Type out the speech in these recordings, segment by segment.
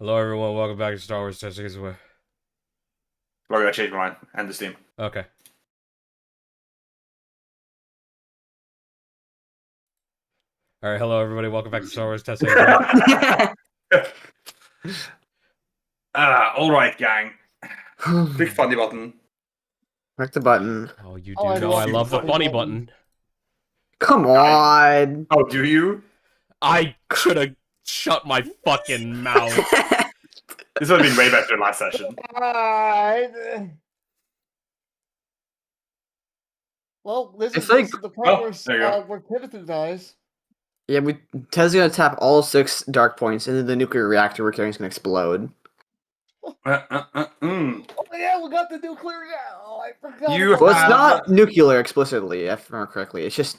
Hello, everyone. Welcome back to Star Wars Testing His Way. Well, I changed my mind. End the Steam. Okay. All right. Hello, everybody. Welcome back to Star Wars Testing His Way. All right, gang. Click funny button. Click the button. Oh, you Oh, do know I love the funny funny button. Come on. Oh, do you? I should have shut my fucking mouth. This would have been way better than last session. Well, this It's is like- the part there you go. where Timothy dies. Yeah, Ted's gonna tap all 6 dark points into the nuclear reactor we're carrying is gonna explode. Oh yeah, we got the nuclear now. Oh, I forgot. You about Well, it's have- not nuclear explicitly, if I remember correctly. It's just,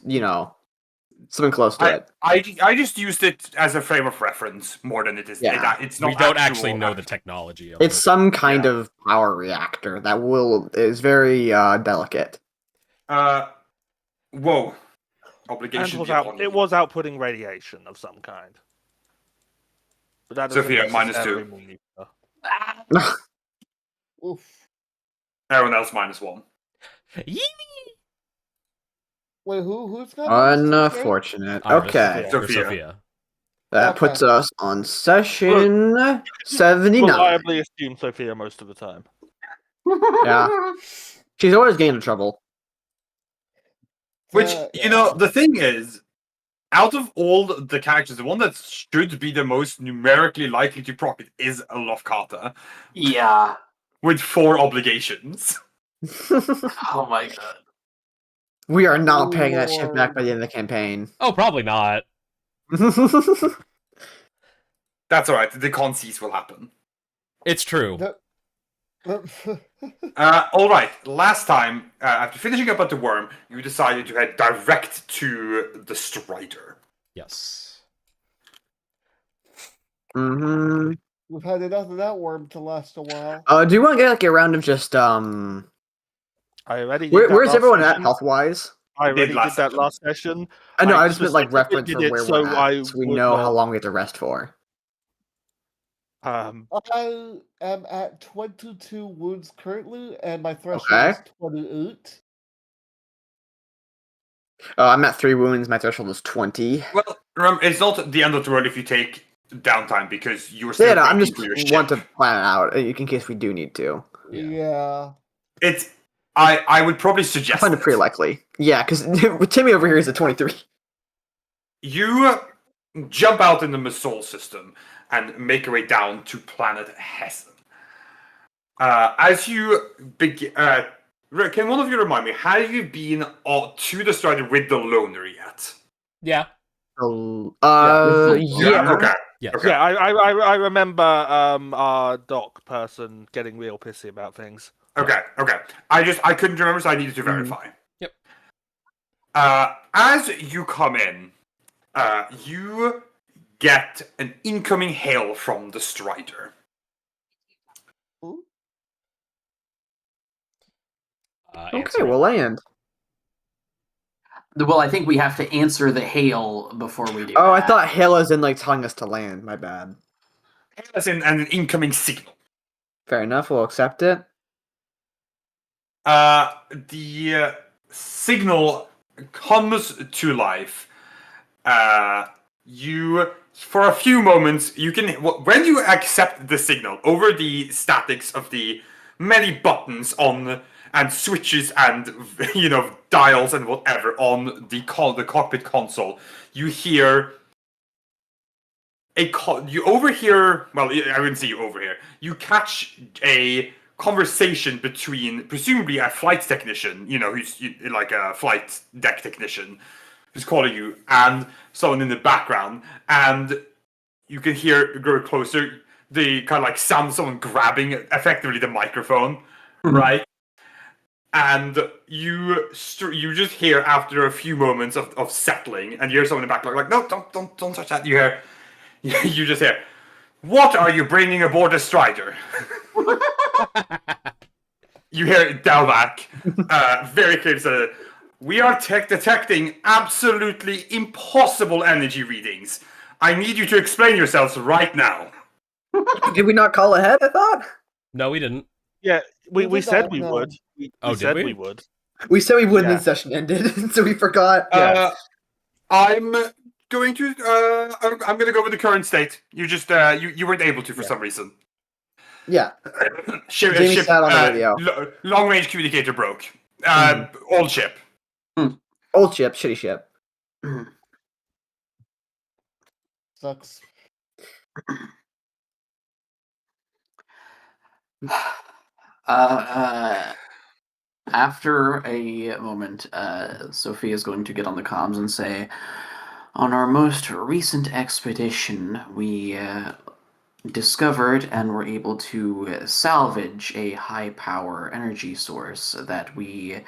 something close to it. I just used it as a frame of reference more than it is. Yeah. It's not We don't actual- actually know the technology of It's it. some kind of power reactor that is very delicate. Whoa. And Obligation. it was outputting radiation of some kind. But that doesn't Sophia, -2. necessarily mean nuclear. Oof. Everyone else -1. Yee! Wait, who's got this? Unfortunate. Iris, Okay. or Sophia. Sophia. That Okay. puts us on session 79. Reliably assume Sophia most of the time. Yeah. She's always getting into trouble. Which, Yeah. the thing is, out of all the characters, the one that should be the most numerically likely to proc it is Olof Carter, Yeah. with 4 obligations. Oh my god. We are not paying that shit back by the end of the campaign. Oh, probably not. That's alright, the conceits will happen. It's true. Alright, last time, after finishing up at the worm, you decided to head direct to the Strider. Yes. Mm-hmm. We've had enough of that worm to last a while. Do you want to get a round of just I already did that where's last everyone at session. health wise? I already did last that session. last session. I know, I I just meant like specifically reference for did it where so we're I at, so we would know how not- long we have to rest for. I am at 22 wounds currently, and my threshold is 28. I'm at 3 wounds, my threshold is 20. Well, remember, it's not the end of the world if you take downtime, because you're still Yeah, I'm waiting just for your ship. want to plan it out in case we do need to. Yeah. It's... I would probably I suggest find it this. pretty likely. Yeah, because Timmy over here is at 23. You jump out in the Masol system and make your way down to planet Hessen. As you begin... can one of you remind me, have you been to the Strider with the Loner yet? Yeah. Yeah. Okay. Yes. Okay. Yeah, I remember our doc person getting real pissy about things. Okay. I couldn't remember, so I needed to verify. Yep. As you come in, you get an incoming hail from the Strider. Okay, Answer. we'll land. Well, I think we have to answer the hail before we do. Oh, I that. thought hail is in like telling us to land. My bad. As in an incoming signal. Fair enough. We'll accept it. The signal comes to life. You, for a few moments, you can, when you accept the signal over the statics of the many buttons on and switches and dials and whatever on the cockpit console, you hear you overhear. Well, I wouldn't say you overhear. You catch a conversation between presumably a flight technician, who's like a flight deck technician, who's calling you, and someone in the background, and you can hear grow closer. The kind of like someone grabbing effectively the microphone, right? And you just hear after a few moments of settling, and you hear someone in the back like, no, don't touch that. You just hear, what are you bringing aboard the Strider? You hear Dalvac very clearly say, we are detecting absolutely impossible energy readings. I need you to explain yourselves right now. Did we not call ahead? I thought No, we didn't. Yeah, we did said not we know. would. We Oh, did said we? we would. we said we would, and Yeah. the session ended, so we forgot. I'm going to. I'm going to go with the current state. You just you weren't able to for some reason. Yeah, Ship, Jamie sat on the radio. Long range communicator broke. Old ship. Old ship, shitty ship. Sucks. After a moment, Sophia is going to get on the comms and say, on our most recent expedition, we discovered and were able to salvage a high-power energy source that we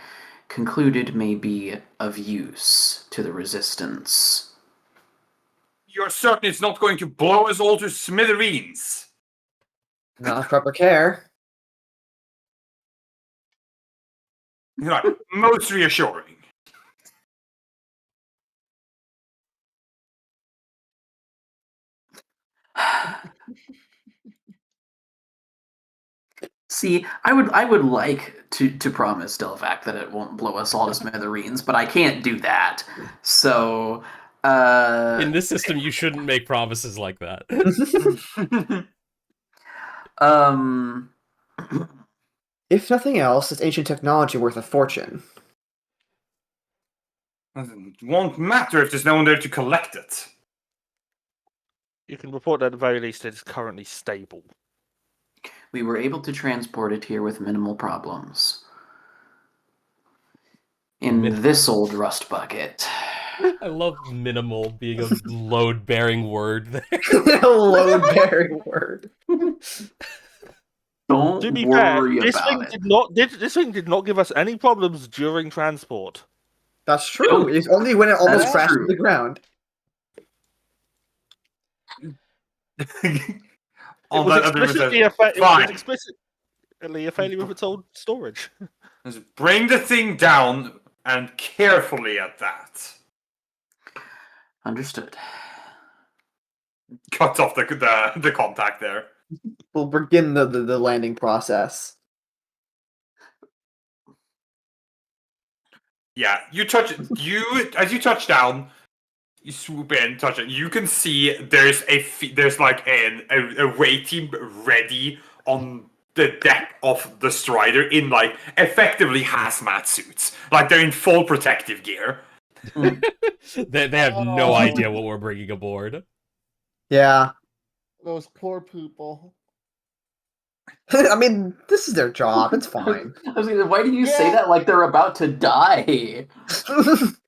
concluded may be of use to the Resistance. You're certain it's not going to blow us all to smithereens? Not with proper care. Right. Most reassuring. See, I would like to promise Delvac that it won't blow us all to smithereens, but I can't do that. So, In this system, you shouldn't make promises like that. If nothing else, it's ancient technology worth a fortune. It won't matter if there's no one there to collect it. You can report that at the very least it is currently stable. we were able to transport it here with minimal problems. In this old rust bucket. I love minimal being a load-bearing word there. Load-bearing word. Don't To be fair, worry this about thing it. this thing did not give us any problems during transport. That's true. It's only when it almost That's crashed true. to the ground. All It was that other explicitly says, it was fine. explicitly a failure of its own storage. Just bring the thing down and carefully at that. Understood. Cuts off the contact there. We'll begin the landing process. Yeah, as you touch down, you swoop in, touch it. You can see there's like a away team ready on the deck of the Strider in like effectively hazmat suits, like they're in full protective gear. They have no idea what we're bringing aboard. Yeah. Those poor people. I mean, this is their job. It's fine. I was gonna, why do you say Yeah. that like they're about to die?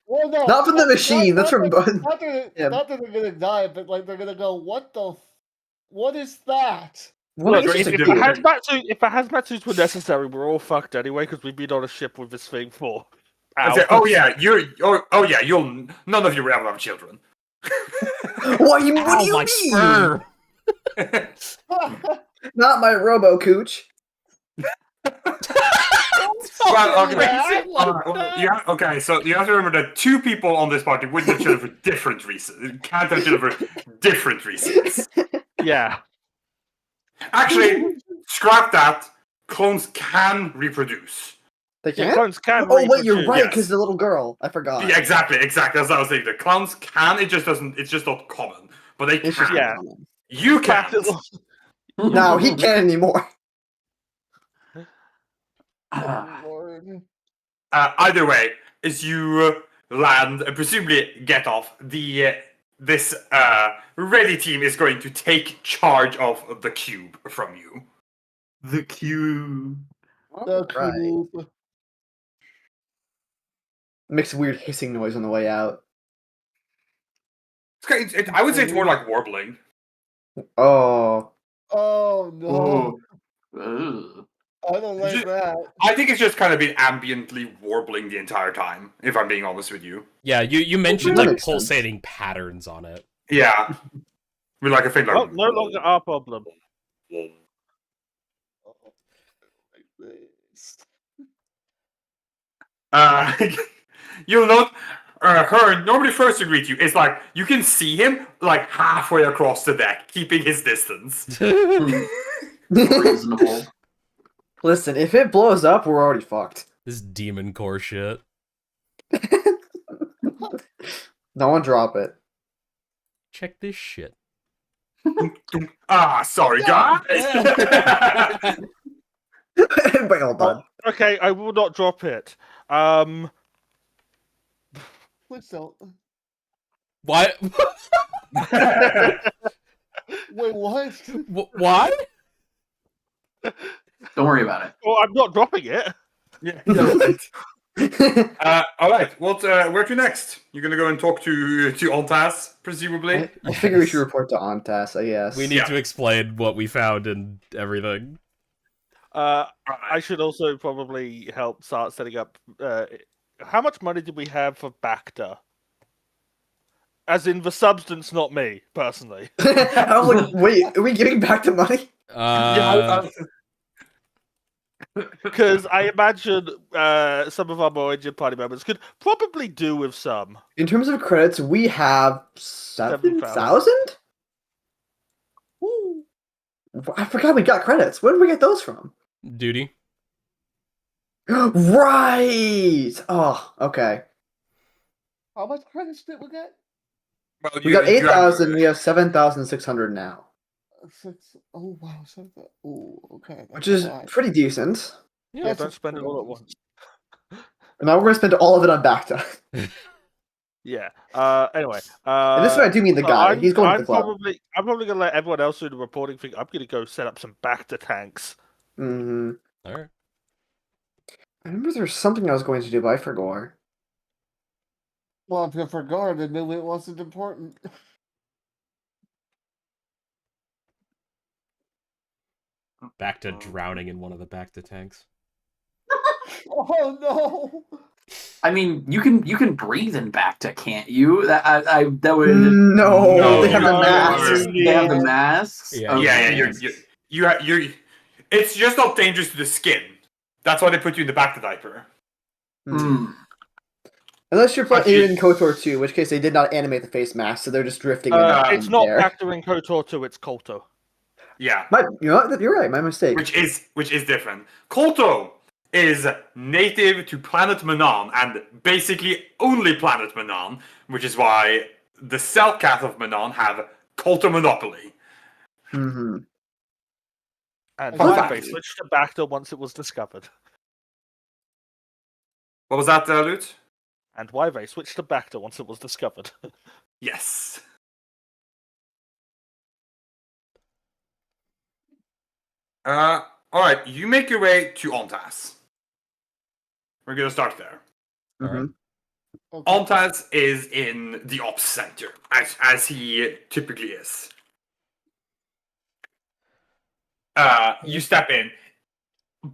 Well, no, Not from the machine. That's from. Not that, Yeah. not that they're gonna die, but like they're gonna go, what is that? What Look, is if it a doing? hazmat suits were necessary, we're all fucked anyway because we've been on a ship with this thing for I hours. say, oh yeah, none of you will ever have children. What do you Ow, my mean? spur! Not my Robo Cooch. Well, okay. Yeah. Okay, so you have to remember that two people on this party wouldn't have children for different reasons. Can't have children for different reasons. Yeah. Actually, scrap that. Clones can reproduce. They Yeah, can't? clones can Oh, wait, you're reproduce. right, Yes. because the little girl. I forgot. Yeah, exactly. That's what I was thinking. The clowns can. It just doesn't. It's just not common. But they It's can. just Yeah. common. You can't. No, he can't anymore. Lord. Either way, as you land and presumably get off, this ready team is going to take charge of the cube from you. The cube. The Right. cube. Makes a weird hissing noise on the way out. I would say it's more like warbling. Oh. Oh no. Ugh. I don't like that. I think it's just kind of been ambiently warbling the entire time, if I'm being honest with you. Yeah, you mentioned That like makes sense. pulsating patterns on it. Yeah. With like a thing like. Well, no longer our problem. You'll note Hearn normally first to greet you. It's like you can see him like halfway across the deck, keeping his distance. Reasonable. Listen, if it blows up, we're already fucked. This demon core shit. No one drop it. Check this shit. Sorry, guys. Wait, hold on. Okay, I will not drop it. Please don't. What? Wait, what? Why? Don't worry about it. Well, I'm not dropping it. Yeah. All right. Well, where to next? You're gonna go and talk to Ontas, presumably. I figure we should report to Ontas, I guess. We need to explain what we found and everything. I should also probably help start setting up. How much money did we have for Bacta? As in the substance, not me personally. I was like, wait, are we giving back the money? Because I imagine some of our more injured party members could probably do with some. In terms of credits, we have 7,000? I forgot we got credits. Where did we get those from? Duty. Right! Oh, okay. How much credits did we get? Well, We got 8,000, we have 7,600 now. Oh wow, oh okay. Which is pretty decent. Yeah, don't spend it all at once. And now we're gonna spend all of it on Bacta. Yeah. Anyway. And this is what I do mean the guy. He's going to the club. I'm probably gonna let everyone else do the reporting thing. I'm gonna go set up some Bacta tanks. Mm-hmm. Alright. I remember there was something I was going to do, but I forgot. Well, if you forgot, then maybe it wasn't important. Back to drowning in one of the Bacta tanks. Oh no! I mean, you can breathe in Bacta, can't you? That would. No, they have the no, masks. no. They have the masks. Yeah. Okay. You're. It's just not dangerous to the skin. That's why they put you in the back of the diaper. Hmm. Unless you're But playing you- in KOTOR 2, in which case they did not animate the face mask, so they're just drifting in It's not there. Bacta in KOTOR 2, it's Kolto. Yeah, You know what? You're right, my mistake. which is different. Kolto is native to planet Manan and basically only planet Manan, which is why the Cellcat of Manan have Kolto monopoly. Mm-hmm. And Fun why fact. they switched to Bacta once it was discovered. What was that, Lute? And why they switched to Bacta once it was discovered. Yes. All right, you make your way to Ontas. We're gonna start there. Mm-hmm. Okay. Ontas is in the ops center, as he typically is. You step in.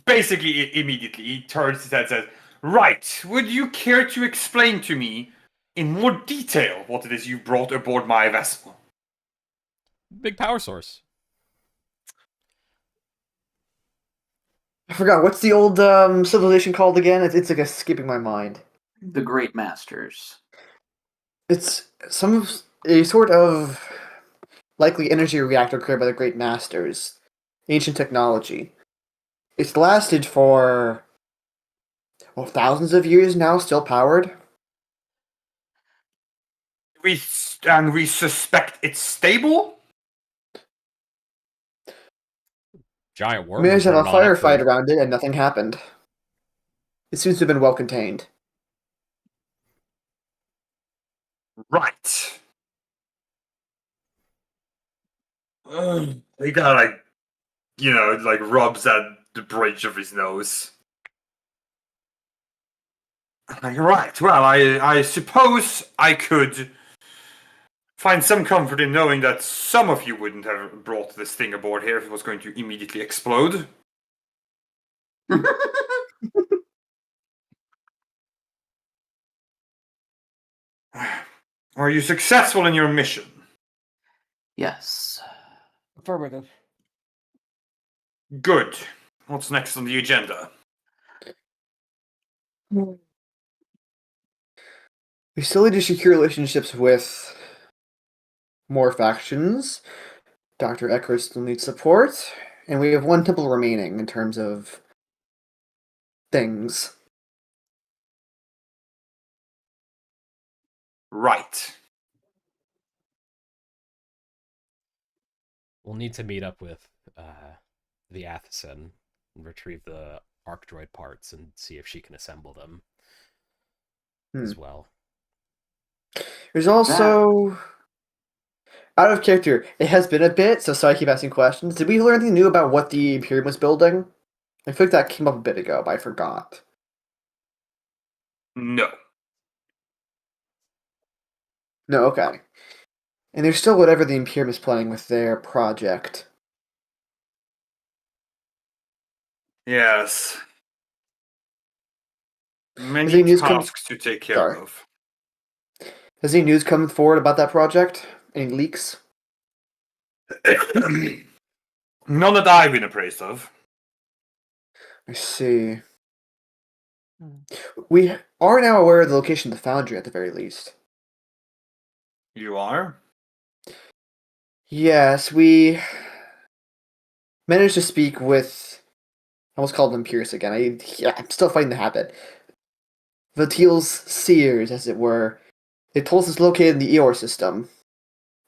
Basically, immediately, he turns his head and says, "Right, would you care to explain to me in more detail what it is you brought aboard my vessel?" Big power source. I forgot, what's the old civilization called again? It's like escaping my mind. The Great Masters. It's a sort of likely energy reactor created by the Great Masters. Ancient technology. It's lasted for thousands of years now, still powered. We suspect it's stable. Giant We worm. managed to have a running on it firefight for- around it and nothing happened. It seems to have been well contained. Right. He kind of rubs at the bridge of his nose. Right. Well, I suppose I could find some comfort in knowing that some of you wouldn't have brought this thing aboard here if it was going to immediately explode. Are you successful in your mission? Yes. Affirmative. Good. What's next on the agenda? We still need to secure relationships with more factions. Dr. Eckert still needs support, and we have one temple remaining in terms of things. Right. We'll need to meet up with the Athison and retrieve the arc droid parts and see if she can assemble them as well. There's also out of character. It has been a bit, so sorry I keep asking questions. Did we learn anything new about what the Imperium was building? I feel like that came up a bit ago, but I forgot. No. No, okay. And there's still whatever the Imperium is planning with their project. Yes. Is Many any news tasks to take care Sorry. of. Has any news come forward about that project? Any leaks? None that I've been appraised of. I see. We are now aware of the location of the foundry at the very least. You are? Yes, we managed to speak with. I almost called him Pierce again. I'm still fighting the habit. Vatil's seers, as it were. They told us it's located in the Eor system.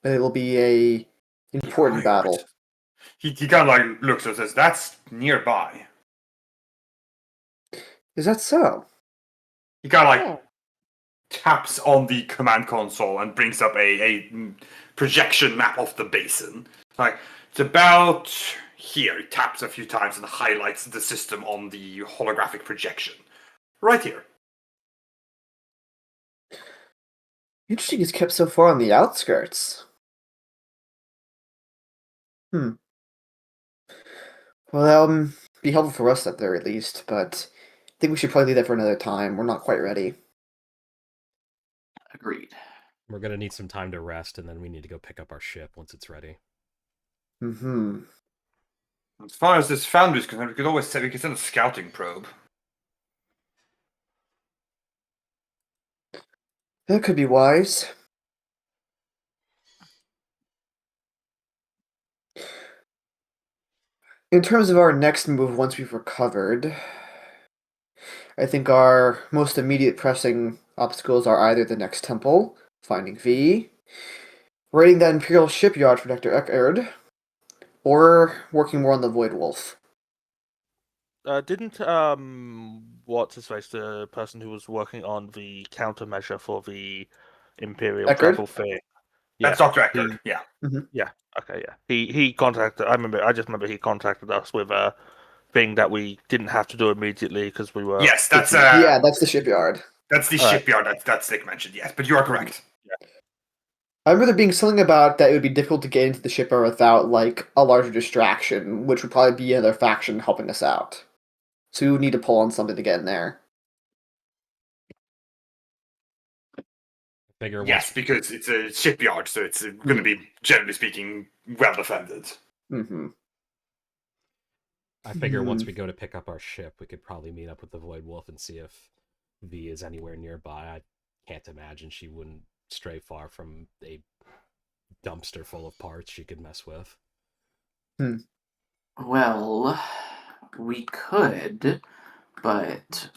But it will be a important battle. He kind of like looks and says, "That's nearby." Is that so? He kind of like taps on the command console and brings up a projection map of the basin. Like, it's about here. He taps a few times and highlights the system on the holographic projection. Right here. Interesting it's kept so far on the outskirts. Well, that'll be helpful for us at the very least, but I think we should probably leave that for another time. We're not quite ready. Agreed. We're gonna need some time to rest, and then we need to go pick up our ship once it's ready. As far as this foundry is concerned, we could always say we could send a scouting probe. That could be wise. In terms of our next move once we've recovered, I think our most immediate pressing obstacles are either the next temple, finding V, raiding that Imperial shipyard for Dr. Eckerd, or working more on the Void Wolf. Didn't what's his face, the person who was working on the countermeasure for the Imperial Eckerd? travel fair? That's Dr. Eckert, yeah. Yeah. Okay. Yeah. He contacted. I just remember he contacted us with a thing that we didn't have to do immediately because we were. Yes, that's Yeah, that's the shipyard. that's the All right. shipyard that Stick mentioned, yes, but you are correct. I remember there being something about that it would be difficult to get into the shipyard without, like, a larger distraction, which would probably be another faction helping us out. So we would need to pull on something to get in there. Figure Yes, because it's a shipyard, so it's going to be, generally speaking, well defended. I figure once we go to pick up our ship, we could probably meet up with the Void Wolf and see if V is anywhere nearby. I can't imagine she wouldn't stray far from a dumpster full of parts she could mess with. Well, we could, but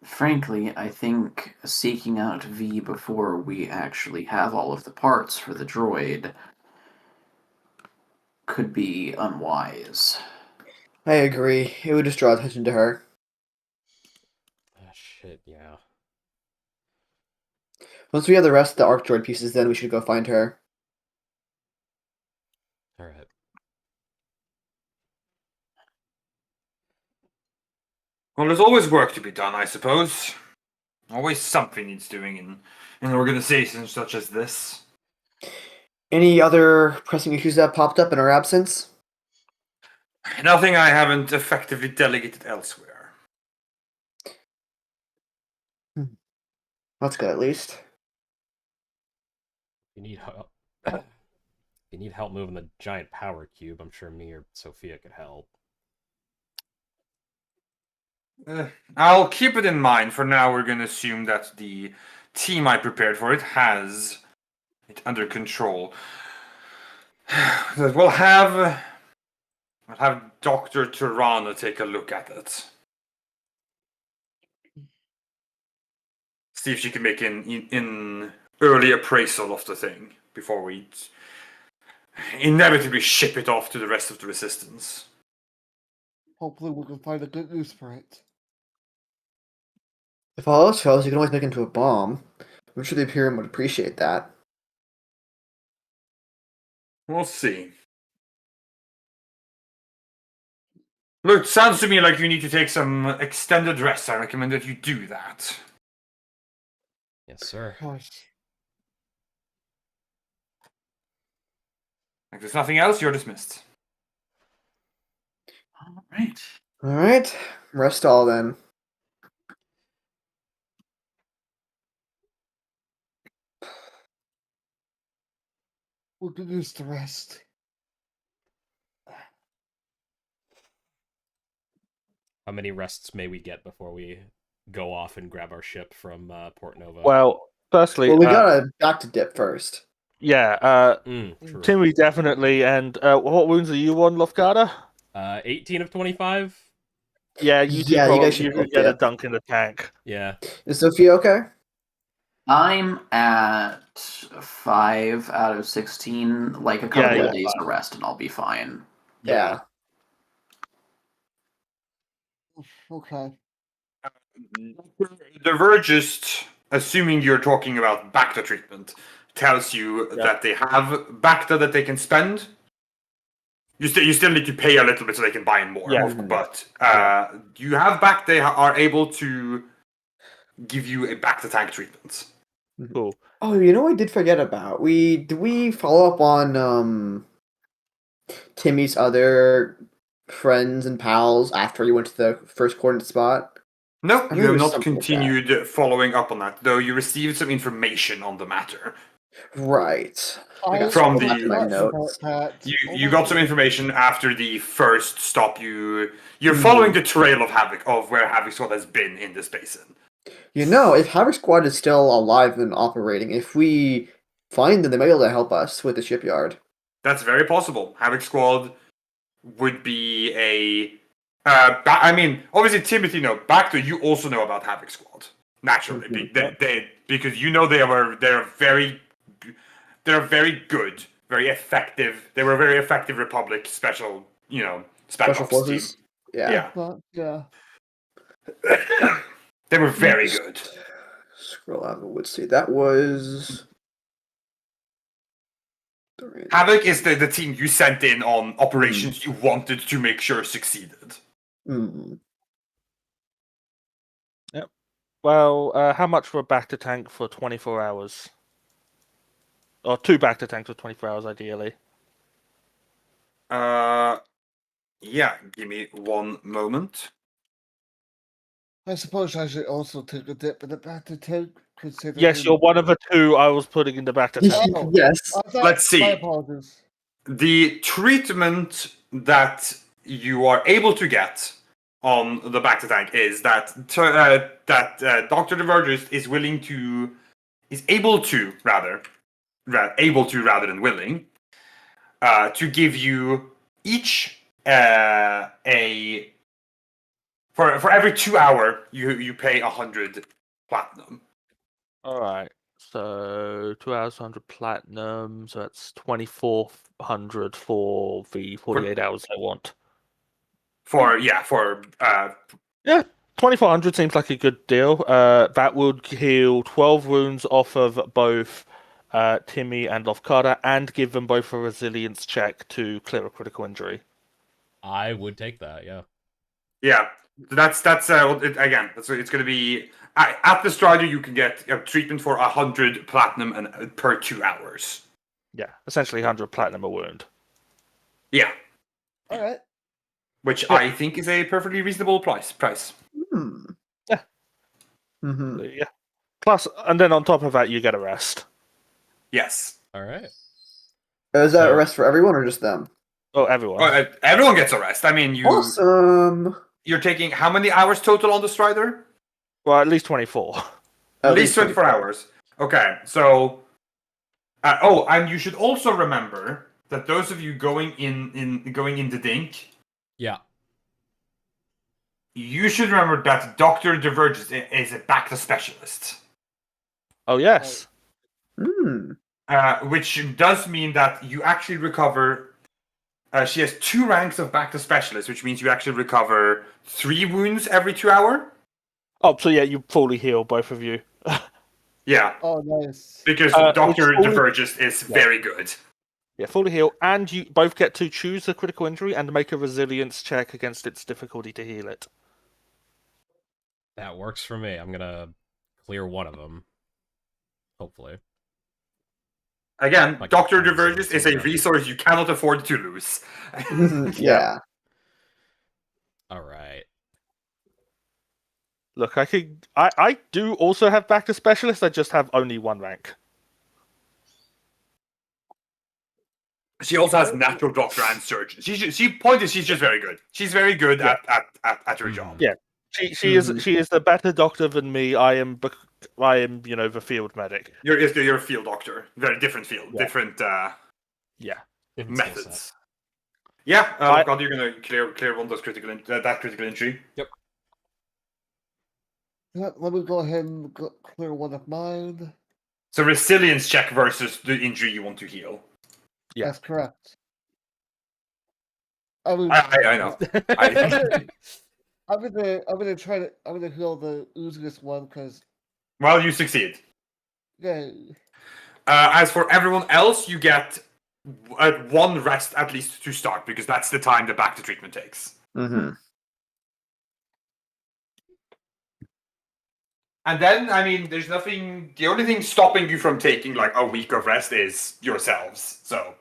frankly, I think seeking out V before we actually have all of the parts for the droid could be unwise. I agree. It would just draw attention to her. Ah, shit, yeah. Once we have the rest of the Arc Droid pieces, then we should go find her. Alright. Well, there's always work to be done, I suppose. Always something needs doing in an organization such as this. Any other pressing issues that popped up in our absence? Nothing I haven't effectively delegated elsewhere. That's good, at least. If you need help moving the giant power cube, I'm sure me or Sophia could help. I'll keep it in mind. For now, we're going to assume that the team I prepared for it has it under control. We'll have Dr. Tirana take a look at it. See if she can make an early appraisal of the thing before we inevitably ship it off to the rest of the resistance. Hopefully, we can find a good use for it. If all else fails, you can always make it into a bomb. I'm sure the Imperium would appreciate that. We'll see. Look, sounds to me like you need to take some extended rest. I recommend that you do that. Yes, sir. Gosh. If there's nothing else, you're dismissed. All right. Alright, rest all then. We could use the rest. How many rests may we get before we go off and grab our ship from Port Nova? Well, firstly, Well, we gotta back to dip first. yeah, True. Timmy definitely. And what wounds are you on, Lofgada? 18 of 25. Yeah, you Yeah, you guys you should could both get a dip. dunk in the tank. Yeah. Is Sophia okay? I'm at 5 out of 16. Like a couple Yeah, of days of rest, and I'll be fine. Yeah. Okay. Divergist, assuming you're talking about Bacta treatment, tells you that they have Bacta that they can spend. You still need to pay a little bit so they can buy in more. Yeah. But you have Bacta, they are able to give you a Bacta tank treatment. Cool. Oh, you know what I did forget about? Did we follow up on Timmy's other friends and pals after you went to the first coordinate spot? No, I you think have it was not something like that. continued following up on that, though you received some information on the matter. Right. I From forgot the- my about notes. that. You got some information after the first stop. You're Hmm. following the trail of Havoc, of where Havoc Squad has been in this basin. You know, if Havoc Squad is still alive and operating, if we find them, they might be able to help us with the shipyard. That's very possible. Havoc Squad would be a. I mean, obviously, Timothy. No, back to you. Also know about Havoc Squad naturally, because you know they're very good, very effective. They were a very effective Republic special Special ops forces. team. Yeah. But, yeah. They were very good. Scroll out. Let's see. That was. Havoc is the team you sent in on operations you wanted to make sure succeeded. Hmm. Well, how much for a Bacta tank for 24 hours? Or 2 Bacta tanks for 24 hours, ideally. Yeah, give me one moment. I suppose I should also take a dip in the battle tank. Considering... Yes, you're one of the 2 I was putting in the Bacta tank. Oh. Yes. I thought- Let's see. My apologies. The treatment that you are able to get on the Bacta tank is that Dr. Divergist is able to rather than willing to give you each for every 2 hour you pay 100 platinum. Alright, so 2 hours, 100 platinum, so that's 2,400 for the 48 hours I want. For 2,400 seems like a good deal. That would heal 12 wounds off of both Timmy and Lofgada, and give them both a resilience check to clear a critical injury. I would take that, yeah. Yeah, that's it's going to be at the Strider. You can get a treatment for 100 platinum and per 2 hours. Yeah, essentially 100 platinum a wound. Yeah, All right. which I think is a perfectly reasonable price. Hmm. Yeah. Mm-hmm. So, yeah. Plus, and then on top of that, you get a rest. Yes. All right. Is that a So- rest for everyone or just them? Oh, everyone. Everyone gets a rest. I mean, Awesome. you're taking how many hours total on the Strider? Well, at least 24. At least 24 hours. Okay, so. And you should also remember that those of you going into Dink, Yeah. you should remember that Dr. Diverges is a Bacta specialist. Oh yes. Which does mean that you actually recover. She has 2 ranks of Bacta specialist, which means you actually recover 3 wounds every 2 hours. Oh, so yeah, you fully heal, both of you. Yeah, Oh, nice. because It's Dr. fully- Diverges is very good. Yeah, fully heal, and you both get to choose a critical injury and make a resilience check against its difficulty to heal it. That works for me. I'm gonna clear one of them. Hopefully. Again, Like Dr. a Diverges is a somewhere. resource you cannot afford to lose. Yeah. Alright. Look, I do also have back to specialist. I just have only 1 rank. She also has natural doctor and surgeon. Point is, she's just very good. She's very good Yeah. at her job. Yeah. She is the better doctor than me. I am the field medic. You're a field doctor. Very different field, Yeah. different Yeah. Different skill set. methods. Yeah, God, you're gonna clear one of those that critical injury. Let me go ahead and clear one of mine. So resilience check versus the injury you want to heal. Yeah. That's correct. I mean, I know. I'm gonna heal the ooziest one because Well, you succeed. yay. As for everyone else, you get 1 rest at least to start, because that's the time the back to treatment takes. Mm-hmm. And then, I mean, there's nothing. The only thing stopping you from taking like a week of rest is yourselves. So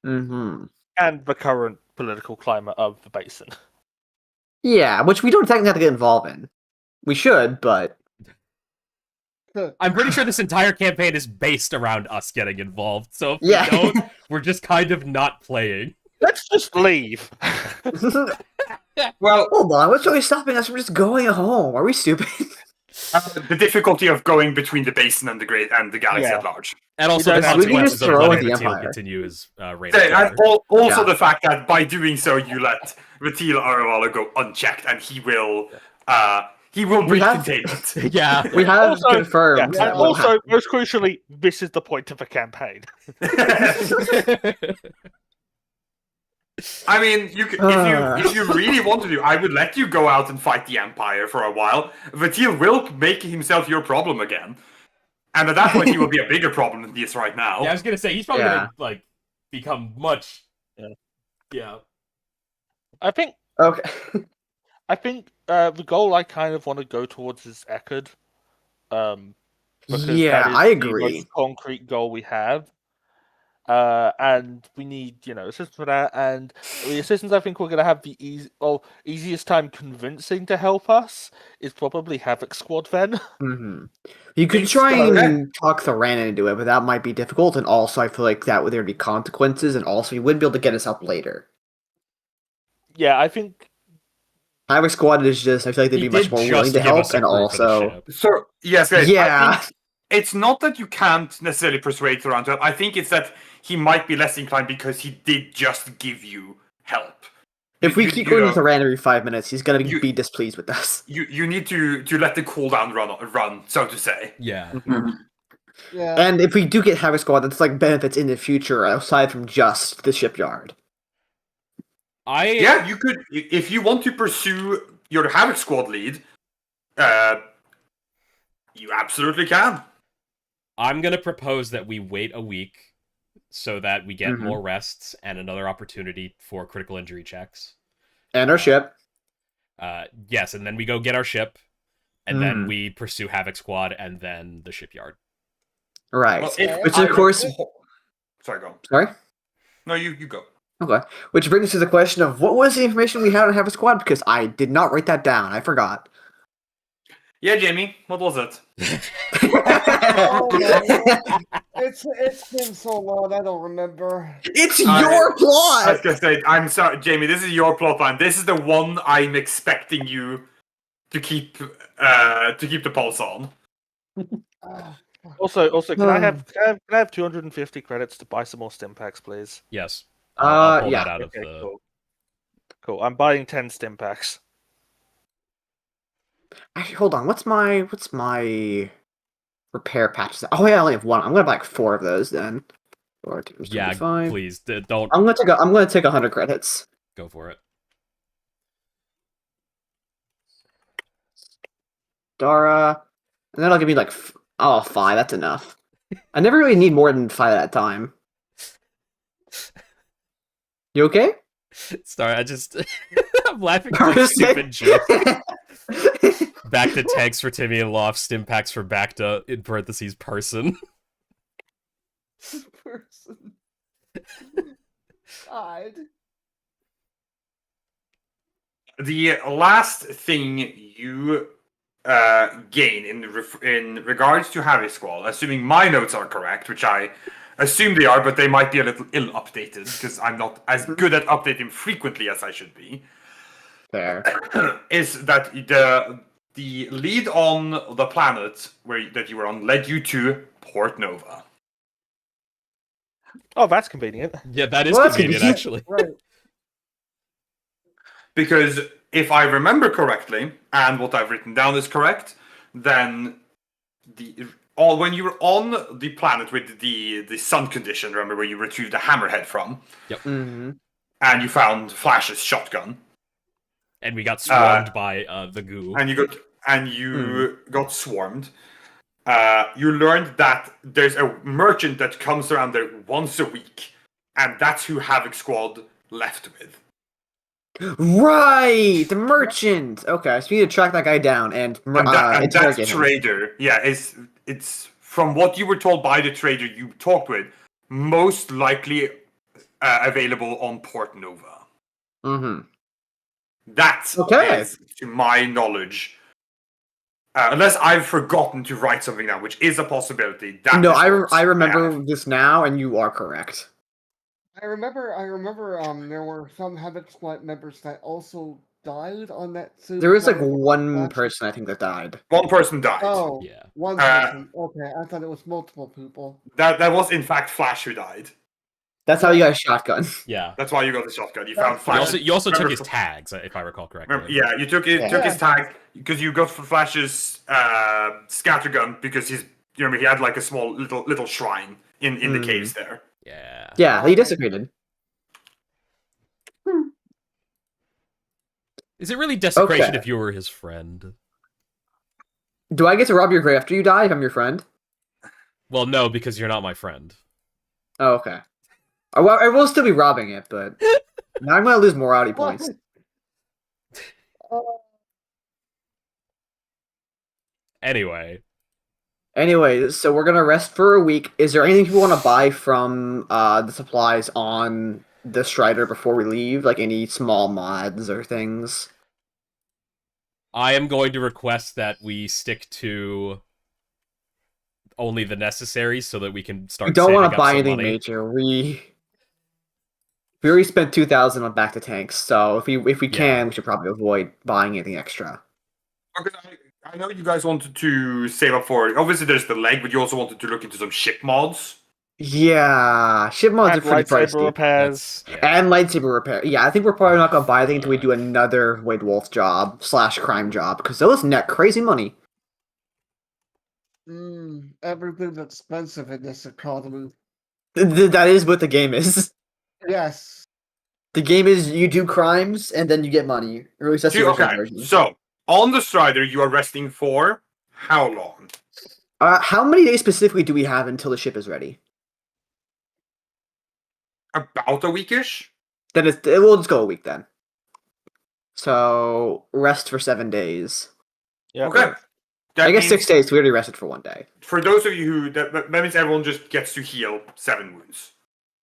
Mm-hmm. And the current political climate of the basin. Yeah, which we don't technically have to get involved in. We should, but I'm pretty sure this entire campaign is based around us getting involved, so if Yeah. we don't, we're just kind of not playing. Let's just leave. well, hold on. What's really stopping us from just going home? Are we stupid? the difficulty of going between the basin and the galaxy Yeah. at large. And also We the don't have to- we can consequences just of throw letting the Ratil Empire. continue his reign. And also Yeah. the fact that by doing so, you let Ratil Aravalo go unchecked, and he will breach have- containment. Yeah. We have Also- confirmed. Yeah. that And will also, most crucially, this is the point of the campaign. I mean, you could, if you really want to do, I would let you go out and fight the Empire for a while. Vatil will make himself your problem again, and at that point, he will be a bigger problem than he is right now. Yeah, I was gonna say he's probably Yeah. gonna like become much. Yeah. Yeah. I think Okay. the goal I kind of want to go towards is Eckerd. Because Yeah, that is I the agree. most concrete goal we have. And we need, assistance for that. And the assistance I think we're going to have the easiest time convincing to help us is probably Havoc Squad then. Mm-hmm. You could try and talk Thoran into it, but that might be difficult. And also, I feel like that would there be consequences, and also you wouldn't be able to get us up later. Yeah, I think. Havoc Squad is just, I feel like they'd He be much did more just willing to give help, us a and crew for the also, ship. So yes, guys, I yeah, think it's not that you can't necessarily persuade Thoran to help. I think it's that he might be less inclined because he did just give you help. if we You- keep you going know, with Thoran every 5 minutes, he's gonna You- be displeased with us. you need to let the cooldown run, so to say. Yeah. Yeah. And if we do get Havoc Squad, that's like benefits in the future aside from just the shipyard. Yeah, you could, if you want to pursue your Havoc Squad lead, you absolutely can. I'm gonna propose that we wait a week so that we get Mhm. more rests and another opportunity for critical injury checks. And our ship. Yes, and then we go get our ship, and then Mhm. we pursue Havoc Squad, and then the shipyard. Right. Well, Which of course- Sorry, go. Sorry? No, you go. Okay. Which brings us to the question of what was the information we had on Havoc Squad? Because I did not write that down. I forgot. Yeah, Jamie, what was it? Oh, man. It's been so long, I don't remember. It's I- your I plot! was gonna say, I'm sorry, Jamie. This is your plotline. This is the one I'm expecting you to keep the pulse on. Ah, fuck. Also, can I have 250 credits to buy some more stim packs, please? Yes. I'll pull yeah. that out of Okay, the. cool. Cool. I'm buying 10 stim packs. Actually, hold on. What's my repair patches? Oh yeah, I only have one. I'm gonna buy like 4 of those then. 4 times Yeah, 25. please don't I'm gonna take 100 credits. go for it. Dara, and then I'll give me like 5. That's enough. I never really need more than 5 at a time. You okay? Sorry, I'm laughing at my stupid joke. Back to tanks for Timmy and Loft, stim packs for Bacta, in parentheses, person. Person. God. The last thing you gain in regards to Harry Squall, assuming my notes are correct, which I assume they are, but they might be a little ill updated because I'm not as good at updating frequently as I should be. Fair. Is that the lead on the planet that you were on led you to Port Nova? Oh, that's convenient. Yeah, that is Well, that's convenient, convenient. actually. Right. Because if I remember correctly, and what I've written down is correct, then when you were on the planet with the sun condition, remember where you retrieved the hammerhead from, Mm-hmm. and you found Flash's shotgun, And we got swarmed by the goo. and you got swarmed. You learned that there's a merchant that comes around there once a week, and that's who Havoc Squad left with. Right, the merchant. Okay, so we need to track that guy down and And that interrogate him. trader, yeah, it's from what you were told by the trader you talked with, most likely available on Port Nova. Mm-hmm. That Okay. is, to my knowledge, unless I've forgotten to write something down, which is a possibility. That No, is what I have. remember this now, and you are correct. I remember. There were some Havoc Squad members that also died on that. There was like planet. one person I think that died. One person died. Oh, Yeah. one person. Okay, I thought it was multiple people. That was in fact Flash who died. That's how you got a shotgun. Yeah. That's why you got the shotgun. You found You Flash. also took Remember- his tags, if I recall correctly. Remember, yeah, you took his tag because you got Flash's scattergun because he had like a small little shrine in the caves there. Yeah. Yeah, he desecrated. Is it really desecration Okay. if you were his friend? Do I get to rob your grave after you die if I'm your friend? Well, no, because you're not my friend. Oh, okay. I will still be robbing it, but now I'm gonna lose morality points. Anyway, So we're gonna rest for a week. Is there anything people want to buy from the supplies on the Strider before we leave? Like any small mods or things? I am going to request that we stick to only the necessaries so that we can start. We don't want want to buy anything major. We already spent 2,000 on back to tanks, so if we can, we should probably avoid buying anything extra. Because I know you guys wanted to save up for. Obviously, there's the leg, but you also wanted to look into some ship mods. Yeah, ship mods are And pretty lightsaber pricey. repairs. And lightsaber repair. Yeah, I think we're probably not gonna buy anything until we do another Wade Wolf job / crime job because those net crazy money. Everything's expensive in this economy. That is what the game is. Yes. The game is you do crimes and then you get money. Or at least that's the original Okay, version. so on the Strider, you are resting for how long? How many days specifically do we have until the ship is ready? About a weekish. Then we'll just go a week then. So rest for 7 days. Yeah. Okay. That I guess means 6 days. We already rested for 1 day. For those of you who that means everyone just gets to heal 7 wounds.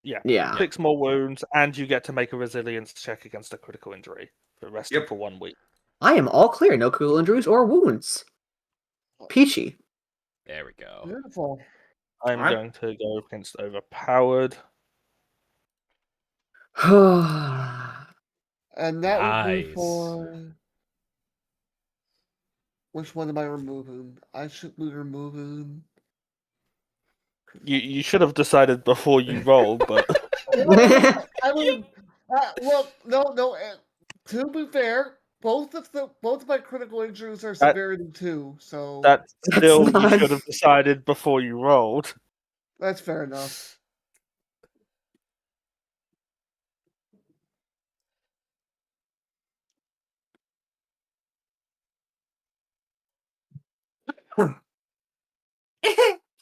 Yeah. 6 more wounds, and you get to make a resilience check against a critical injury for resting Yep. for 1 week. I am all clear. No critical injuries or wounds. Peachy. There we go. Beautiful. I'm Alright. going to go against overpowered. And that would be Nice. for. Which one am I removing? I should be removing. You should have decided before you roll, but I mean, well, no. To be fair, both of my critical injuries are severity 2, so that still you not- should have decided before you rolled. that's fair enough.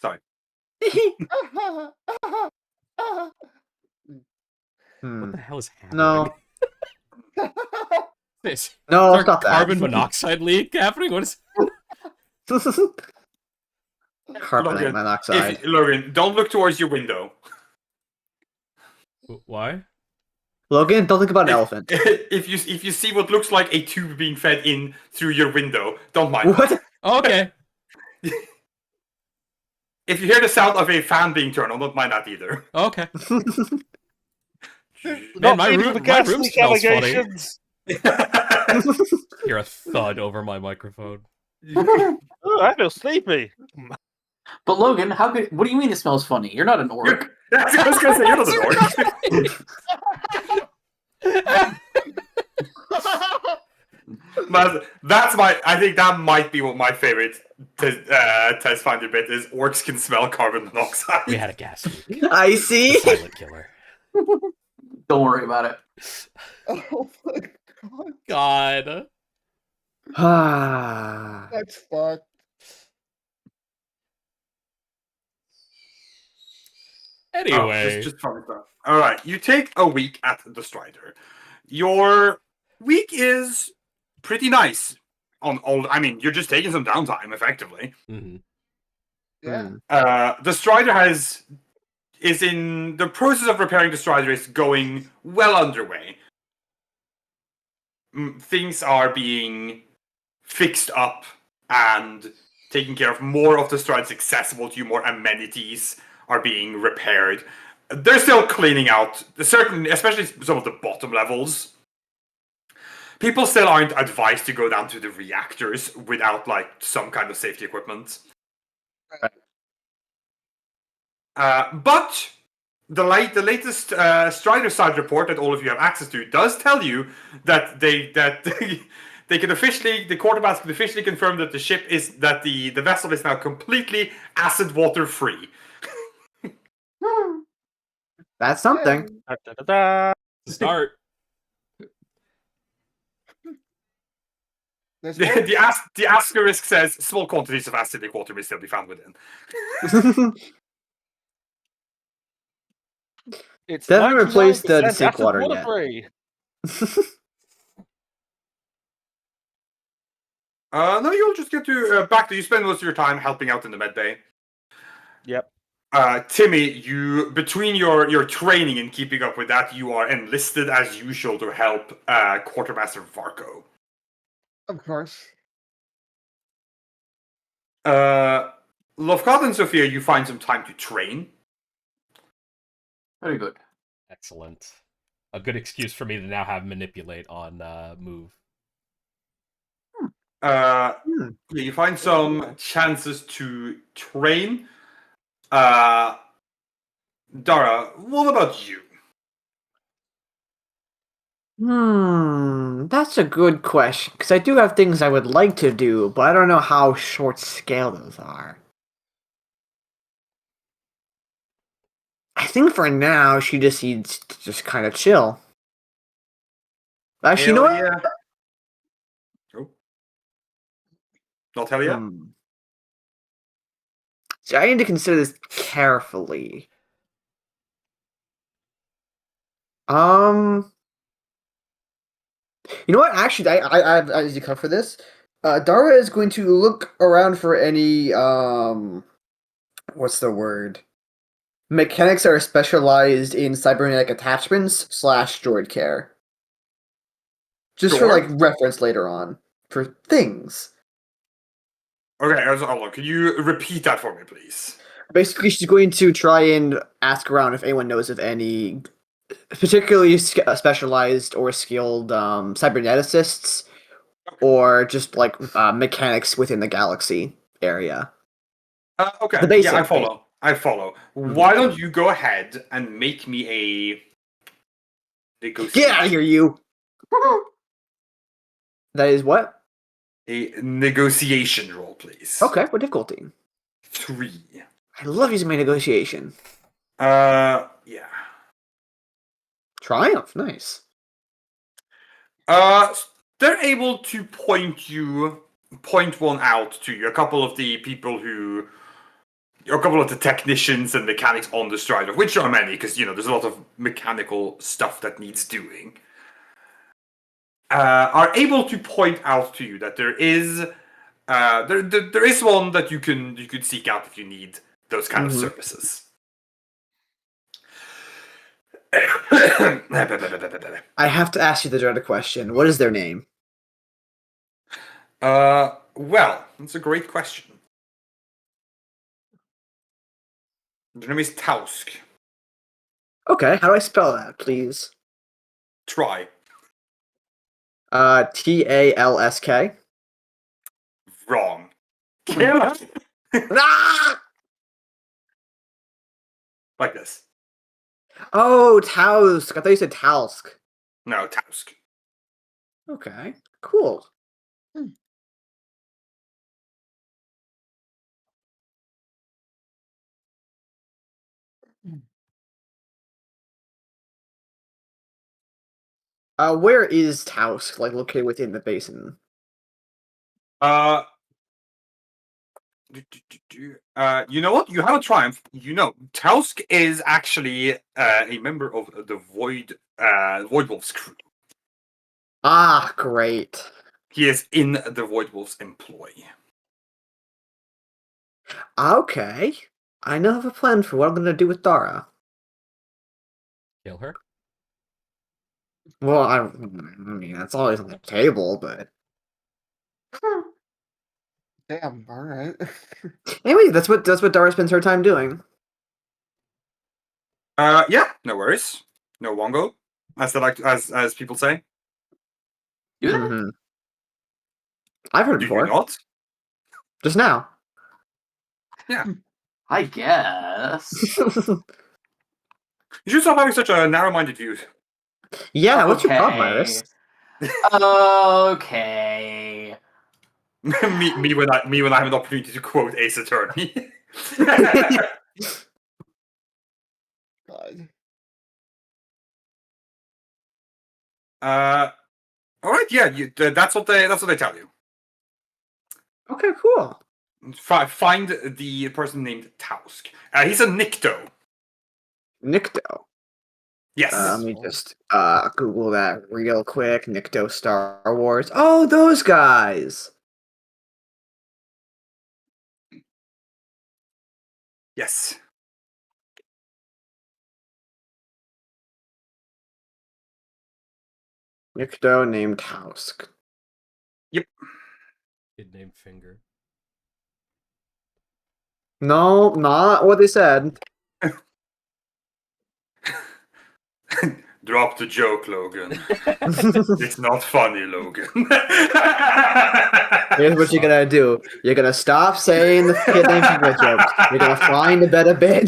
Sorry. What the hell is happening? No. This No, is there stop that. carbon monoxide leak happening? What is? Carbon Logan, monoxide. Logan, don't look towards your window. Why? Logan, don't think about an elephant. If you see what looks like a tube being fed in through your window, don't mind. What? Oh, okay. If you hear the sound of a fan being turned on, don't mind that either. Okay. Not my leading room- the my gas room leak smells funny. allegations. Hear a thud over my microphone. Oh, I feel sleepy. But Logan, how could? What do you mean it smells funny? You're not an orc. That's what I was gonna say. You're not an orc. But that's my. I think that might be what my favorite test finder bit is. Orcs can smell carbon monoxide. We had a gas leak. I The see. silent killer. Don't worry about it. Oh my god, God. Ah. that's fucked. Anyway. Just fun stuff. All right, you take a week at the Strider. Your week is pretty nice. On all, I mean, you're just taking some downtime, effectively. Mhm. Yeah. The Strider is in the process of repairing the Strider is going well underway. Things are being fixed up and taken care of. More of the Strider is accessible to you. More amenities are being repaired. They're still cleaning out certain, especially some of the bottom levels. People still aren't advised to go down to the reactors without like some kind of safety equipment. But the latest Strider side report that all of you have access to does tell you that they can officially, the quartermaster can officially confirm that the vessel is now completely acid water free. That's something. Da, da, da, da. Start. There's The asterisk says small quantities of acidic water may still be found within. It's They haven't replaced the 99% sink acid water yet. free. No, you'll just get to back to you spend most of your time helping out in the med bay. Yep. Timmy, you between your training and keeping up with that, you are enlisted as usual to help Quartermaster Varco. of course. Lovecott and Sophia, you find some time to train. Very good. Excellent. A good excuse for me to now have manipulate on move. Yeah, you find some chances to train. Dara, what about you? That's a good question. Because I do have things I would like to do, but I don't know how short scale those are. I think for now, she just needs to just kind of chill. Actually, you know what? Yeah. Oh. Not hell yeah. See, I need to consider this carefully. You know what? Actually, I have easy cut for this. Dara is going to look around for any what's the word? Mechanics that are specialized in cybernetic attachments / droid care. Just for Sure. like reference later on for things. Okay, hold on. Can you repeat that for me, please? Basically, she's going to try and ask around if anyone knows of any particularly specialized or skilled cyberneticists or just like mechanics within the galaxy area. Okay. The basic. Yeah, I follow. Why don't you go ahead and make me a negotiation? Get out of here, you! That is what? A negotiation roll, please. Okay, what difficulty? 3. I love using my negotiation. Yeah. Triumph, nice. They're able to point one out to you. A couple of the technicians and mechanics on the Strider, which are many, because there's a lot of mechanical stuff that needs doing. Are able to point out to you that there is one that you could seek out if you need those kind of services. I have to ask you the dreaded question. What is their name? Well, that's a great question. Their name is Tausk. Okay, how do I spell that, please? Try. Talsk. Wrong. Ah! Like this. Oh, Tausk. I thought you said Talsk. No, Tausk. Okay, cool. Where is Tausk, like, located within the basin? You know what? You have a triumph. Tausk is actually a member of the Void Wolf's crew. Ah, great. He is in the Void Wolf's employ. Okay. I now have a plan for what I'm going to do with Dara. Kill her? Well, I mean, that's always on the table, but... Damn, alright. Anyway, that's what Dara spends her time doing. Yeah, no worries. No wongo, as people say. Do that? Mhm. I've heard it Do you before. not? Just now. I guess. You should stop having such a narrow-minded view. Yeah, what's your problem, Iris? Okay. me when I have an opportunity to quote Ace Attorney. God. All right, yeah, that's what they tell you. Okay, cool. Find the person named Tausk. He's a Nikto. Nikto. Yes. Let me just Google that real quick. Nikto Star Wars. Oh, those guys. Yes. Nikto named Tausk. Yep. Kid named Finger. No, not what they said. Drop the joke, Logan. It's not funny, Logan. Here's what you're gonna do. You're gonna stop saying the kid named Finger jokes. You're gonna find a better bin.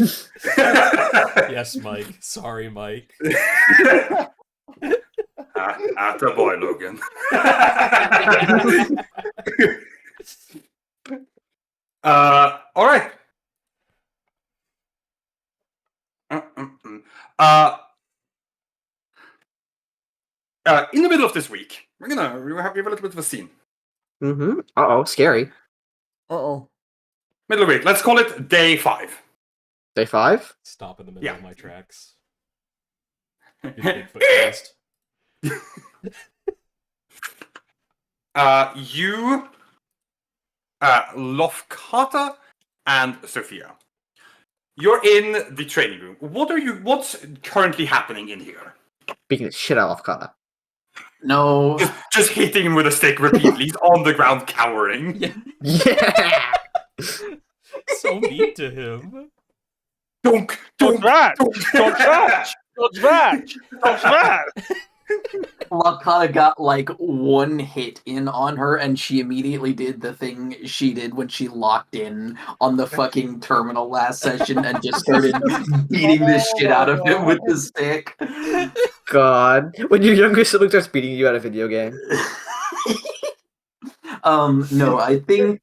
Yes, Mike. Sorry, Mike. Atta boy, Logan. All right. In the middle of this week, we have a little bit of a scene. Mm-hmm. Uh-oh, scary. Uh-oh. Middle of the week. Let's call it day 5. Day 5? Stop in the middle Yeah. of my tracks. Your Bigfoot cast. You, Lofkata, and Sophia. You're in the training room. What's currently happening in here? Beating the shit out of Kata. No. Just hitting him with a stick repeatedly. He's on the ground cowering. Yeah! So mean to him. Don't Dodge that! Dodge that! Dodge that! Dodge that! Lakana got like one hit in on her, and she immediately did the thing she did when she locked in on the fucking terminal last session and just started beating the shit out of it with the stick. God, when your younger sibling starts beating you at a video game. No, I think.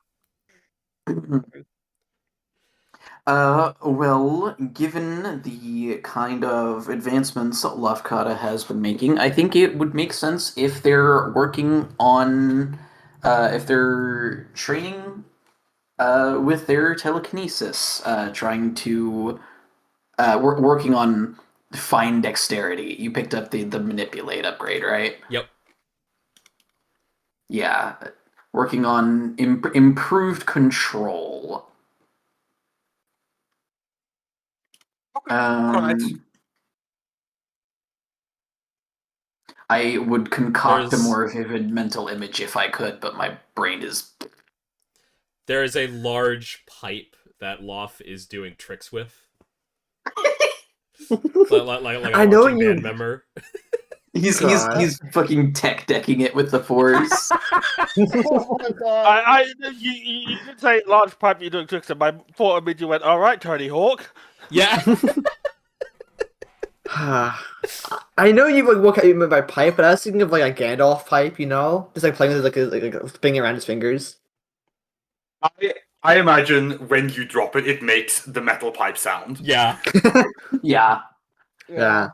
Well, given the kind of advancements Lafkada has been making, I think it would make sense if they're working on, if they're training, with their telekinesis, trying to, working on fine dexterity. You picked up the manipulate upgrade, right? Yep. Yeah, working on improved control. Alright. I would concoct a There's- more vivid mental image if I could, but my brain is. There is a large pipe that Loth is doing tricks with. like a I know marching you- band member. He's God. fucking tech decking it with the force. Oh my god. You did say large pipe you're doing tricks, and my thought immediately went, all right, Tony Hawk. Yeah. I know you like what you meant by pipe, but I was thinking of like a Gandalf pipe, you know, just like playing with like spinning around his fingers. I imagine when you drop it, it makes the metal pipe sound. Yeah. Yeah. Yeah.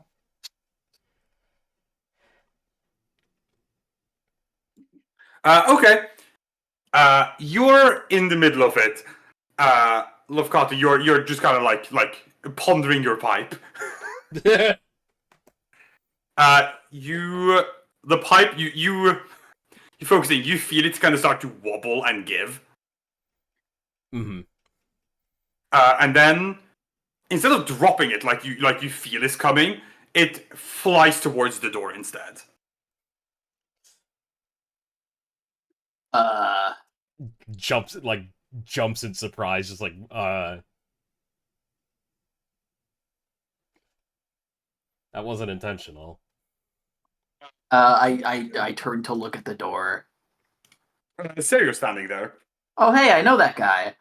Okay. You're in the middle of it. Lofkata, you're just kind of like pondering your pipe. The pipe you focusing. You feel it kind of start to wobble and give. Mm-hmm. And then instead of dropping it like you feel it's coming, it flies towards the door instead. Jumps in surprise, just like that wasn't intentional. I turned to look at the door. Serio's standing there. Oh, hey, I know that guy.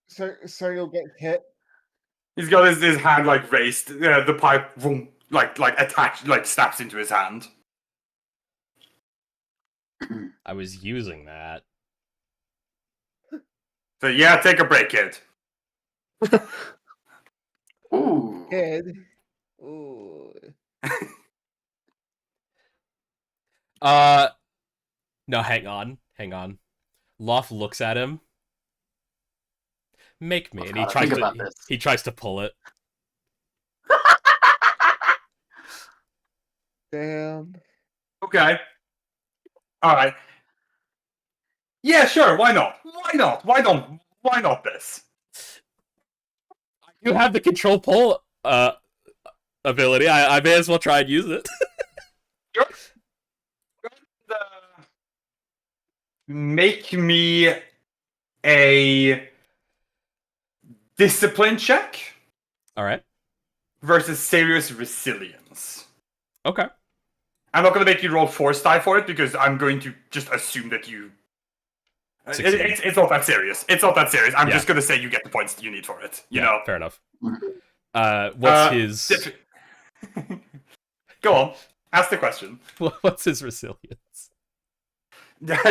So you'll get hit. He's got his hand like raised. The pipe, vroom, like attached, like snaps into his hand. I was using that. So yeah, take a break, kid. Ooh. Kid. Ooh. No, hang on. Loth looks at him. Make me, and he Think tries about to this. he tries to pull it. Damn. Okay. All right. Yeah, sure. Why not? Why not this? You have the control pull ability. I may as well try and use it. Make me a discipline check All right. versus serious resilience. Okay. I'm not going to make you roll force die for it because I'm going to just assume that you. Succeed. It's not that serious. It's not that serious. I'm Yeah. just going to say you get the points that you need for it. You know. Fair enough. Mhm. What's his Go on. Ask the question. what's his resilience?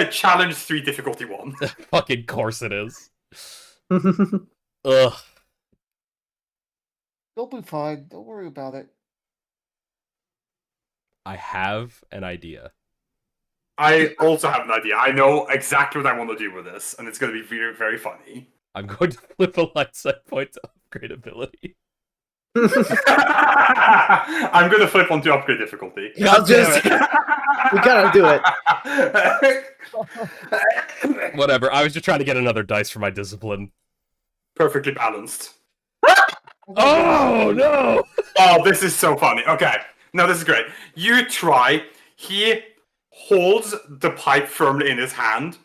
Challenge 3, difficulty 1. Fucking course it is. Ugh. They'll be fine. Don't worry about it. I have an idea. I also have an idea. I know exactly what I want to do with this, and it's going to be very, very funny. I'm going to flip a light side point to upgrade ability. I'm going to flip onto upgrade difficulty. I'll just we gotta do it. Whatever. I was just trying to get another dice for my discipline. Perfectly balanced. Oh no! Oh, this is so funny. Okay. No, this is great. You try. He holds the pipe firmly in his hand.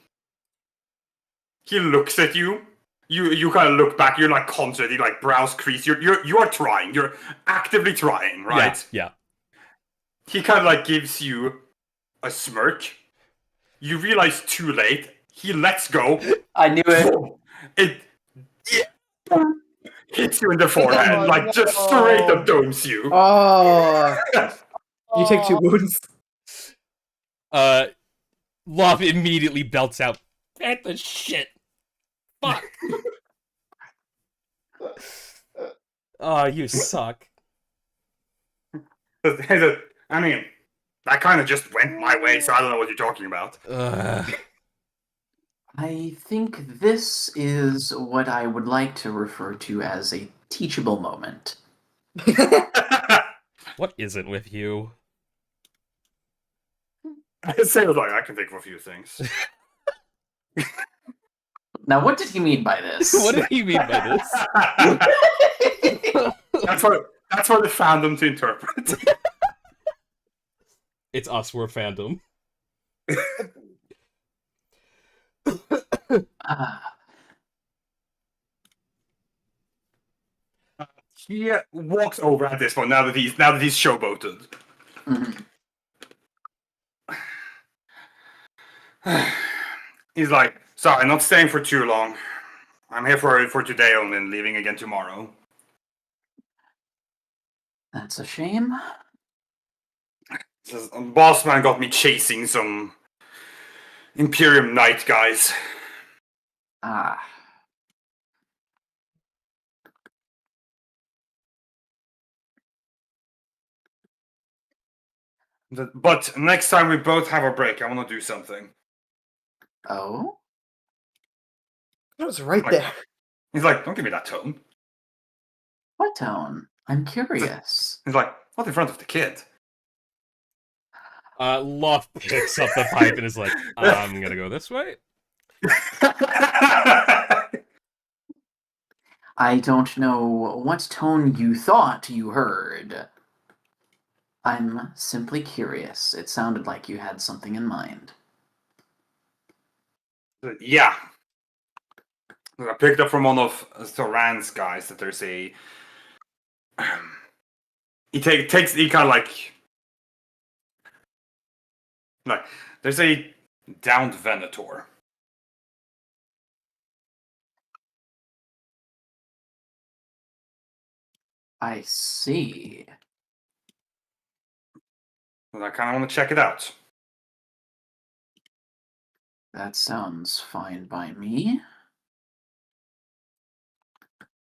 He looks at you. You kind of look back. You're like constantly like brows crease. You are trying. You're actively trying, right? Yeah. he kind of like gives you a smirk. You realize too late. He lets go. I knew it. It hits you in the forehead, Oh, like just straight up domes you. Oh, you take 2 Oh. wounds. Love immediately belts out. Get the shit. Fuck. Oh, you suck. I mean, that kind of just went my way, so I don't know what you're talking about. I think this is what I would like to refer to as a teachable moment. What isn't with you? Say like I can think of a few things. Now, what did he mean by this? What did he mean by this? that's for the fandom to interpret. It's us, we're fandom. He walks over at this point now that he's showboated. Mhm. He's like, sorry, not staying for too long. I'm here for today only and leaving again tomorrow. That's a shame. Says, Bossman got me chasing some Imperium Knight guys. Ah. But next time we both have a break, I want to do something. Oh? It was right Like- there. He's like, don't give me that tone. What tone? I'm curious. He's like, not in front of the kid. Love picks up the pipe and is like, I'm gonna go this way. I don't know what tone you thought you heard. I'm simply curious. It sounded like you had something in mind. Yeah. I picked up from one of Thoran's guys that there's a. He kind of like there's a downed Venator. I see. And I kind of want to check it out. That sounds fine by me.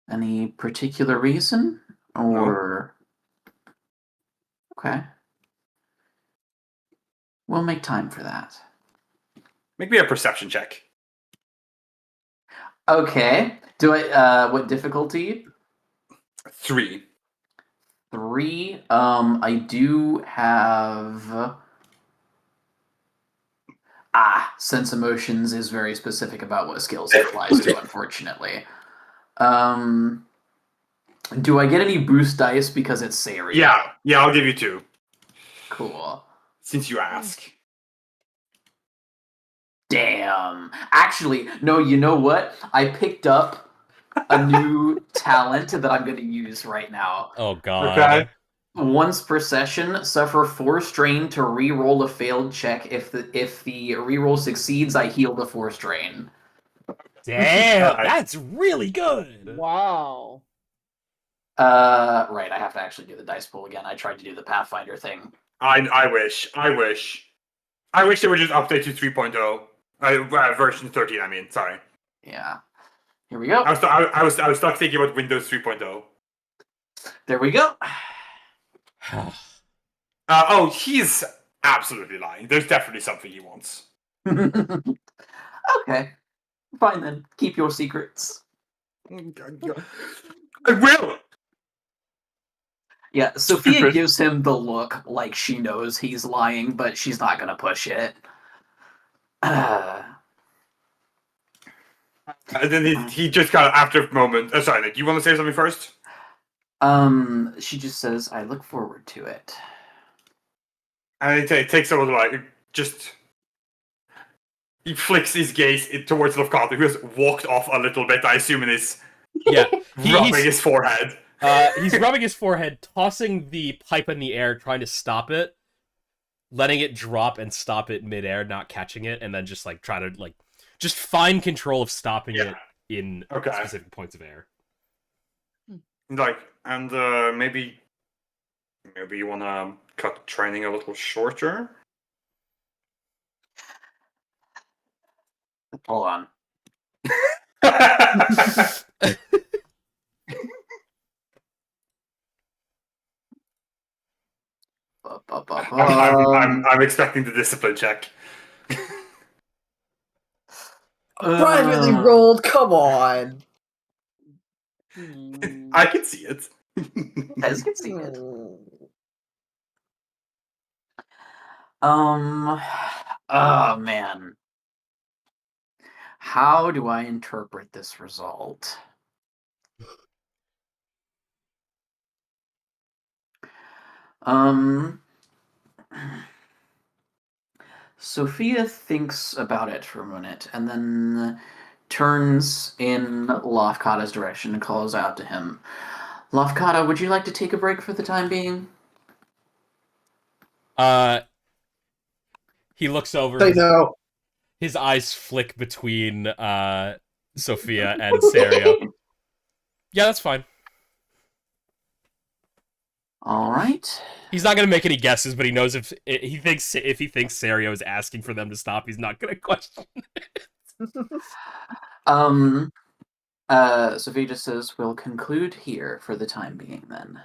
Any particular reason? Or. Okay. We'll make time for that. Make me a perception check. Okay. Do I, what difficulty? 3. 3. I do have. Sense Emotions is very specific about what skills it applies to, unfortunately. Do I get any boost dice because it's Sari? Yeah, I'll give you 2 Cool. since you ask. Damn. Actually, no, you know what? I picked up a new talent that I'm going to use right now. Oh god. Okay. Once per session, suffer 4 strain to re-roll a failed check. If the re-roll succeeds, I heal the 4 strain. Damn, that's really good. Wow. Right, I have to actually do the dice pool again. I tried to do the Pathfinder thing. I wish they would just update to 3.0. Version 13, I mean, sorry. Yeah. Here we go. I was stuck thinking about Windows 3.0. There we go. He's absolutely lying. There's definitely something he wants. Okay. Fine then. Keep your secrets. I will! Yeah, Sophia Stupid. gives him the look like she knows he's lying, but she's not gonna push it. And then he just kind of, after a moment... sorry, Nick, you want to say something first? She just says, I look forward to it. And it takes a little like, just... He flicks his gaze towards Lofkata, who has walked off a little bit, I assume, and is Yeah. rubbing his forehead. He's rubbing his forehead, tossing the pipe in the air, trying to stop it, letting it drop and stop it midair, not catching it, and then just like try to like just find control of stopping Yeah. it in Okay. specific points of air. Like, and maybe you wanna cut training a little shorter. Hold on. I'm expecting the discipline check. Privately rolled. Come on. I can see it. Guys can see it. Oh man. How do I interpret this result? Sophia thinks about it for a minute and then turns in Lafkata's direction and calls out to him. Lafkata, would you like to take a break for the time being? He looks over. Say no. His eyes flick between Sophia and Saria. Yeah, that's fine. All right. He's not gonna make any guesses, but he knows if he thinks Saria is asking for them to stop, he's not gonna question. Sophia just says, "We'll conclude here for the time being, then."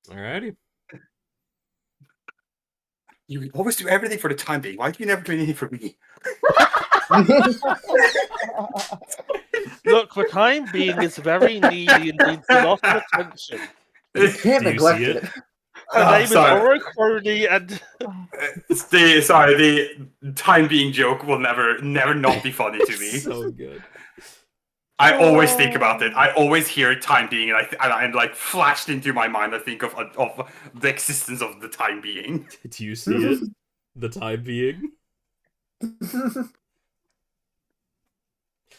Alrighty. You always do everything for the time being. Why do you never do anything for me? Look, the time being is very needy and needs a lot of attention. You can't Do you neglect see it. it? Her name is sorry. Oro Crony, and the time being joke will never not be funny to me. So good. I always think about it. I always hear time being, and I'm like flashed into my mind. I think of the existence of the time being. Do you see it? The time being?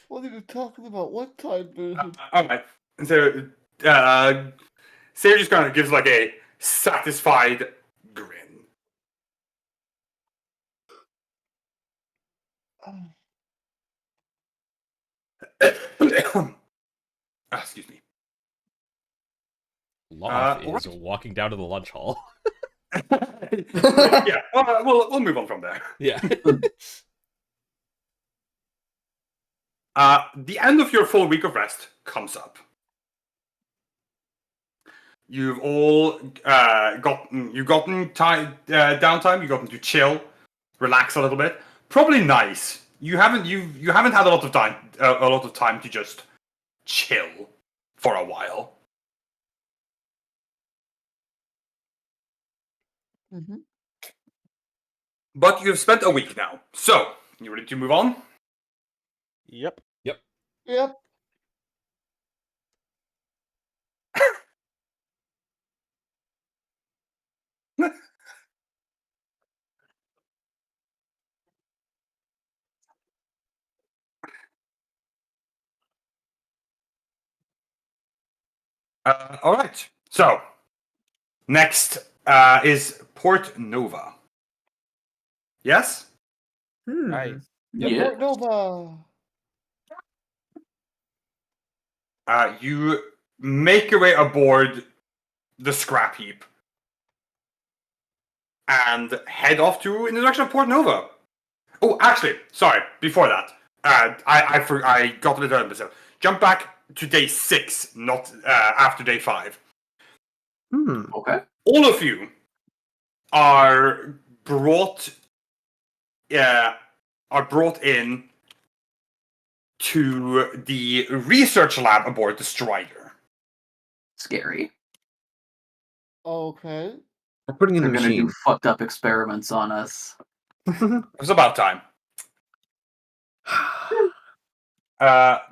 What are you talking about? What time version? All right. So, Sarah just kind of gives like a satisfied grin. Excuse me. Loth is alright. walking down to the lunch hall. Yeah, we'll move on from there. Yeah. The end of your full week of rest comes up. You've all gotten downtime. You've gotten to chill, relax a little bit. Probably nice. You haven't had a lot of time to just chill for a while. Mm-hmm. But you've spent a week now. So, you ready to move on? yep. Yep. All right. So, next is Port Nova. Yes? Right. Yeah. Port Nova. You make your way aboard the scrap heap and head off in the direction of Port Nova. Oh, actually, sorry. Before that, I got it done. So jump back to day 6, not after day 5. Okay. All of you are brought in to the research lab aboard the Strider. Scary. Okay. We're putting in They're the gonna do machine. fucked up experiments on us. It was about time.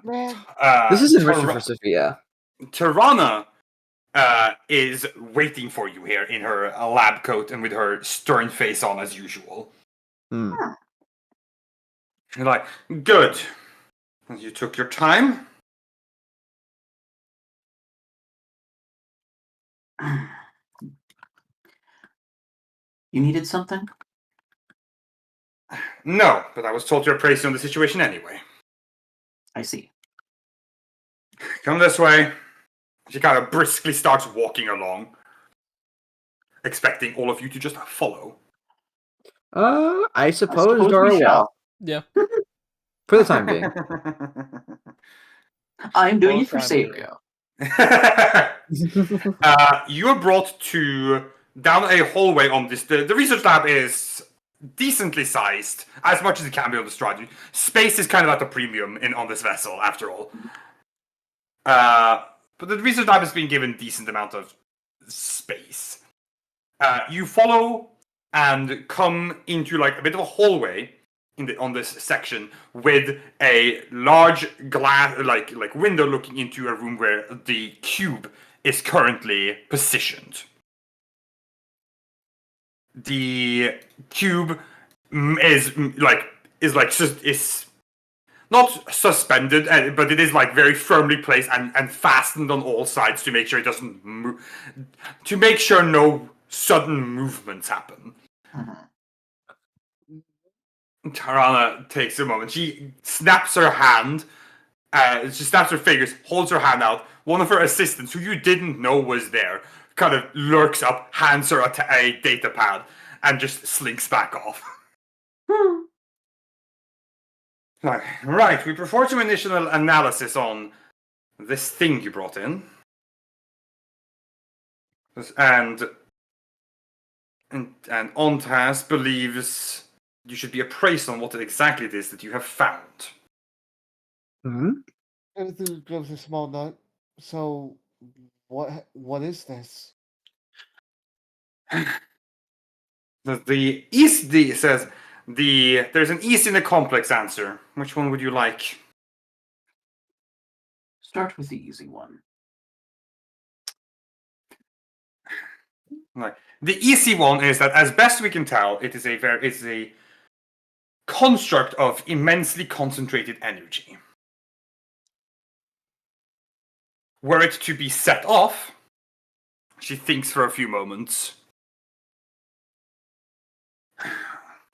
Man. This is enriching Tar- for Sophia. Tirana is waiting for you here in her lab coat and with her stern face on as usual. Hmm. You're like, good. You took your time. You needed something? No, but I was told to appraise you on the situation anyway. I see. Come this way. She kind of briskly starts walking along, expecting all of you to just follow. I suppose Dora we will. shall. Yeah. For the time being. I'm doing it for Well, time Sabrio. You are brought to down a hallway on this. The research lab is decently sized, as much as it can be on the Stride. Space is kind of at a premium on this vessel, after all. But the research lab has been given decent amount of space. You follow and come into like a bit of a hallway on this section with a large glass like window looking into a room where the cube is currently positioned. The cube is not suspended, but it is like very firmly placed and fastened on all sides to make sure it doesn't move, to make sure no sudden movements happen. Tarana takes a moment. She snaps her hand. She snaps her fingers, holds her hand out. One of her assistants, who you didn't know was there, kind of lurks up, hands her a data pad, and just slinks back off. Right, we performed some initial analysis on this thing you brought in. And Ontas believes you should be appraised on what exactly it is that you have found. Everything goes a small nut. So, what is this? The east says there's an easy and a complex answer. Which one would you like? Start with the easy one. Right. The easy one is that, as best we can tell, it's a construct of immensely concentrated energy. Were it to be set off, she thinks for a few moments.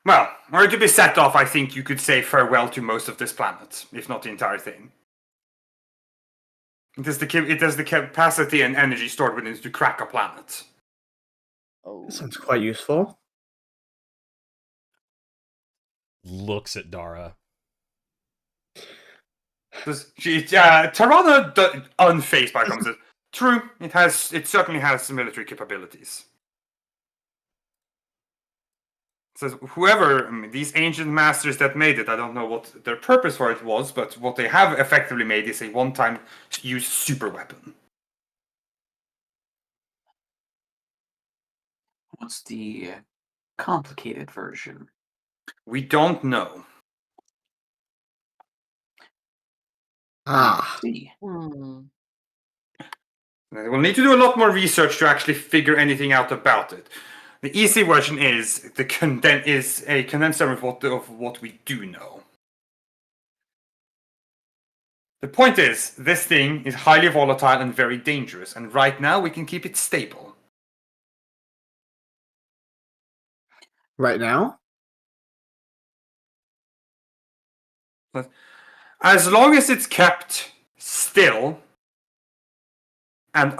Well, were it to be set off, I think you could say farewell to most of this planet, if not the entire thing. It has the capacity and energy stored within it to crack a planet. Oh, That sounds quite useful. Looks at Dara. Tarana, unfazed by it, says, true, it certainly has some military capabilities. Says these ancient masters that made it, I don't know what their purpose for it was, but what they have effectively made is a one-time use super weapon. What's the complicated version? We don't know. See. We'll need to do a lot more research to actually figure anything out about it. The easy version is a condensed summary of what we do know. The point is, this thing is highly volatile and very dangerous, and right now we can keep it stable. Right now? As long as it's kept still and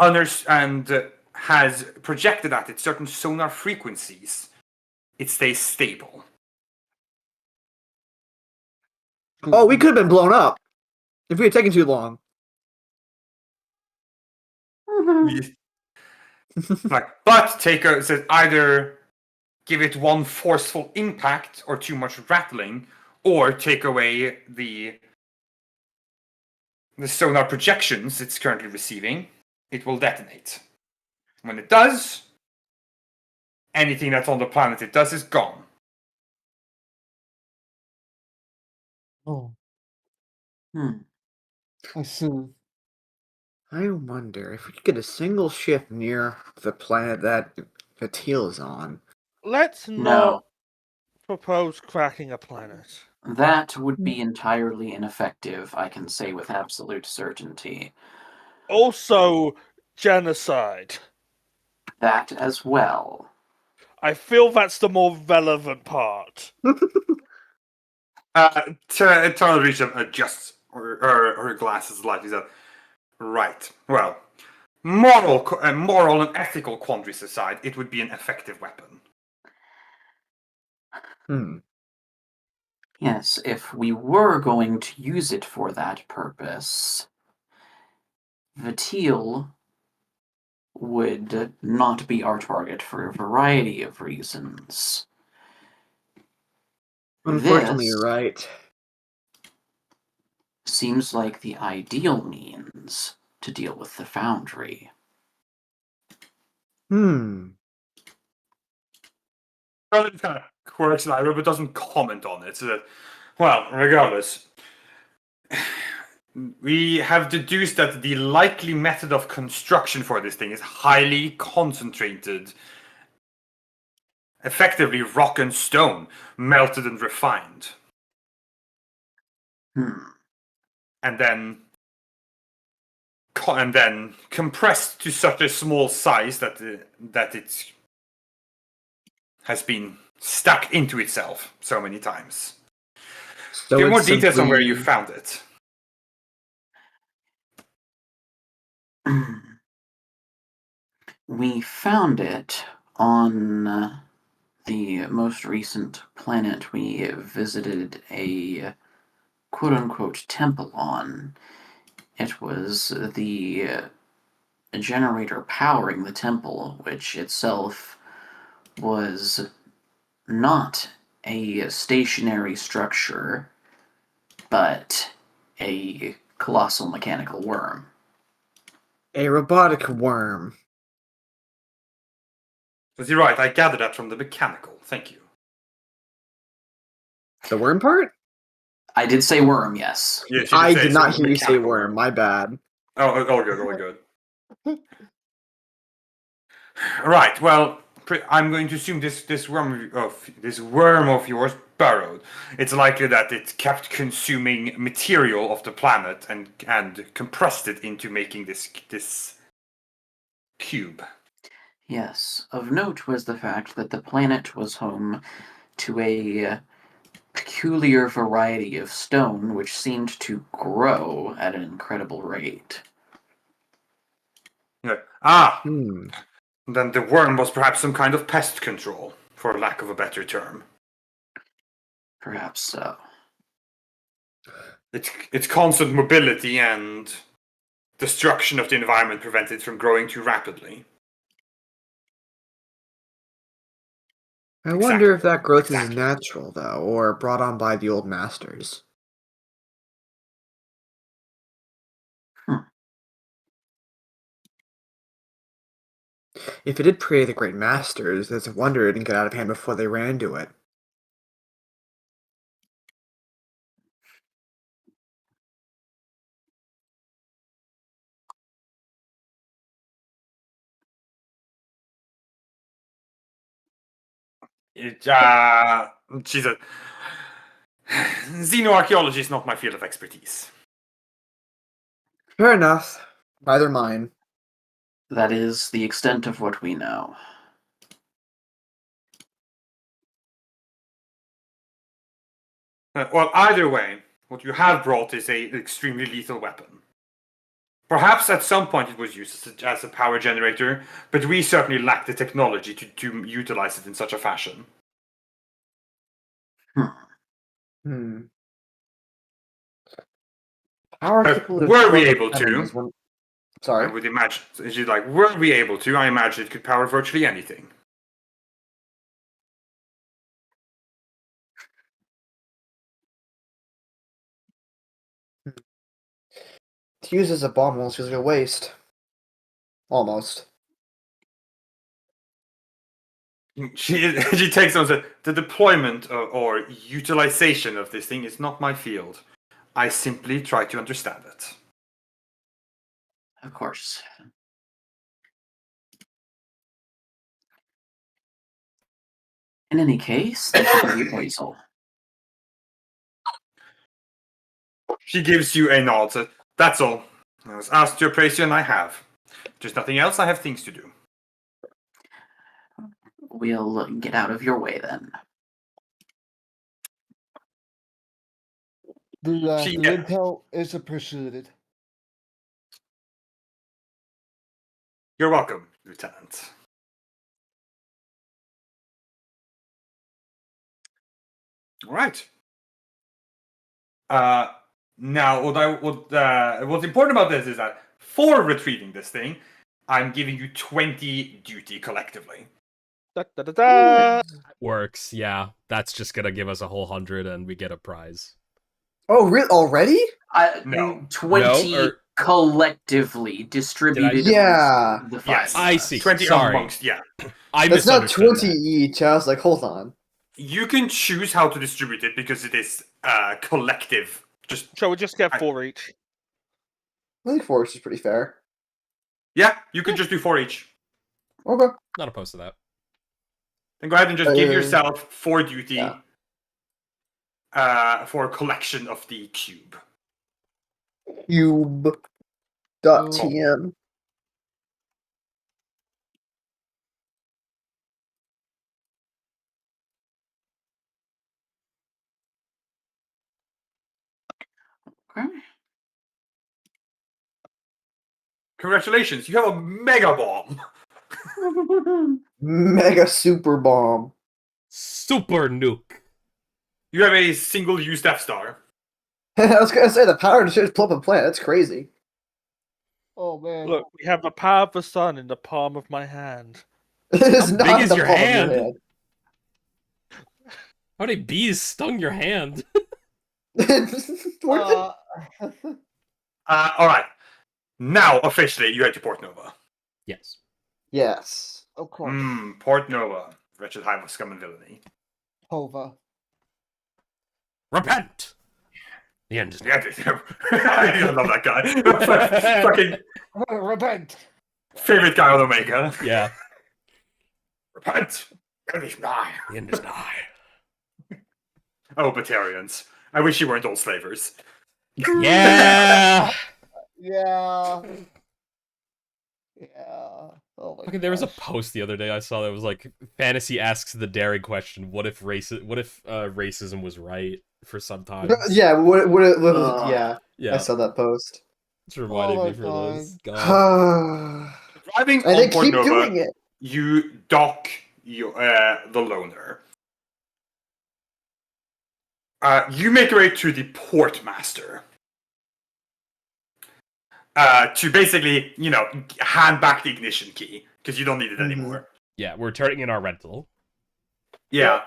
has projected at it certain sonar frequencies, it stays stable. Oh, we could have been blown up if we had taken too long. But says either give it one forceful impact or too much rattling, or take away the sonar projections it's currently receiving, it will detonate. When it does, anything that's on the planet it does is gone. oh, Hmm. I see. I wonder if we could get a single ship near the planet that Fatil is on. Let's No. not propose cracking a planet. That would be entirely ineffective, I can say with absolute certainty. Also, genocide. That as well. I feel that's the more relevant part. Eternal Reach adjusts her glasses slightly. So, right. Well, moral and ethical quandaries aside, it would be an effective weapon. Hmm. Yes, if we were going to use it for that purpose, Vatil would not be our target for a variety of reasons. Unfortunately, This you're right. seems like the ideal means to deal with the Foundry. Hmm. Charlie kind of quirks an eyebrow, but doesn't comment on it. So that, well, regardless, we have deduced that the likely method of construction for this thing is highly concentrated, effectively rock and stone, melted and refined, and then compressed to such a small size that it has been stuck into itself so many times. So Give more it's details on where you simply- found it. We found it on the most recent planet we visited a quote-unquote temple on. It was the generator powering the temple, which itself was not a stationary structure, but a colossal mechanical worm. a robotic worm. Was he right? I gathered that from the mechanical. Thank you. The worm part? I did say worm, yes. Yes, you I say did it's not a hear you say mechanical worm. My bad. Oh, all good, all good. Right. Well, I'm going to assume this worm of yours burrowed. It's likely that it kept consuming material of the planet and compressed it into making this cube. Yes. Of note was the fact that the planet was home to a peculiar variety of stone which seemed to grow at an incredible rate. Yeah. Hmm. Then the worm was perhaps some kind of pest control, for lack of a better term. Perhaps so. Its constant mobility and destruction of the environment prevented it from growing too rapidly. I wonder if Exactly. that growth Exactly. is natural, though, or brought on by the old masters. If it did prey the great masters, it's a wonder it didn't get out of hand before they ran to it. She said, xenoarchaeology is not my field of expertise. Fair enough. Neither mine. That is the extent of what we know. Well, either way, what you have brought is an extremely lethal weapon. Perhaps at some point it was used as a power generator, but we certainly lack the technology to utilize it in such a fashion. Hmm. Power capable of Were we 12 able seven to? is one- I Sorry. would imagine. She's like, were we able to? I imagine it could power virtually anything. To use as a bomb almost feels like a waste. Almost. She takes on and says, the deployment or utilization of this thing is not my field. I simply try to understand it. Of course. In any case, thank you for the appraisal. She gives you a nod. Says, that's all. I was asked to appraise you, and I have. There's nothing else. I have things to do. We'll get out of your way then. The She- intel is appreciated. You're welcome, Lieutenant. All right. Now, what's important about this is that for retrieving this thing, I'm giving you 20 duty collectively. Da, da, da, da. Works, yeah. That's just gonna give us a whole 100 and we get a prize. Oh, really? Already? No. 20 No, or- collectively distributed. Yeah. amongst the five Yes. of I us. see. 20 Sorry. amongst, yeah. I That's not misunderstood 20 that. each. I was like, hold on. You can choose how to distribute it because it is collective. Just Shall we just get 4 each? I think 4 is pretty fair. yeah, you could just do 4 each. Okay. Not opposed to that. Then go ahead and just give Uh, yourself 4 duty yeah. for collection of the cube. Cube.tm. Okay. Congratulations, you have a mega bomb. Mega super bomb. Super nuke. You have a single-use Death Star. I was gonna say the power to just pull up a plant. That's crazy. Oh man. Look, we have the power of the sun in the palm of my hand. It's How not big is the your palm of hand? How many bees stung your hand? Where did All right. Now, officially, you head to Port Nova. Yes. Yes. Of course. Port Nova. Wretched hive of scum and villainy. Hova. Repent! The end is near. Yeah, I love that guy. Fucking Repent. favorite guy on Omega. Yeah. Repent. End is nigh. The end is nigh. Oh, Batarians. I wish you weren't all slavers. Yeah! Yeah. Yeah. Oh my Okay, there was a gosh. post the other day I saw that was like, fantasy asks the daring question: what if racism was right for some time? Yeah, Ugh. yeah. Yeah, I saw that post. it's reminded Oh me my for those. and God. Driving they on Port keep Nova, doing it. you dock your, the loner. You make your way to the portmaster. To basically, hand back the ignition key because you don't need it Mhm. anymore. Yeah, we're turning in our rental. Yeah.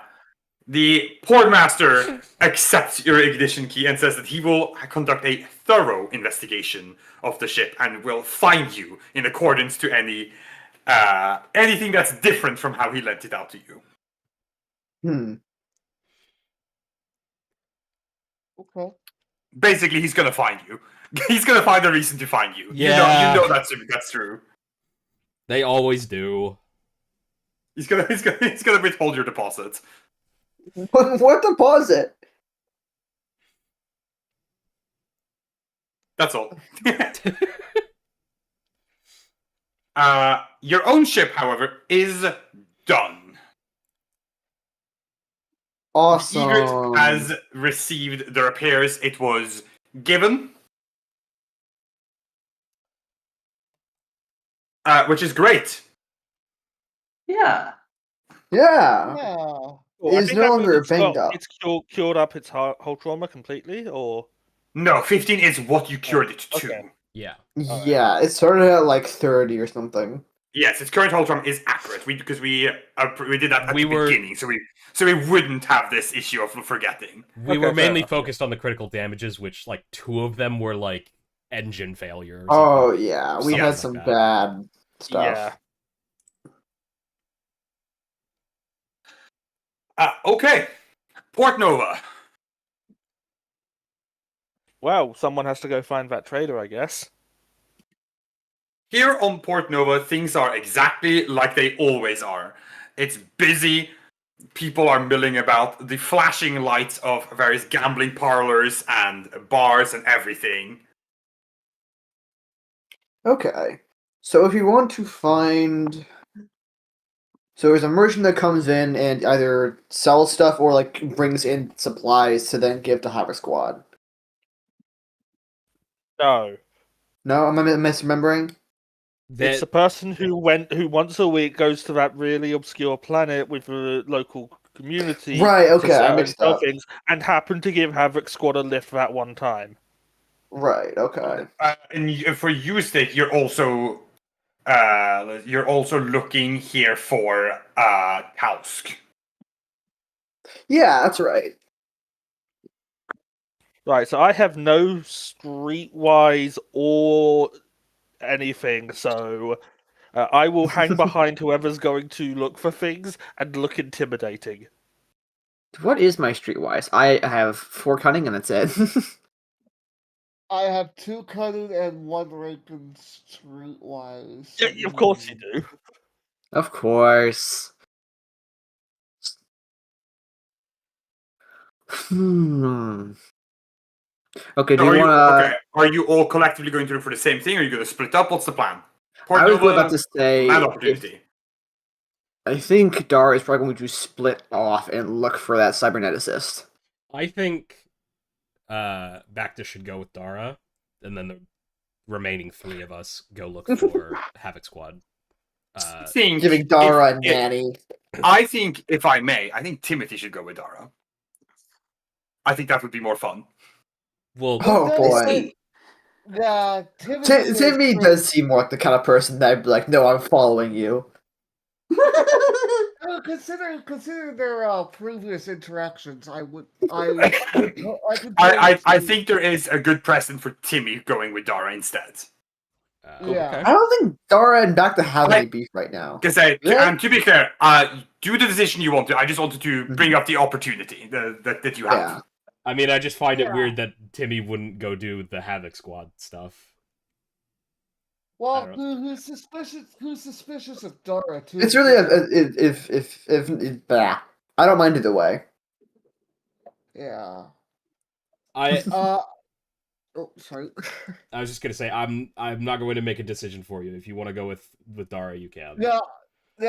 The portmaster accepts your ignition key and says that he will conduct a thorough investigation of the ship and will fine you in accordance to anything that's different from how he lent it out to you. Hmm. Okay. Basically, he's gonna find you. He's gonna find a reason to find you. Yeah. You know that's true. They always do. He's gonna withhold your deposit. What deposit? That's all. Your own ship, however, is done. Awesome. Egret has received the repairs it was given. Which is great. Yeah. Yeah. Yeah. Well, It I is think no that means longer it's got- banged up. It's cured up its whole trauma completely, or No, 15 is what you cured it to. Okay. Yeah. Alright. Yeah, it started at like 30 or something. Yes, its current hull trauma is accurate. Because we did that at We the were- beginning, so we wouldn't have this issue of forgetting. We Okay, were fair mainly enough. focused on the critical damages, which, like, 2 of them were, like, engine failure. Or Oh something. yeah, we Something had like some that. bad stuff. yeah. Okay. Port Nova. Well, someone has to go find that trader, I guess. Here on Port Nova, things are exactly like they always are. It's busy. People are milling about. The flashing lights of various gambling parlors and bars and everything. Okay. So if you want to find, so there's a merchant that comes in and either sells stuff or like brings in supplies to then give to Harbor Squad. No. No, am I misremembering? It's the person who once a week goes to that really obscure planet with the local community. Right, to okay, I sell mixed and sell up. things, and happened to give Havoc Squad a lift that one time. Right, okay. For Ustick, you're also looking here for Tausk. Yeah, that's right. Right, so I have no streetwise or anything, so I will hang behind whoever's going to look for things and look intimidating. What is my streetwise? I have 4 cunning and that's it. I have 2 cunning and 1 rank in streetwise. Yeah, of course you do. Of course. Okay, do you want to... Are you all collectively going to look for the same thing, or are you going to split up? What's the plan? I was about to say... Land opportunity. I think Dara is probably going to split off and look for that cyberneticist. I think Bacta should go with Dara, and then the remaining 3 of us go look for Havoc Squad. Giving Dara a nanny. I think, if I may, I think Timothy should go with Dara. I think that would be more fun. Well, Oh boy. Yeah, Timmy does seem like the kind of person that I'd be like, no, I'm following you. Consider their previous interactions. I think there is a good precedent for Timmy going with Dara instead. Yeah. Okay. I don't think Dara and Bacta have any beef right now. Because and to be fair, do the decision you want to. I just wanted to bring up the opportunity that you have. Yeah. I mean, I just find it weird that Timmy wouldn't go do the Havoc Squad stuff. Well, who's suspicious? Who's suspicious of Dara too? It's really if bah. I don't mind either way. Yeah. I Oh, sorry. I was just gonna say I'm not going to make a decision for you. If you want to go with Dara, you can. Yeah.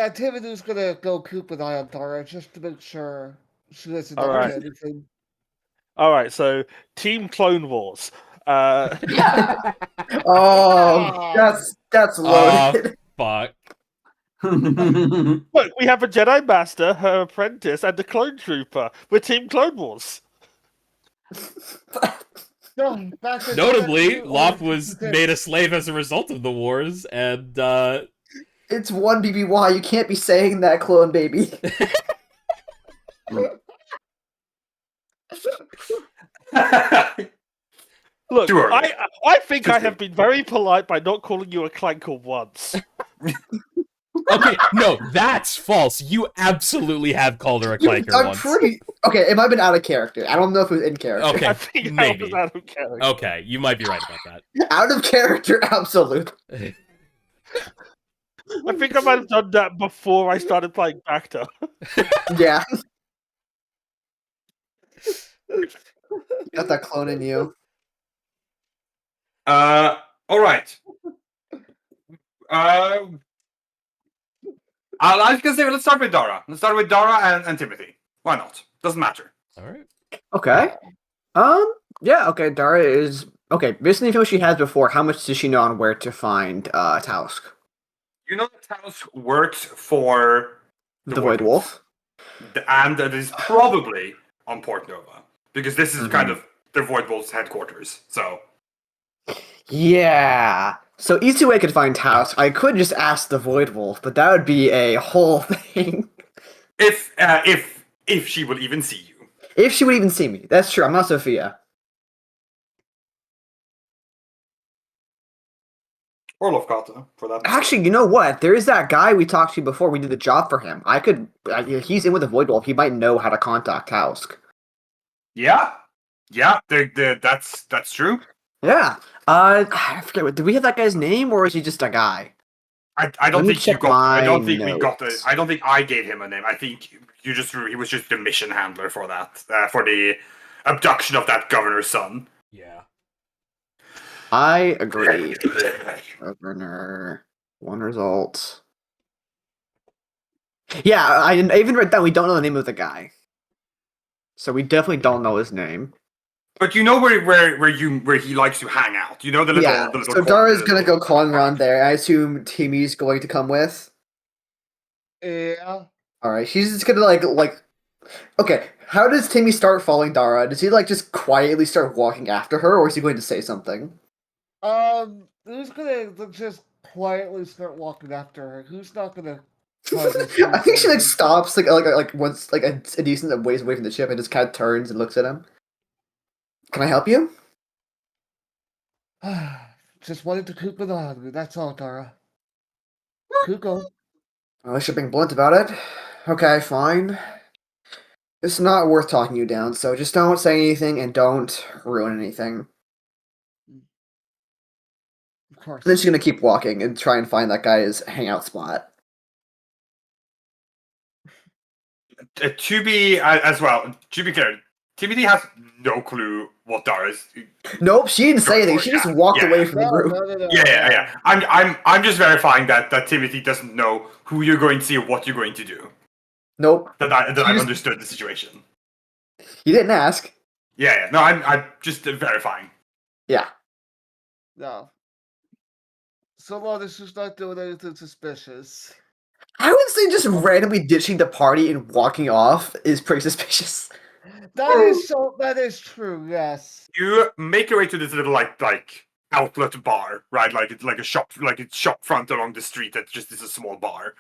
Timmy's gonna go keep an eye on Dara just to make sure she doesn't do Alright. anything. All right, so Team Clone Wars. Oh, that's loaded. Fuck. Look, we have a Jedi Master, her apprentice, and a clone trooper. We're Team Clone Wars. No, Notably, Loph was made a slave as a result of the wars, and It's 1 BBY. You can't be saying that, clone baby. Look, Sure. I think I have been very polite by not calling you a clanker once. okay, no, that's false. You absolutely have called her a clanker once. Okay, it might have been out of character. I don't know if it was in character. Okay, I think maybe. that was out of character. Okay, you might be right about that. Out of character, absolutely. I think I might have done that before I started playing Bacta. Yeah. Got that clone in you. All right. I was gonna say, let's start with Dara. Let's start with Dara and Timothy. Why not? Doesn't matter. All right. Okay. Yeah, okay, Dara is... Okay, based on the info she has before, how much does she know on where to find Tausk? You know that Tausk works for The Void Wolf? And it is probably on Port Nova. Because this is kind of the Void Wolf's headquarters, so... Yeah. So easy way I could find Tausk. I could just ask the Void Wolf, but that would be a whole thing. If she would even see you. If she would even see me. That's true, I'm not Sophia. Or Lofgata, for that matter. Actually, you know what? There is that guy we talked to before. We did the job for him. I could... he's in with the Void Wolf. He might know how to contact Tausk. Yeah? Yeah, that's true. Yeah. I forget. Did we have that guy's name, or is he just a guy? I don't think you got. I don't think we got notes. I don't think I gave him a name. I think he was just the mission handler for that, for the abduction of that governor's son. Yeah. I agree. Governor. 1 result. Yeah, I even read that we don't know the name of the guy. So we definitely don't know his name. But you know where he likes to hang out. You know the little Yeah. the little So corner, Dara's the gonna little- go calling around there. I assume Timmy's going to come with. Yeah. All right. She's just gonna like. Okay. How does Timmy start following Dara? Does he like just quietly start walking after her, or is he going to say something? Who's gonna just quietly start walking after her? Who's not gonna? I think she like stops like once like a decent ways away from the ship and just kind of turns and looks at him. Can I help you? Just wanted to keep an eye on you. That's all, Dara. Kuko. Well, I should being blunt about it. Okay, fine. It's not worth talking you down, so just don't say anything and don't ruin anything. Of course. Then she's gonna keep walking and try and find that guy's hangout spot. To be as well. To be clear, Timothy has no clue what Dara's. Nope, she didn't say anything. She just walked Yeah. away from the No, group. no. Yeah. I'm just verifying that Timothy doesn't know who you're going to see or what you're going to do. Nope, That I've just- understood the situation. you didn't ask. Yeah. No, I'm just verifying. Yeah. No. So long as she's not doing anything suspicious. I would say just randomly ditching the party and walking off is pretty suspicious. That is true, yes. You make your way to this little like outlet bar, right? Like it's like a shop, like it's shop front along the street that just is a small bar.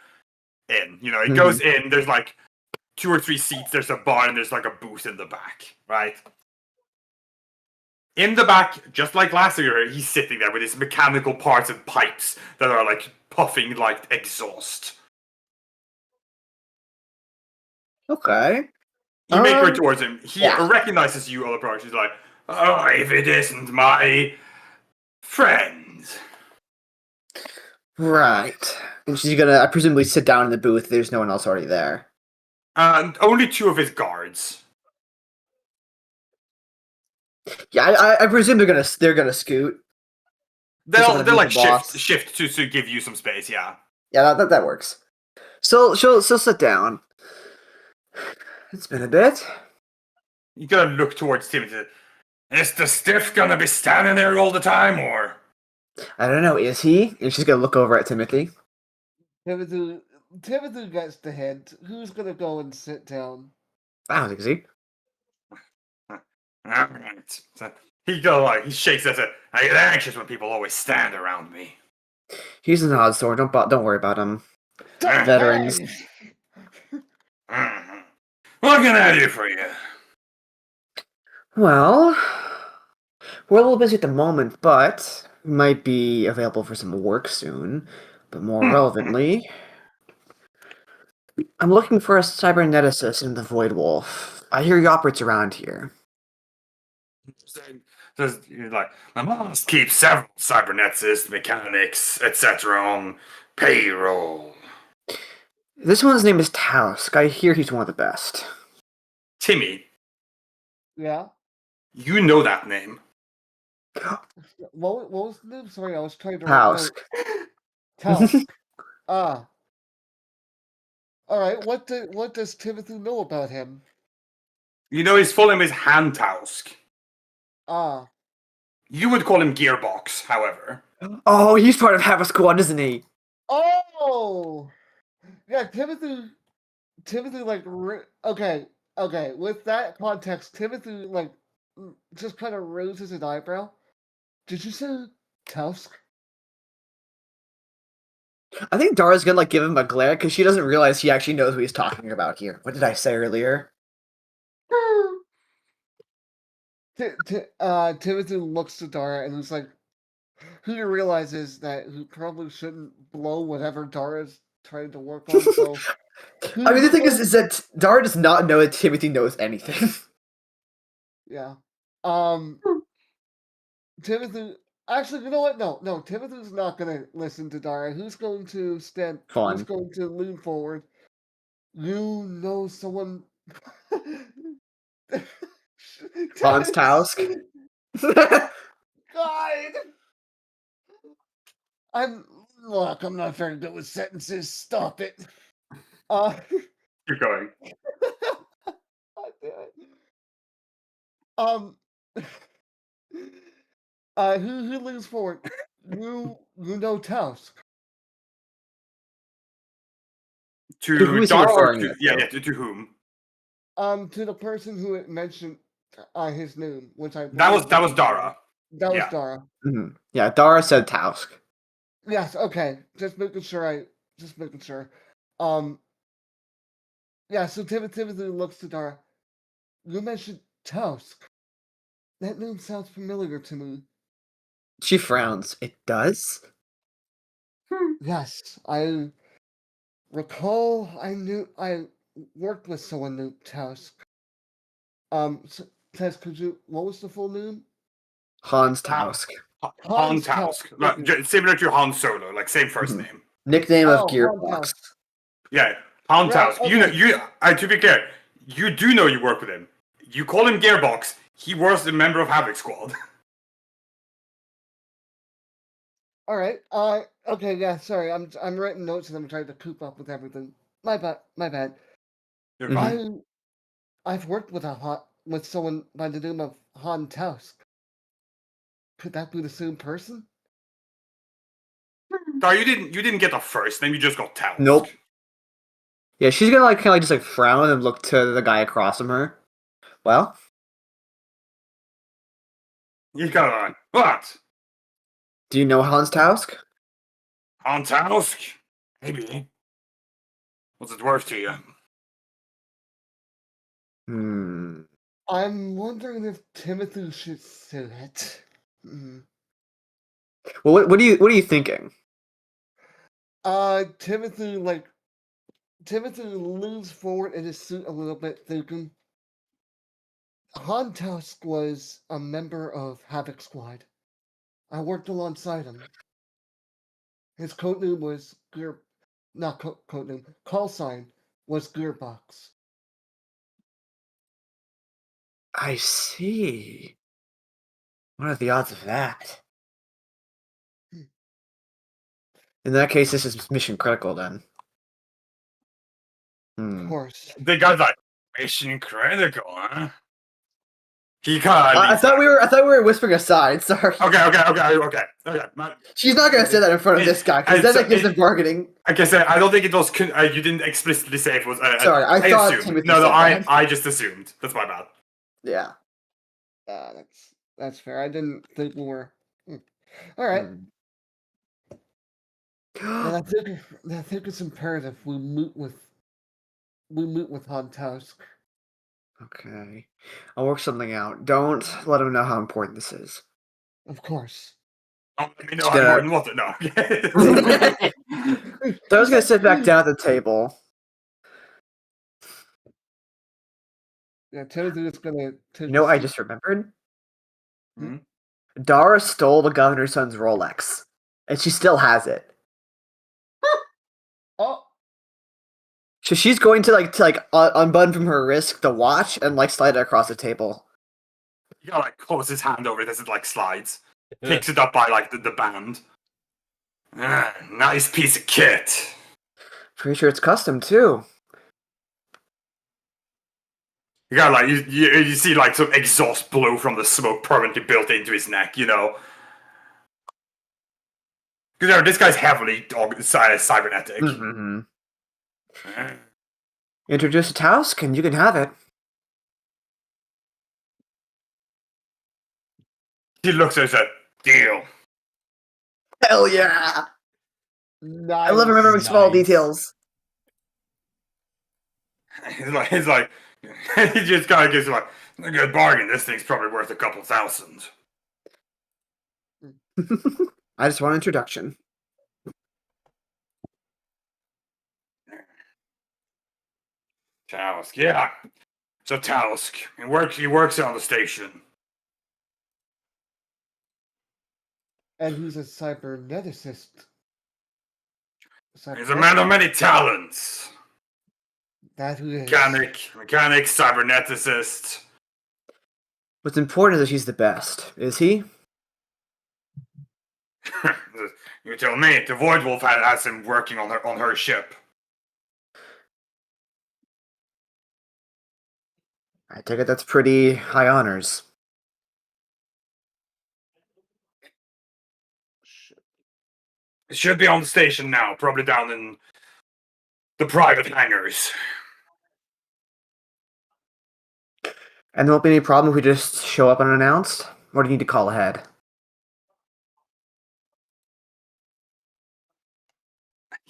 It goes in. There's like 2 or 3 seats. There's a bar and there's like a booth in the back, right? In the back, just like last year, he's sitting there with his mechanical parts and pipes that are like puffing like exhaust. Okay. You make your way towards him. He yeah. recognizes you, all approach. He's like, "Oh, if it isn't my friend." Right. And she's gonna, I presumably, sit down in the booth. There's no one else already there. And only 2 of his guards. Yeah, I presume they're gonna scoot. They'll gonna like be the boss. shift to give you some space. Yeah. Yeah, that works. So she'll sit down. It's been a bit. You gotta look towards Timothy. Is the stiff gonna be standing there all the time, or? I don't know. Is he? And she's gonna look over at Timothy. Timothy gets the hint. Who's gonna go and sit down? Wow, is he? Alright. So he shakes his head. I get anxious when people always stand around me. He's an odd sort. Don't worry about him. Veterans. Mhm. What can I do for you? Well, we're a little busy at the moment, but might be available for some work soon. But more relevantly, I'm looking for a cyberneticist in the Void Wolf. I hear he operates around here. Says like, I must keep several cyberneticists, mechanics, etc. on payroll. This one's name is Tausk. I hear he's one of the best. Timmy, Yeah. you know that name. What was the name? Sorry, I was trying to. Tausk. Tausk. Ah. All right. What does Timothy know about him? You know his full name is Handtausk. Ah. You would call him Gearbox, however. Oh, he's part of Half a Squad, isn't he? Oh. Yeah, Timothy. Like. Okay. With that context, Timothy like just kind of raises an eyebrow. Did you say Tausk? I think Dara's gonna like give him a glare because she doesn't realize he actually knows who he's talking about here. What did I say earlier? Timothy looks to Dara and is like, who realizes that he probably shouldn't blow whatever Dara's trying to work on. So, I mean, the thing is that Dara does not know that Timothy knows anything. Yeah. Timothy. Actually, you know what? No. Timothy's not gonna listen to Dara. Who's going to stand? Fine. Who's going to lean forward? You know someone. Hans Tausk. God. I'm not very good with sentences. Stop it. Keep going. God damn it. Who leans forward? You know Tusk. To who To is he Dara or referring to, that yeah, to? yeah, to whom? To the person who had mentioned his name, which I That was believe Dara. That was Yeah. Dara. Mhm. Yeah, Dara said Tausk. Yes, okay. Just making sure. Um yeah, so Timothy looks to Dara. You mentioned Tusk. That name sounds familiar to me. She frowns. It does? Yes, I recall I worked with someone named Tusk. Tess, could you what was the full name? Hans Tausk. Han Hans Tausk. Tusk. Like, Okay. similar to Han Solo, like same first Mhm. name. Nickname of Oh, Han Gearbox. Tusk. Yeah, Han Right, Tausk. You know, okay. to be clear, you do know you work with him. You call him Gearbox. He was a member of Havoc Squad. All right. Okay. Yeah. Sorry. I'm writing notes and I'm trying to coop up with everything. My bad. My bad. You're Mhm. fine. I've worked with someone by the name of Han Tusk. Could that be the same person? Sorry, you didn't get the first name. You just got Tausk. Nope. Yeah, she's gonna like kind of just like frown and look to the guy across from her. Well, You got like, what? do you know Hans Tausk? Han Tausk? Maybe. What's it worth to you? Hmm. I'm wondering if Timothy should sue it. Hmm. Well, what are you thinking? Timothy leans forward in his suit a little bit, thinking. Han Tusk was a member of Havoc Squad. I worked alongside him. His code name was not code name. Call sign was Gearbox. I see. What are the odds of that? In that case, this is mission critical then. Of Hmm. course. The guy's like, mission critical, huh? He kind of I thought we were whispering aside. Sorry. Okay. She's not gonna say that in front of this guy because then it gives them bargaining. Like I said, I don't think it was. You didn't explicitly say it was. Sorry, I thought assumed. Timothy No, said I that. I just assumed. That's my bad. Yeah. That's fair. I didn't think we were. All right. Then I think it's imperative we meet with Han Tusk. Okay. I'll work something out. Don't let him know how important this is. Of course. Oh, let me know how important was it? No. So I was gonna sit back down at the table. Yeah, Timothy is gonna take. You know what I a seat. just remembered? Hmm? Dara stole the governor's son's Rolex, and she still has it. Oh, So she's going to unbutton from her wrist the watch and like slide it across the table. You gotta like close his hand over it as it like slides. Picks it up by like the band. Nice piece of kit. Pretty sure it's custom too. You got like you see like some exhaust blow from the smoke permanently built into his neck, you know. Because this guy's heavily cybernetic. Mm-hmm. Introduce a Tausk and you can have it. He looks at it, deal. Hell yeah! nice. I love remembering small Nice. details. He's like, he just kind of gives like a good bargain. This thing's probably worth a couple thousand. I just want an introduction. Tausk, yeah. So Tausk, he works on the station. And he's a cyberneticist. He's a man of many talents. That who is. Mechanic, cyberneticist. What's important is that she's the best. Is he? You tell me. The Void Wolf has him working on her ship. I take it that's pretty high honors. Should be on the station now, probably down in the private hangars. And there won't be any problem if we just show up unannounced? Or do you need to call ahead?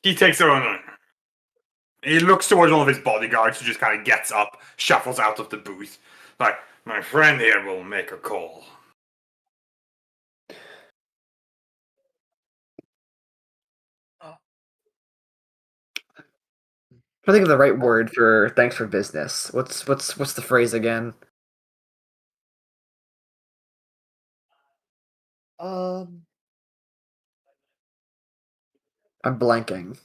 He takes it on. He looks towards one of his bodyguards who just kind of gets up, shuffles out of the booth. Like, my friend here will make a call. I think of the right word for thanks for business. What's the phrase again? Um, I'm blanking.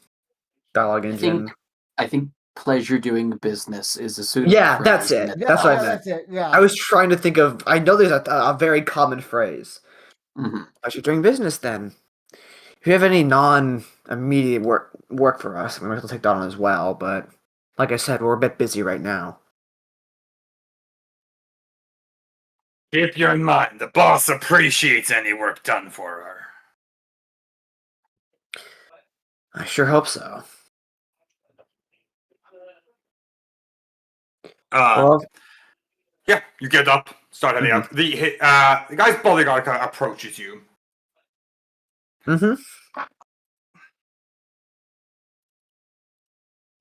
Dialogue engine. I think pleasure doing business is a suitable Yeah, phrase that's in it. that That's what I context. meant. That's it. Yeah. I was trying to think of. I know there's a very common phrase. Mhm. I should doing business then. If you have any non-immediate work for us, we might as well take that on as well. But like I said, we're a bit busy right now. Keep you in mind, the boss appreciates any work done for her. I sure hope so. Well, Yeah, you get up, start heading out. The guy's bodyguard kind of approaches you. mm-hmm.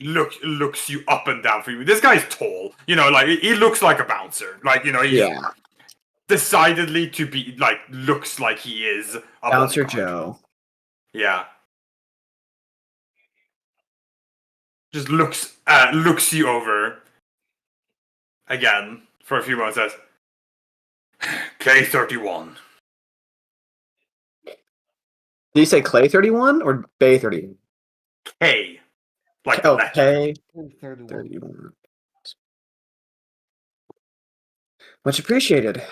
Looks you up and down for you. This guy's tall. You know, like he looks like a bouncer. Like, you know, he's Yeah, decidedly to be like looks like he is a Bouncer bodyguard. Joe. Yeah. Just looks you over again for a few moments. Says, K31. Did you say Clay 31 or Bay 31? K. Like Oh, letter. K 31. 31. Much appreciated.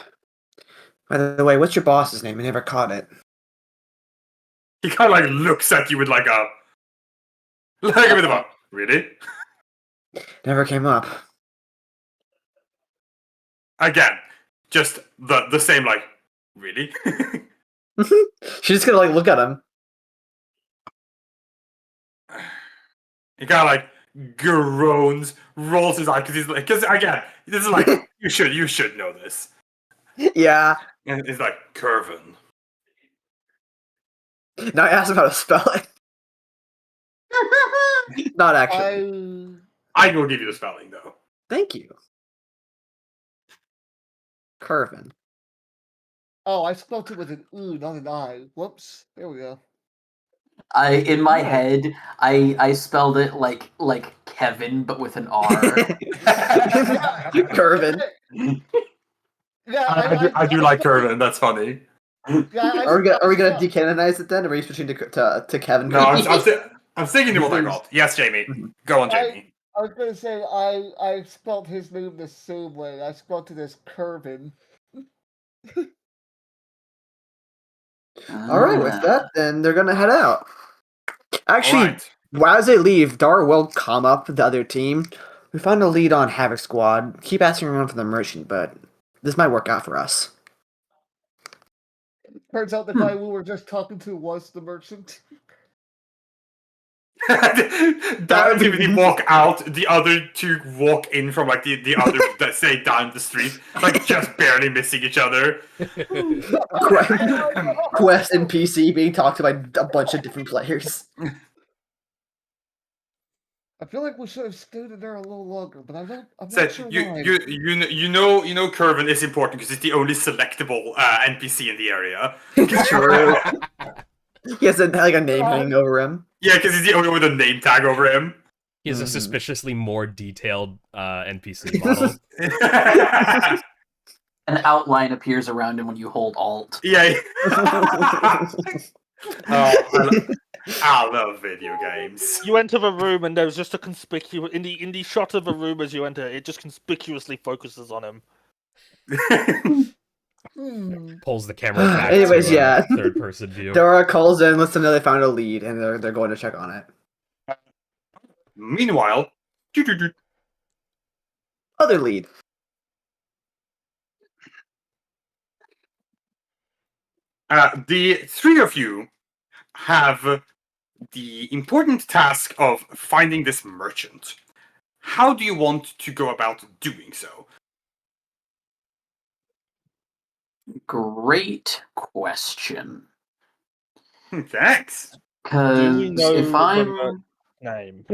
By the way, what's your boss's name? I never caught it. He kind of like looks at you with like a bit of a really. Never came up. Again, just the same like really. She's just gonna like look at him. He kind of like groans, rolls his eye because again, this is like you should know this. Yeah. And he's like Curvin. Now I asked him how to spell it. Not actually. I will give you the spelling though. Thank you. Curvin. I spelled it with an U, not an I. Whoops. There we go. In my head, I spelled it like Kevin, but with an R. Curvin. Yeah, I do like Curvin. That's funny. Yeah, Are we gonna decanonize it then? Or are you switching to Kevin? No, I'm sticking to what I got. Yes, Jamie. Go on, Jamie. I was gonna say I spelled his name the same way. I spelled it as Curvin. All right, with that, then they're gonna head out. Actually, Alright. as they leave, Dara will calm up the other team. We found a lead on Havoc Squad. Keep asking around for the merchant, but this might work out for us. Turns out the guy we were just talking to was the merchant. That activity walk out, the other two walk in from like the other that say down the street, like just barely missing each other. Quest and PC being talked to by a bunch of different players. I feel like we should have stayed in there a little longer, but I'm So not sure why. you know Curvin is important because it's the only selectable NPC in the area. True. He has a name hanging over him. Yeah, because he's the only one with a name tag over him. He has a suspiciously more detailed NPC model. An outline appears around him when you hold Alt. Yeah. I love video games. You enter the room and there's just a conspicuous in the shot of the room as you enter. It just conspicuously focuses on him. Pulls the camera back. Anyways, to, yeah. third person view. Dara calls in, lets them know they found a lead, and they're going to check on it. Meanwhile, Other lead. The three of you have the important task of finding this merchant. How do you want to go about doing so? Great question. Thanks. Do we Because know if the I'm, name?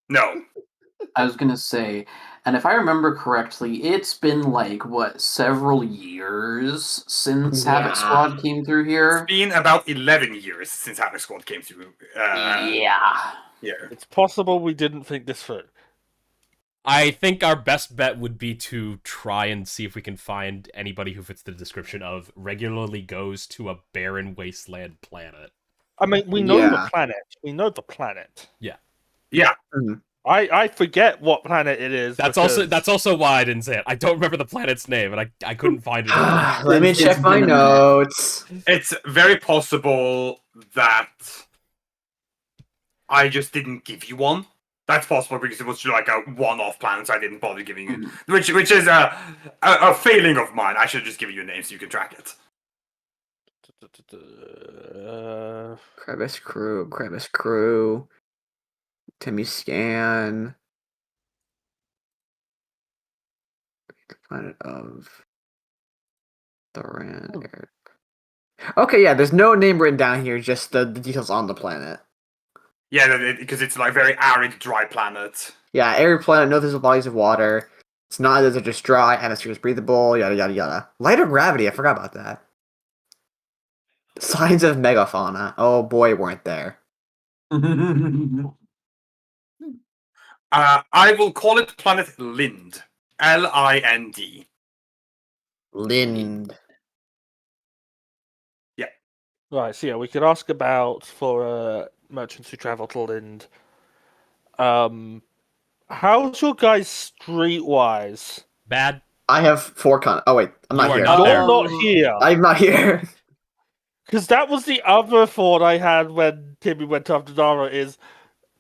No. I was gonna say, and if I remember correctly, it's been like what, several years since Havoc Yeah. Squad came through It's here. been about 11 years since Havoc Squad came to Yeah. here. It's possible we didn't think this through. I think our best bet would be to try and see if we can find anybody who fits the description of regularly goes to a barren wasteland planet. I mean, we know the Yeah. planet. We know the planet. Yeah. I forget what planet it is. That's also why I didn't say it. I don't remember the planet's name, and I couldn't find it. Let me It's check my been a minute. notes. It's very possible that I just didn't give you one. That's possible because it was like a one-off plan, so I didn't bother giving you, which is a failing of mine. I should just give you a name so you can track it. Crevice Crew. Timmy Scan. The planet of Thoran. Eric. Okay, yeah, there's no name written down here, just the details on the planet. Yeah, because it's like very arid, dry planet. Yeah, arid planet, no visible bodies of water. It's not a desert, just dry, atmosphere is breathable, yada yada yada. Lighter gravity, I forgot about that. Signs of megafauna. Oh boy, weren't there. I will call it Planet Lind. Lind. Lind. Right, so yeah, we could ask about for merchants who travel to Lind. How's your guys streetwise? Bad. I have 4 Oh wait, I'm not You are here. not You're there. not here. I'm not here. Because that was the other thought I had when Timmy went after Dara is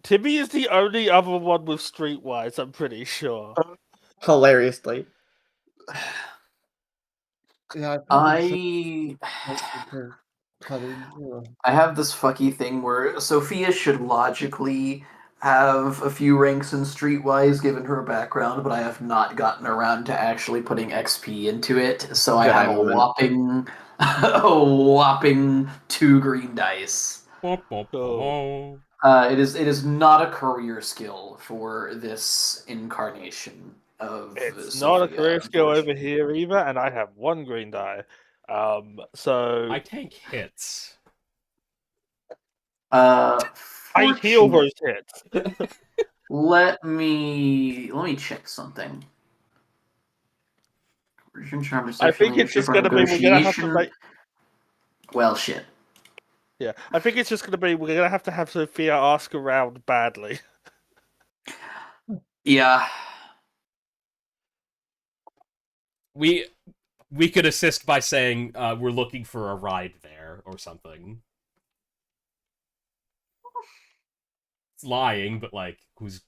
Timmy is the only other one with streetwise, I'm pretty sure. Hilariously. Yeah, I have this fucky thing where Sophia should logically have a few ranks in Streetwise given her background, but I have not gotten around to actually putting XP into it, so I have a whopping 2 green dice. So, It is not a career skill for this incarnation of it's not a Sophia, career skill over unfortunately. here either, and I have 1 green die. So My tank hits. I heal those hits. Let me check something. I think it's just gonna be we're gonna have to make. Well, shit. Yeah, I think it's just gonna be we're gonna have Sophia ask around badly. Yeah. We could assist by saying we're looking for a ride there or something. It's lying, but like, who's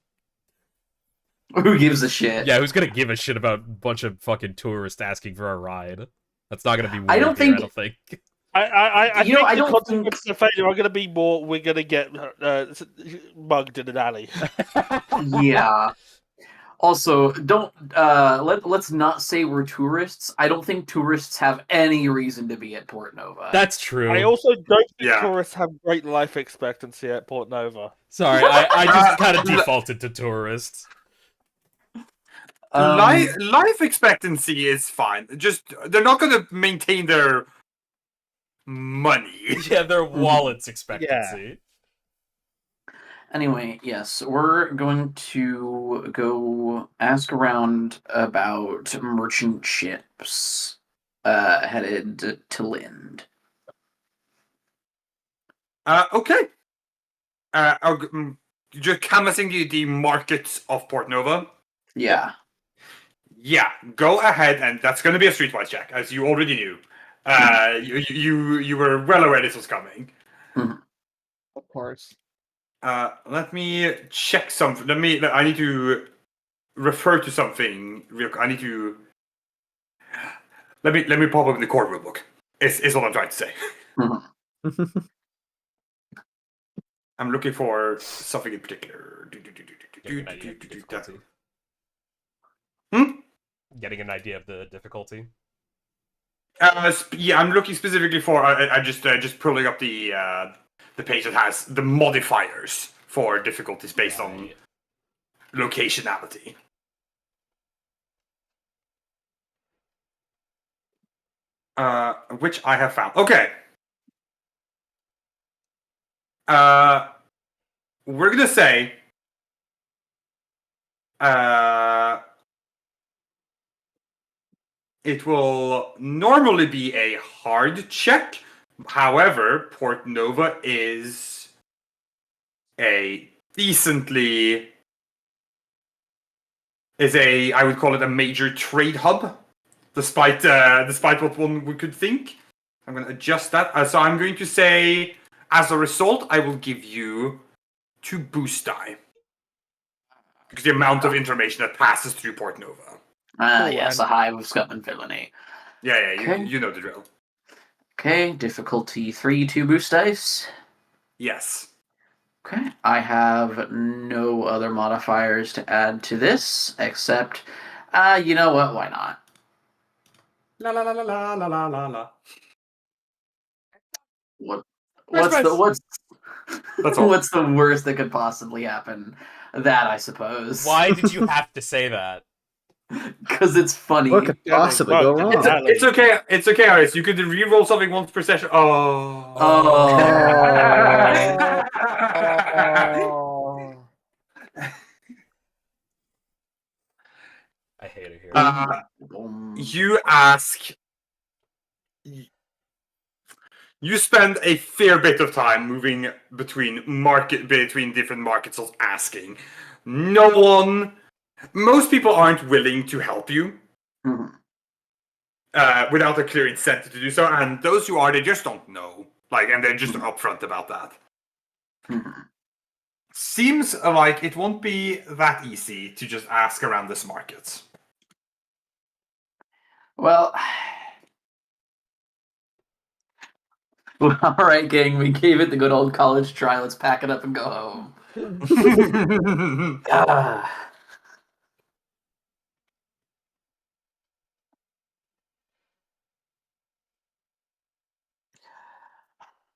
Who gives a shit? who's gonna give a shit about a bunch of fucking tourists asking for a ride? That's not gonna be weird I don't here, think- I don't think. I You know, think I the don't consequences of failure are gonna be more. We're gonna get mugged in an alley. Yeah. Also, don't let's not say we're tourists. I don't think tourists have any reason to be at Port Nova. That's true. I also don't think Yeah. tourists have great life expectancy at Port Nova. Sorry, I just kind of defaulted to tourists. Life expectancy is fine. Just they're not going to maintain their money. Yeah, their wallet's expectancy. Anyway, yes, we're going to go ask around about merchant ships headed to Lind. Okay. Just canvassing the markets of Port Nova. Yeah. Yeah, go ahead, and that's going to be a streetwise check, as you already knew. You were well aware this was coming. Of course. Let me check something. I need to refer to something real. I need to. Let me pop up in the core rulebook. Is what I'm trying to say. I'm looking for something in particular. Getting an idea of the difficulty. Hmm? Getting an idea of the difficulty. Yeah, I'm looking specifically for. I just pulling up the page that has the modifiers for difficulties based on locationality. Which I have found. Okay. We're gonna say. It will normally be a hard check. However, Port Nova is a decently I would call it a major trade hub, despite what one could think. I'm going to adjust that. So I'm going to say, as a result, I will give you 2 boost die. Because the amount of information that passes through Port Nova. Yes, a hive of scum and villainy. Yeah, Okay. you know the drill. Okay, difficulty 3, 2 boost dice. Yes. Okay, I have no other modifiers to add to this, except, you know what, why not? La la la la la la la la la. What's That's all. what's the worst that could possibly happen? That, I suppose. Why did you have to say that? Because it's funny. What could possibly go wrong? It's okay. It's okay, Iris. You could re-roll something once per session. Oh. I hate it here. You ask. You spend a fair bit of time moving between different markets of asking. Most people aren't willing to help you without a clear incentive to do so, and those who are, they just don't know. And they're just upfront about that. Seems like it won't be that easy to just ask around this market. Well, all right, gang, we gave it the good old college try. Let's pack it up and go home.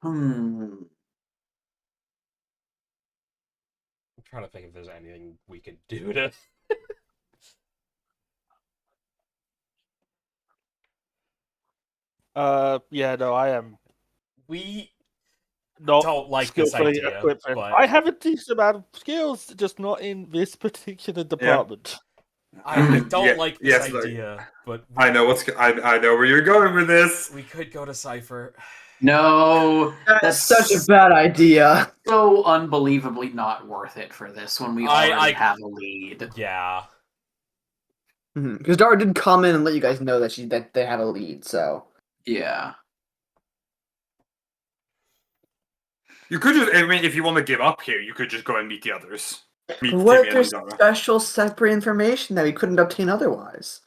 I'm trying to think if there's anything we could do to. Yeah, no, I am. We not don't like this skillfully idea, equipped. but I have a decent amount of skills, just not in this particular department. I don't like this yes, idea. But I know I know where you're going with this. We could go to Cypher. No, That's such a bad idea. So unbelievably not worth it for this when we already have a lead. Yeah. Because Dara did come in and let you guys know that they have a lead, so. Yeah. You could just, if you want to give up here, you could just go and meet the others. Meet What Timmy if and there's Dara. special separate information that we couldn't obtain otherwise?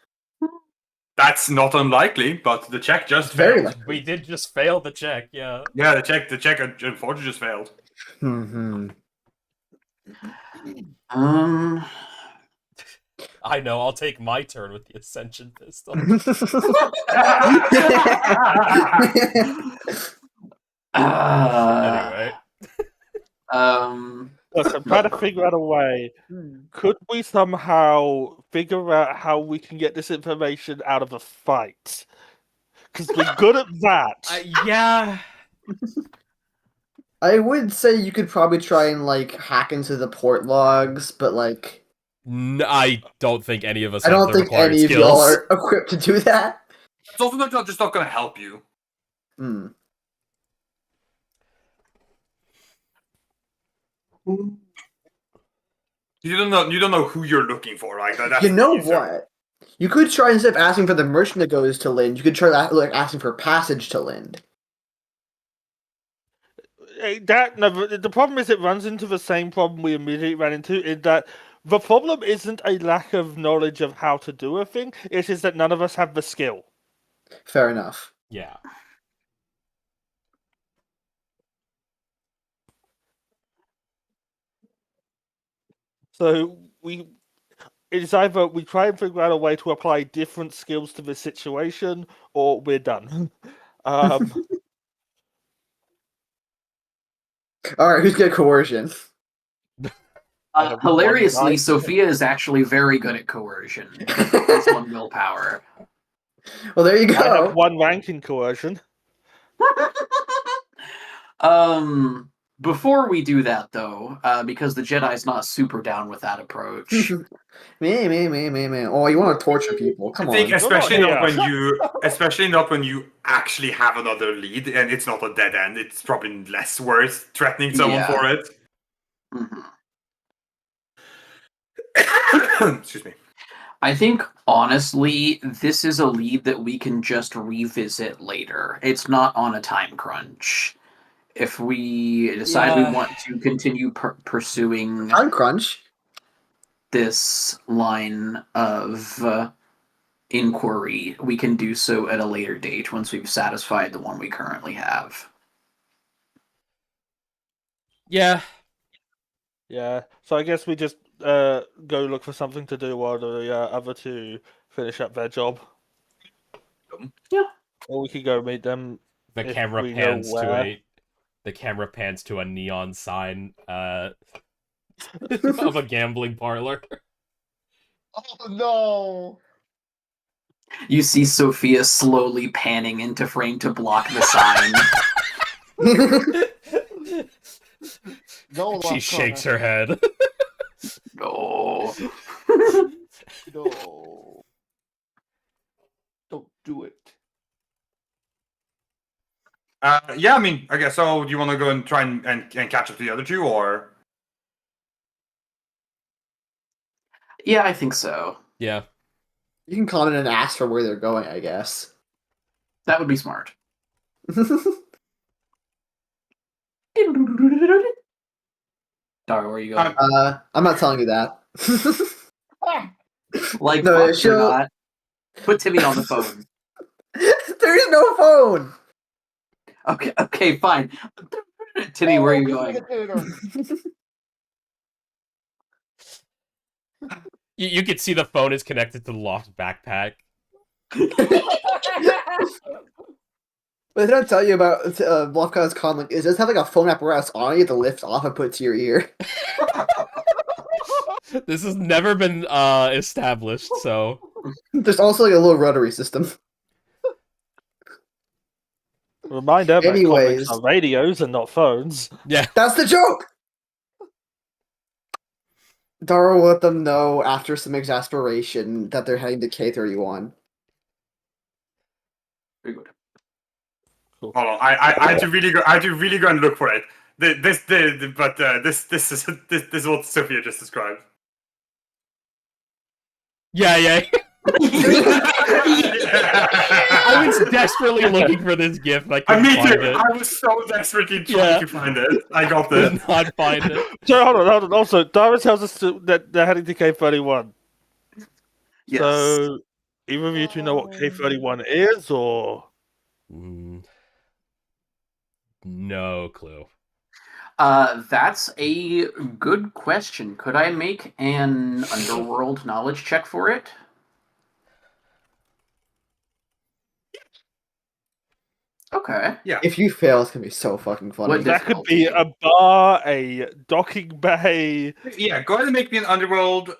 That's not unlikely, but the check just Very failed. likely. We did just fail the check, yeah. Yeah, the check unfortunately just failed. I know, I'll take my turn with the Ascension Pistol. Anyway. Look, I'm trying to figure out a way. Could we somehow figure out how we can get this information out of a fight? Because we're good at that. Yeah. I would say you could probably try and hack into the port logs, but I don't think any of us. I don't think any of y'all are equipped to do that. It's also not going to help you. You don't know who you're looking for, right? You know what? You could try, instead of asking for the merchant that goes to Lind, you could try asking for passage to Lind. The problem is it runs into the same problem we immediately ran into, is that the problem isn't a lack of knowledge of how to do a thing, it is that none of us have the skill. Fair enough. Yeah. So it's either we try and figure out a way to apply different skills to this situation, or we're done. All right, who's got coercion? I have one Hilariously, dice. Sophia is actually very good at coercion. That's one willpower. Well, there you I have go. one rank in coercion. Before we do that, though, because the Jedi's not super down with that approach. Me. Oh, you want to torture people? Come I think on. especially You're not not when you actually have another lead and it's not a dead end. It's probably less worth threatening someone Yeah. for it. Mhm. Excuse me. I think, honestly, this is a lead that we can just revisit later. It's not on a time crunch. If we decide Yeah. we want to continue pursuing Time crunch. this line of inquiry, we can do so at a later date once we've satisfied the one we currently have. Yeah. Yeah. So I guess we just go look for something to do while the other two finish up their job. Yeah. Or we could go meet them. The If camera we know pans to a neon sign of a gambling parlor. Oh no! You see Sophia slowly panning into frame to block the sign. No, She shakes her head. No. No. Don't do it. Yeah, I mean, I guess so. Do you want to go and try and catch up to the other two, or? Yeah, I think so. Yeah. You can comment and ask for where they're going, I guess. That would be smart. Dara, where are you going? I'm not telling you that. Like, no, fuck, you're she'll- not. Put Timmy on the phone. There's no phone. Okay, fine. Timmy, where are you going? You can see the phone is connected to the lost backpack. But did I tell you about Bluffcon's comment? It does have like a phone apparatus on you to lift off and put to your ear. This has never been established, so There's also like a little rotary system. Reminder that Anyways. comics are radios and not phones. yeah. That's the joke! Dara will let them know after some exasperation that they're heading to K31. Very good. Hold on, I had to really go and look for it. This is what Sophia just described. Yeah. I was desperately looking for this GIF, and I couldn't Me find too. it. I was so desperately trying to find it. I got Could this. not find it. So hold on. Also, Dara tells us that they're heading to K31. Yes. So either of you two know what K31 is, or No clue. That's a good question. Could I make an underworld knowledge check for it? Okay. Yeah. If you fail, it's gonna be so fucking funny. What that could be a bar, a docking bay. Yeah, go ahead and make me an underworld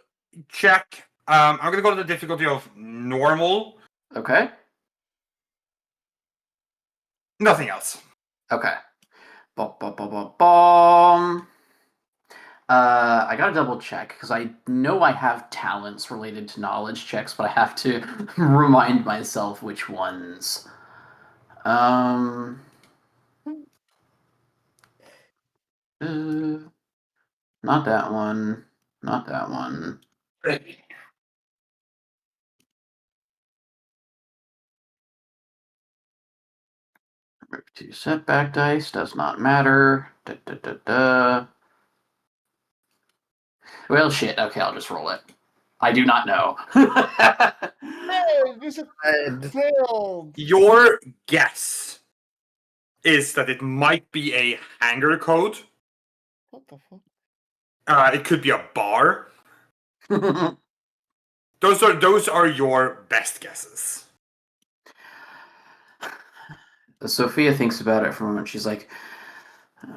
check. I'm gonna go to the difficulty of normal. Okay. Nothing else. Okay. Bom. I gotta double check because I know I have talents related to knowledge checks, but I have to remind myself which ones. Not that one. Not that one. Move to setback dice does not matter. Well, shit. Okay, I'll just roll it. I do not know. Hey, this is failed. Your guess is that it might be a hanger code. What the fuck? It could be a bar. Those are your best guesses. Sophia thinks about it for a moment. She's like,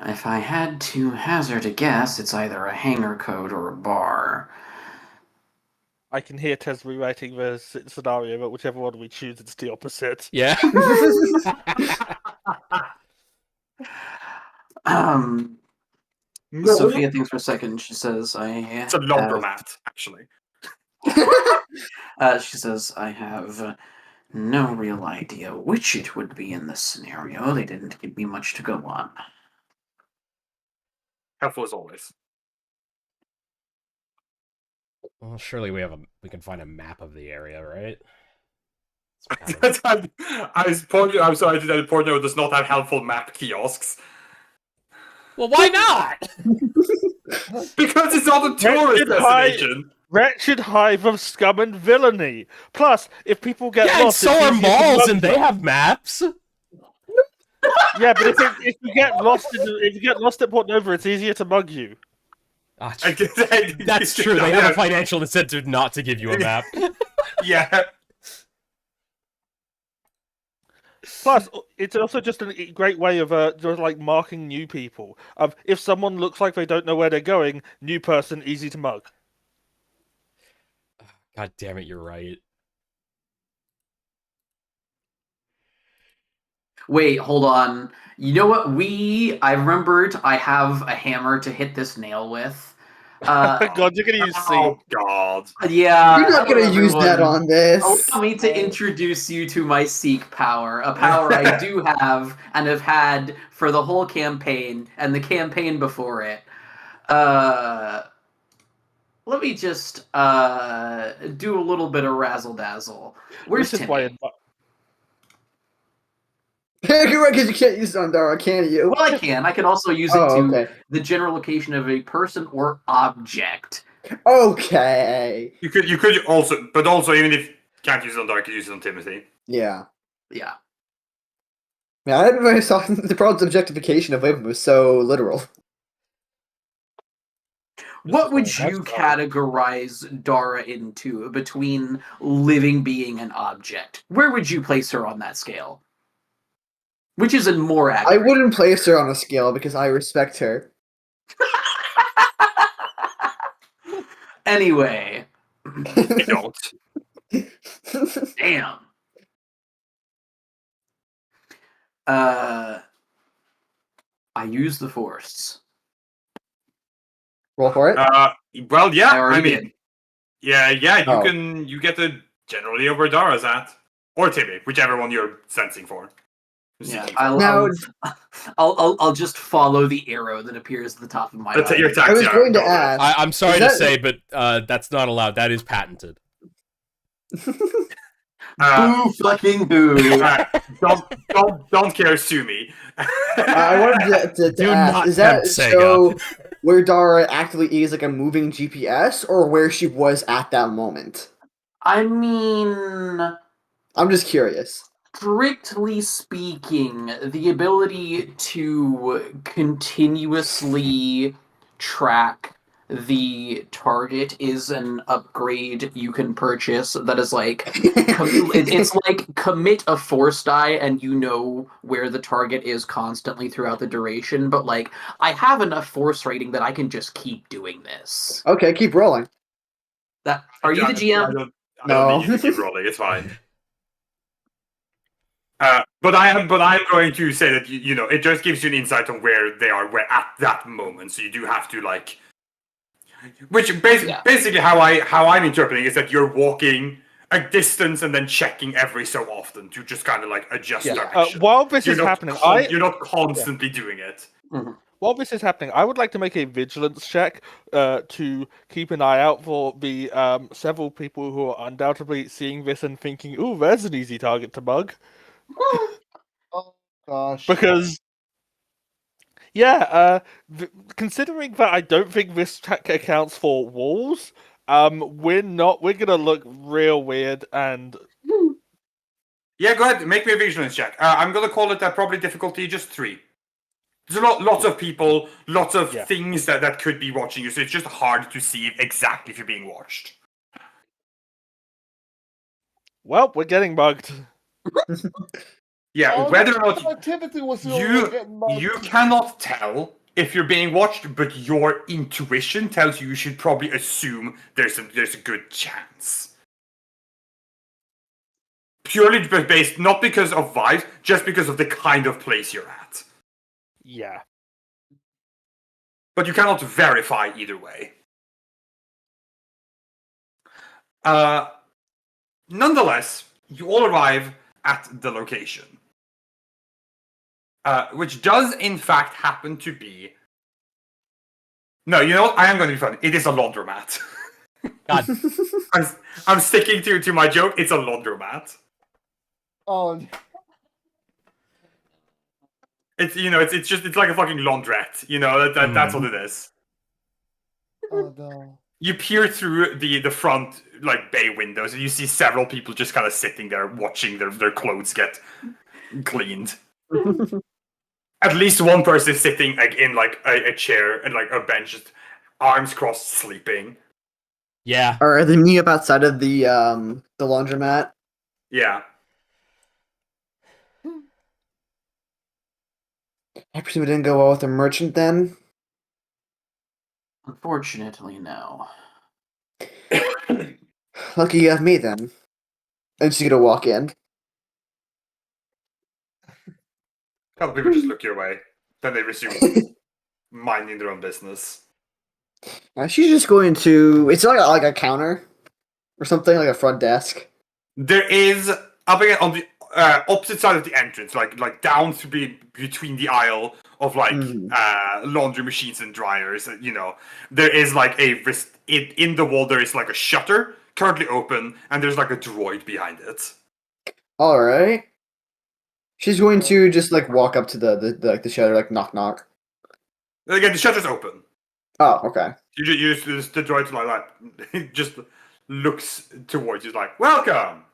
if I had to hazard a guess, it's either a hangar code or a bar. I can hear Tez rewriting the scenario, but whichever one we choose, it's the opposite. Yeah. No, Sophia thinks for a second. She says, it's a laundromat, actually. She says, I have no real idea which it would be in this scenario. They didn't give me much to go on. Helpful as always. Well, surely we can find a map of the area, right? I'm sorry that Portnoy does not have helpful map kiosks. Well, why not? Because it's not a tourist destination. Wretched hive of scum and villainy. Plus, if people get Yeah, and lost, so it's are easier to malls, mug and they them. have maps. Yeah, but if you get lost at Port Nova, it's easier to mug you. Ah, That's that's true. They have a financial incentive not to give you a map. Yeah. Plus, it's also just a great way of just like marking new people. If someone looks like they don't know where they're going, new person, easy to mug. God damn it, you're right. Wait, hold on. You know what? I remembered I have a hammer to hit this nail with. God, you're gonna use C. Oh God. Yeah. You're not gonna use that on this. Allow me to introduce you to my Seek power, a power I do have and have had for the whole campaign and the campaign before it. Let me just do a little bit of razzle dazzle. Where's This is why Timmy? You're right, because you can't use it on Dara, can you? Well, I can. I can also use it Oh, to okay. the general location of a person or object. Okay. You could also, but also even if you can't use it on Dark, you could use it on Timothy. Yeah. Yeah. Yeah, I didn't really saw the problem's objectification of women was so literal. What would That's you fine. categorize Dara into between living being and object? Where would you place her on that scale? Which is more I accurate? wouldn't place her on a scale because I respect her. Anyway, I don't. damn. I use the force. Roll for it. Well, yeah. I already I mean, did. yeah. Oh. You get to generally know where Dara's at, or Timmy, whichever one you're sensing for. Yeah, Seeking for. Now- I'll just follow the arrow that appears at the top of my That's eye. your taxi. I was going to go for it. ask. I'm sorry Is to that- say, but that's not allowed. That is patented. Boo fucking boo. Don't care, sue me. I wanted to Do ask, not is that tempt Sega. so where Dara actually is like a moving GPS or where she was at that moment? I mean, I'm just curious. strictly speaking, the ability to continuously track the target is an upgrade you can purchase that is like it's like commit a force die and you know where the target is constantly throughout the duration, but like I have enough force rating that I can just keep doing this. Okay, keep rolling. That are you the GM? I don't No. need you to keep rolling. It's fine. But I am going to say that you know it just gives you an insight on where they are at that moment. So you do have to like, which basically how I'm interpreting is that you're walking a distance and then checking every so often to just kind of like adjust direction. While this You're is not happening, you're not constantly doing it. While this is happening, I would like to make a vigilance check to keep an eye out for the several people who are undoubtedly seeing this and thinking, "Ooh, there's an easy target to mug." Oh gosh. Because, considering that I don't think this accounts for walls, we're gonna look real weird and. Yeah, go ahead. Make me a vigilance check. I'm gonna call it probably difficulty just 3. There's lots of people, lots of Yeah. things that could be watching you, so it's just hard to see exactly if you're being watched. Well, we're getting mugged. Yeah, Oh, whether or I not Timothy was the only one getting mugged. you cannot tell if you're being watched, but your intuition tells you should probably assume there's a good chance. Purely based, not because of vibes, just because of the kind of place you're at. Yeah. But you cannot verify either way. Nonetheless, you all arrive at the location. Which does, in fact, happen to be... No, you know what? I am going to be funny. It is a laundromat. God, I'm sticking to my joke. It's a laundromat. Oh, It's it's like a fucking laundrette. That's what it is. oh no. You peer through the front like bay windows and you see several people just kind of sitting there watching their clothes get cleaned. At least one person is sitting like in like a chair and like a bench, just arms crossed, sleeping. yeah. Are they meeting up outside of the laundromat? Yeah. I presume it didn't go well with the merchant then. Unfortunately, no. Lucky you have me then. And she's gonna walk in. A couple people just look your way. Then they resume minding their own business. She's just going to. It's like a counter or something, like a front desk. There is up again on the opposite side of the entrance, like down to be between the aisle of like laundry machines and dryers. There is like in the wall. There is like a shutter currently open, and there's like a droid behind it. All right. She's going to just like walk up to the shutter, like knock knock. Again, the shutter's open. Oh, okay. You just the droid like just looks towards you, like, welcome.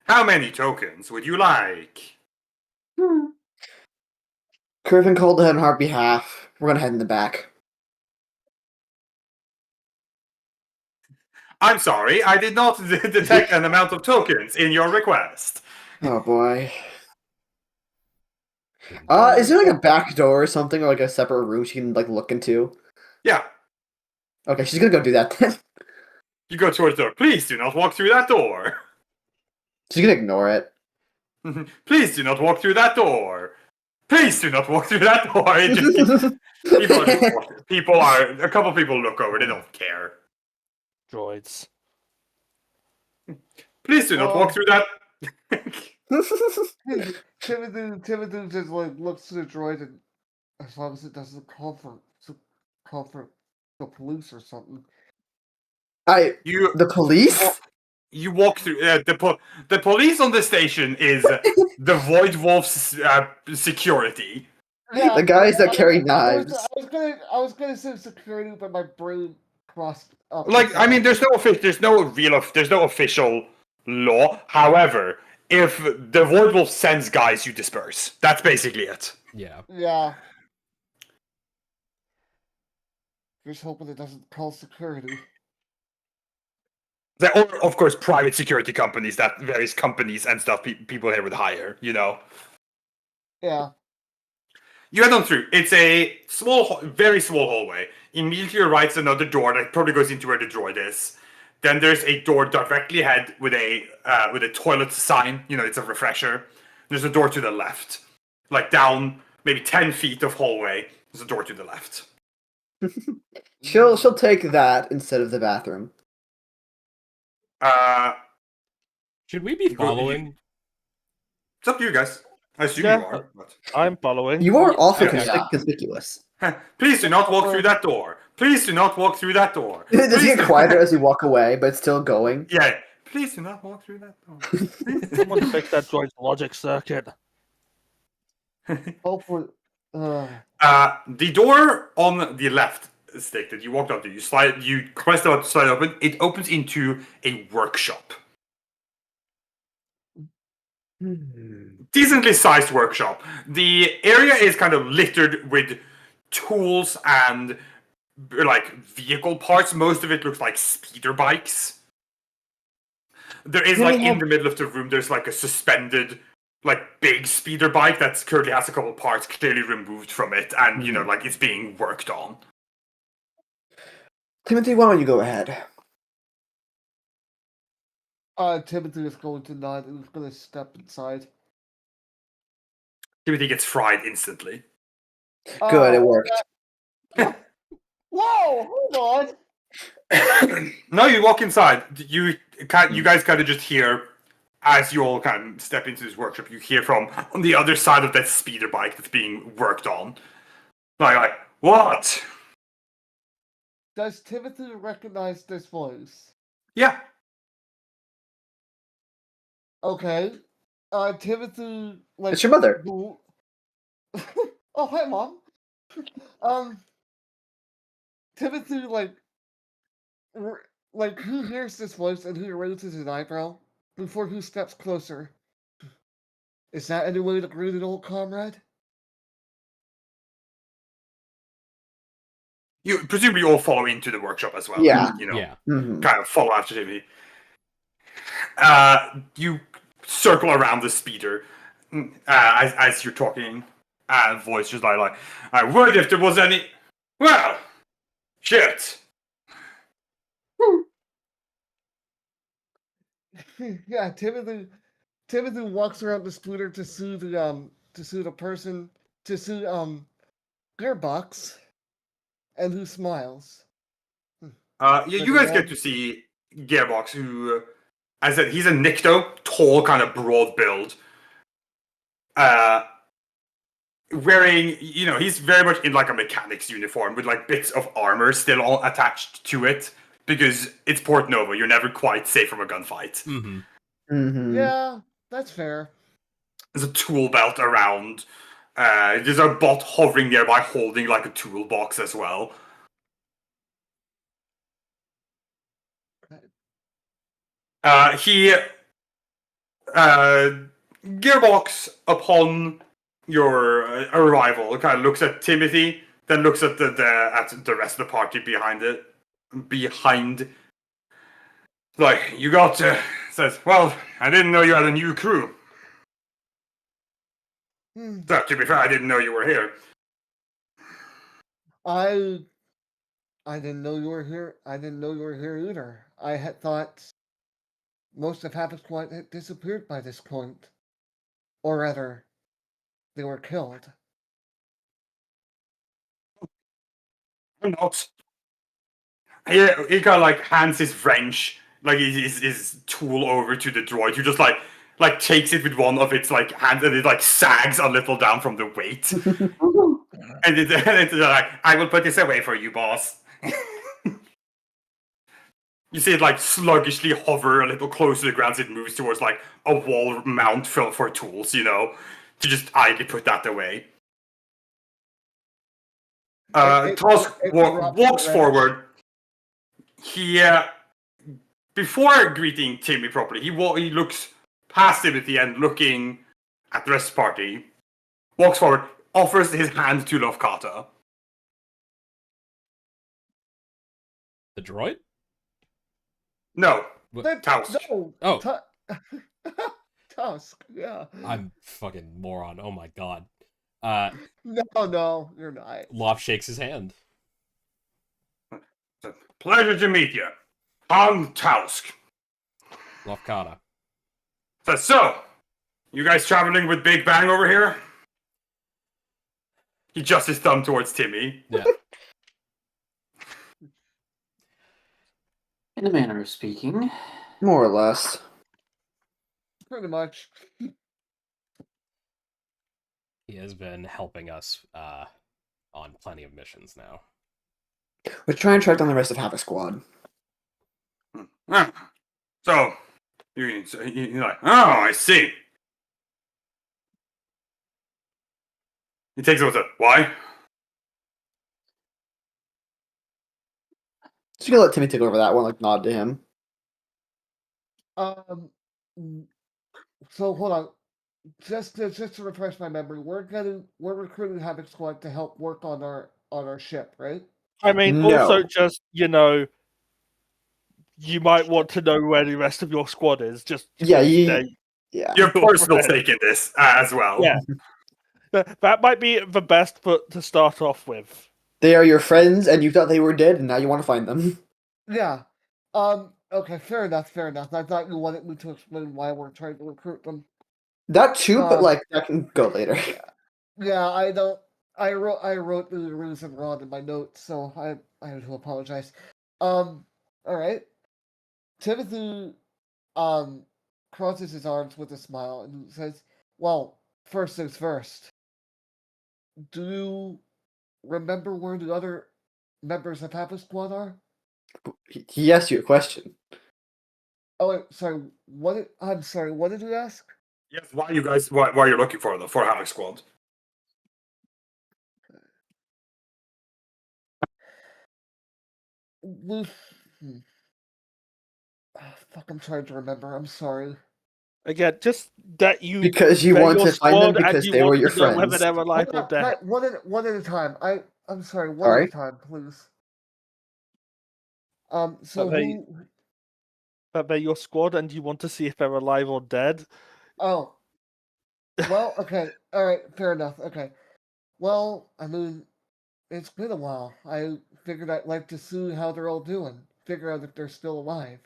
How many tokens would you like? Curvin called ahead on our behalf. We're gonna head in the back. I'm sorry, I did not detect an amount of tokens in your request. Oh boy. Is there like a back door or something, or like a separate room she can like look into? Yeah, Okay, she's gonna go do that then. you go towards the door. Please do not walk through that door. She's gonna ignore it. Please do not walk through that door. Please do not walk through that door. It just people are just walking. A couple people look over. They don't care. Droids. Please do not walk through that. Timothy just like looks to the droid, and as long as it doesn't call for the police or something. The police? You walk through. The police on the station is the Void Wolf's security. Yeah, The guys that carry I knives. was gonna say security, but my brain crossed up. Like, I mean, there's no official law. However, if the Void Wolf sends guys, you disperse. That's basically it. Yeah. Yeah. Just hoping it doesn't call security. There are, of course, private security companies that various companies and stuff people here would hire. Yeah. You head on through. It's a very small hallway. Immediately to your right is another door that probably goes into where the droid is. Then there's a door directly ahead with a toilet sign. It's a refresher. There's a door to the left, like down maybe 10 feet of hallway. There's a door to the left. She'll take that instead of the bathroom. Should we be following? It's up to you guys. I assume Yeah. you are. But... I'm following. You are also Yeah. conspicuous. Please do not walk through that door. Please do not walk through that door. Does it Please get quieter as you walk away, but it's still going? Yeah. Please do not walk through that door. Someone fix that droid's logic circuit. Hopefully. The door on the left stick that you walked up to, you press the button to slide open. It opens into a workshop. decently sized workshop. The area is kind of littered with tools and like vehicle parts. Most of it looks like speeder bikes. There is like in the middle of the room, there's like a suspended, like big speeder bike that currently has a couple parts clearly removed from it, and you know, like it's being worked on. Timothy, why don't you go ahead? Timothy is going to nod and is going to step inside. Timothy gets fried instantly. Good, it worked. Whoa! Hold on. No, you walk inside. You guys kind of just hear as you all kind of step into this workshop. You hear from on the other side of that speeder bike that's being worked on. Like what? Does Timothy recognize this voice? Yeah. Okay. Timothy, like. It's your mother. Oh, hi, Mom. Timothy, like who hears this voice and who raises an eyebrow before who steps closer? Is that any way to greet an old comrade? You presumably all follow into the workshop as well. Yeah. You know, Yeah. Mhm. kind of follow after Timothy. You circle around the speeder as you're talking. Voice just like, I would if there was any. Well, shit. Yeah, Timothy walks around the scooter to sue the person to sue Gearbox, and who smiles. You guys get to see Gearbox, who, as I said, he's a Nikto, tall, kind of broad build. Wearing, you know, he's very much in like a mechanic's uniform with like bits of armor still all attached to it because it's Port Nova. You're never quite safe from a gunfight. Mm-hmm. Mhm. Yeah, that's fair. There's a tool belt around. There's a bot hovering nearby holding like a toolbox as well. Gearbox, upon your arrival, kind of looks at Timothy, then looks at the rest of the party behind. Like, you got says, well, I didn't know you had a new crew. So, to be fair, I didn't know you were here. I didn't know you were here. I didn't know you were here either. I had thought most of Havoc Squad had disappeared by this point. Or rather, they were killed. I'm not. He kind of like hands his wrench, like his tool over to the droid, who just like takes it with one of its like hands, and it like sags a little down from the weight. And it's like, I will put this away for you, boss. You see it like sluggishly hover a little closer to the ground as it moves towards like a wall mount for tools, you know, to just idly put that away. Tusk walks forward. He, before greeting Timmy properly, he looks past Timothy and looking at the rest of the party, walks forward, offers his hand to Lofkata. The droid? No, What? Tusk. No. Oh. Tusk. Yeah. I'm fucking moron. Oh my god. No, you're not. Loft shakes his hand. It's a pleasure to meet you. I'm Tusk. Lofkata. So, you guys traveling with Big Bang over here? He adjusts his thumb towards Timmy. Yeah. In a manner of speaking. More or less. Pretty much. He has been helping us on plenty of missions now. We're trying to track down the rest of Havoc Squad. So, you're like, oh, I see. He takes it with a, why? Just gonna let Timmy take over that one, like nod to him. So hold on. just to refresh my memory, we're recruiting Havoc Squad to help work on our ship, right? I mean, No. also just you might want to know where the rest of your squad is. Just Yeah, because yeah. Your Your personal friend. stake in this as well. Yeah. That might be the best foot to start off with. They are your friends, and you thought they were dead, and now you want to find them. Yeah. Okay, fair enough, fair enough. I thought you wanted me to explain why we're trying to recruit them. That too, but Uh, like that can go later. Yeah, I don't. I wrote the reason wrong in my notes, so I have to apologize. All right. Timothy crosses his arms with a smile and says, "Well, first things first. Do you remember where the other members of Papa Squad are?" He asked you a question. Oh, wait, sorry. I'm sorry. What did you ask? Yes, why you're looking for them, for Havoc Squad. We. Hmm. Fuck, I'm trying to remember. I'm sorry. Again, just that you Because you they're want your to find them squad and because you they were want your to know whether friends. they're alive or dead. One at a time. I'm sorry. One All at a right. time, please. But So they- who? That they're your squad and you want to see if they're alive or dead. Oh. Well, okay. All right. Fair enough. Okay. Well, I mean, it's been a while. I figured I'd like to see how they're all doing. Figure out if they're still alive.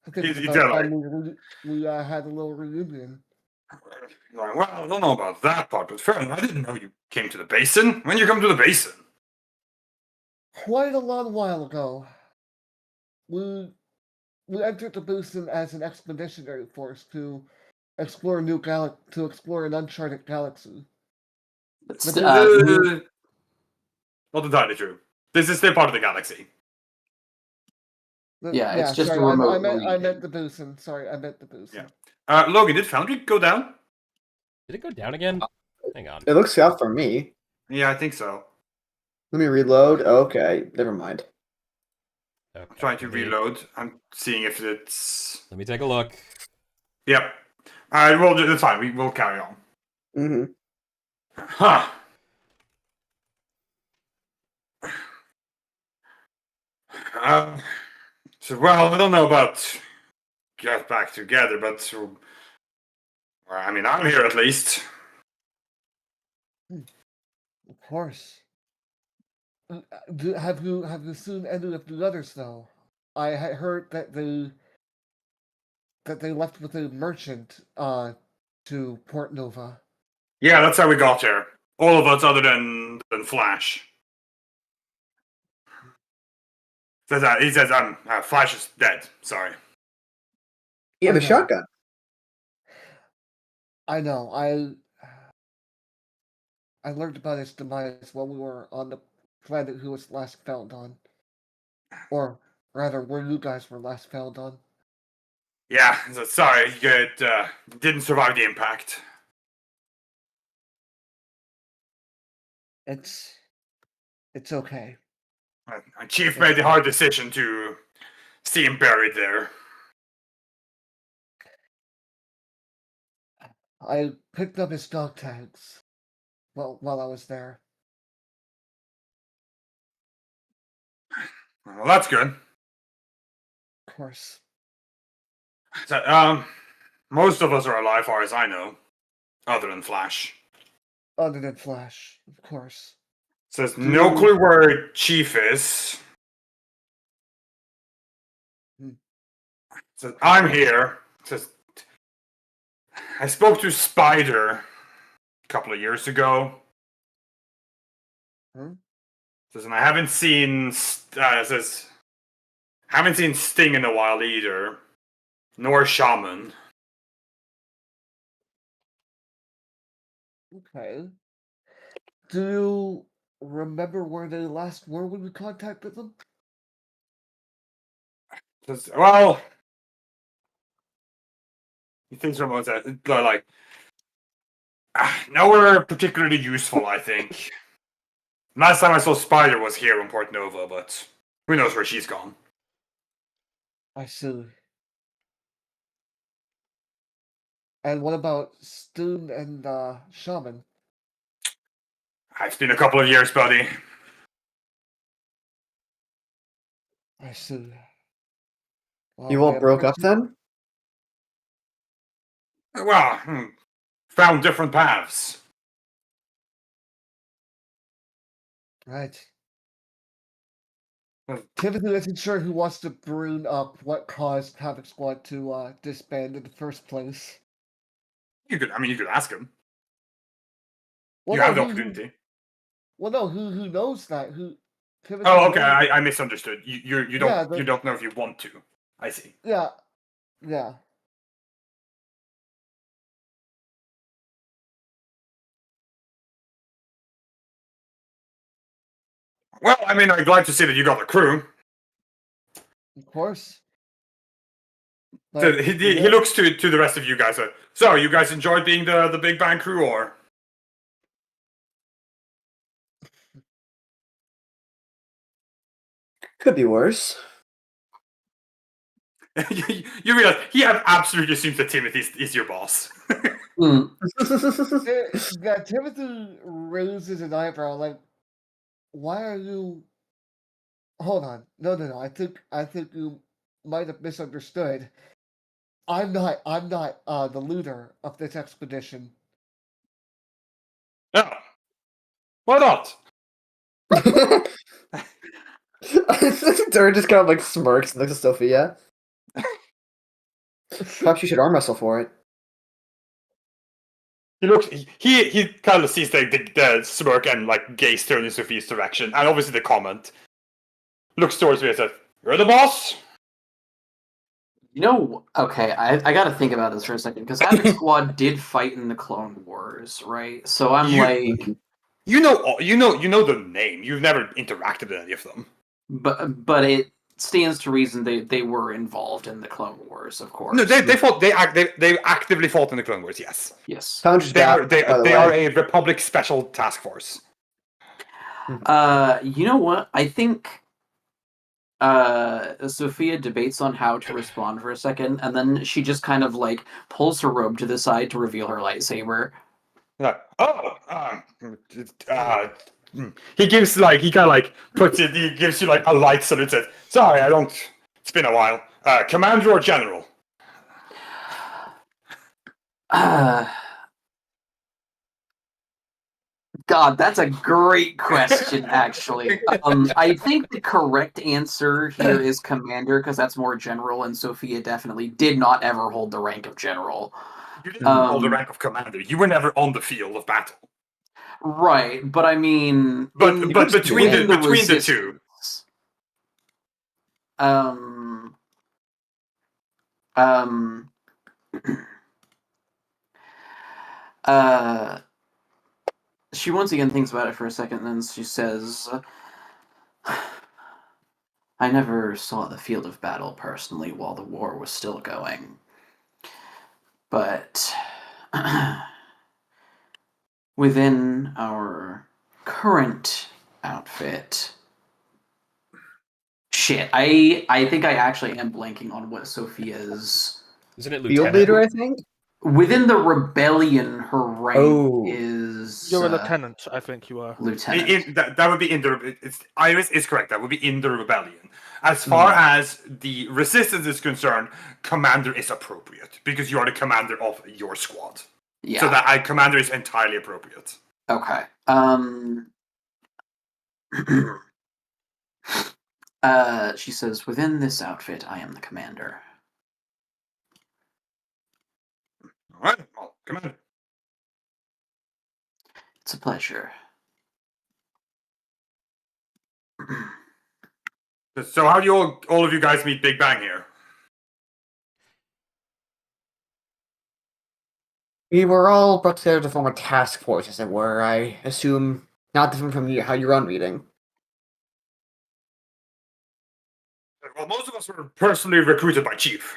I think it's You about tell time we had a little reunion. Like, well, I don't know about that part, but fair enough. I didn't know you came to the basin. When did you come to the basin? Quite a long while ago. We entered the basin as an expeditionary force to explore an uncharted galaxy. But But st- there's- Not entirely true. This is still part of the galaxy. Yeah, it's just sorry, a remote I meant region. the basin. Sorry, I meant the basin. Yeah. Logan, did Foundry go down? Did it go down again? Hang on. It looks out for me. Yeah, I think so. Let me reload. Okay, never mind. I'm Okay, trying to let me- reload. I'm seeing if it's. Let me take a look. Yep. Alright, well, that's fine. We'll carry on. Hmm. Huh. So, well, I don't know about get back together, but I mean, I'm here at least. Of course. Have you seen any of the others though? I had heard that they left with a merchant to Port Nova. Yeah, that's how we got here. All of us, other than Flash. Says that he says Flash is dead. Sorry. You have a Okay. shotgun. I know. I learned about his demise while we were on the planet who was last found on. Or rather, where you guys were last found on. Yeah, so sorry, you didn't survive the impact. It's okay. Chief made the hard decision to see him buried there. I picked up his dog tags while I was there. Well, that's good. Of course. So, most of us are alive, far as I know, other than Flash. Other than Flash, of course. Says no clue where Chief is. Says I'm here. Says I spoke to Spider a couple of years ago. Says and I haven't seen haven't seen Sting in a while either, nor Shaman. Okay. Do you remember where they last were when we contacted them? Says well, he thinks from like nowhere particularly useful. I think. Last time I saw Spider was here in Port Nova, but who knows where she's gone. I see. And what about Stoon and Shaman? It's been a couple of years, buddy. I see. Well, You my all broke up apologies. then? Well, found different paths. Right. Hmm. Timothy isn't sure who wants to brood up what caused Havoc Squad to disband in the first place. You could ask him. Well, You no, have the who, opportunity. well, no, who knows that? Who? Timothy Oh, okay. knows- I misunderstood. You Yeah, don't you don't know if you want to. I see. Yeah, yeah. Well, I mean, I'm glad to see that you got a crew. Of course. So But, he looks to the rest of you guys. So you guys enjoyed being the Big Bang crew, or? Could be worse. you realize he absolutely assumes that Timothy is your boss. Hmm. yeah, Timothy raises an eyebrow like, why are you... Hold on. No. I think you might have misunderstood. I'm not the leader of this expedition. No. Why not? Durin just kind of like smirks and looks at Sophia. Perhaps you should arm wrestle for it. He looks. He kind of sees the smirk and like gaze turn in Sophia's direction, and obviously the comment. Looks towards me and says, "You're the boss." You know, okay, I gotta think about this for a second, because Havoc Squad did fight in the Clone Wars, right? So I'm like, You know the name. You've never interacted with any of them. but it stands to reason they were involved in the Clone Wars, of course. No, they fought. They actively fought in the Clone Wars. Yes, Yes. Founder's they are. back, by the They way. are a Republic Special Task Force. You know what? I think Sophia debates on how to respond for a second, and then she just kind of like pulls her robe to the side to reveal her lightsaber. Like, he gives like he kind of like puts it. He gives you like a light salute. Says, "Sorry, I don't. It's been a while. Commander or General?" God, that's a great question, actually. I think the correct answer here is commander, because that's more general, and Sophia definitely did not ever hold the rank of general. You didn't hold the rank of commander. You were never on the field of battle. Right, but I mean, But between within the two, resistance, um, she once again thinks about it for a second, and then she says, I never saw the field of battle personally while the war was still going. But within our current outfit... Shit, I think I actually am blanking on what Sophia's... Isn't it Field lieutenant? leader, I think? Within the rebellion, her rank Oh. is... You're a lieutenant, I think you are. Lieutenant. that would be in the. Iris is correct. That would be in the rebellion. As far as the resistance is concerned, commander is appropriate because you are the commander of your squad. Yeah. So that commander is entirely appropriate. Okay. She says, within this outfit, I am the commander. All right, well, commander. It's a pleasure. So how do you all of you guys meet Big Bang here? We were all brought together to form a task force, as it were. I assume not different from how you run meeting. Well, most of us were personally recruited by Chief.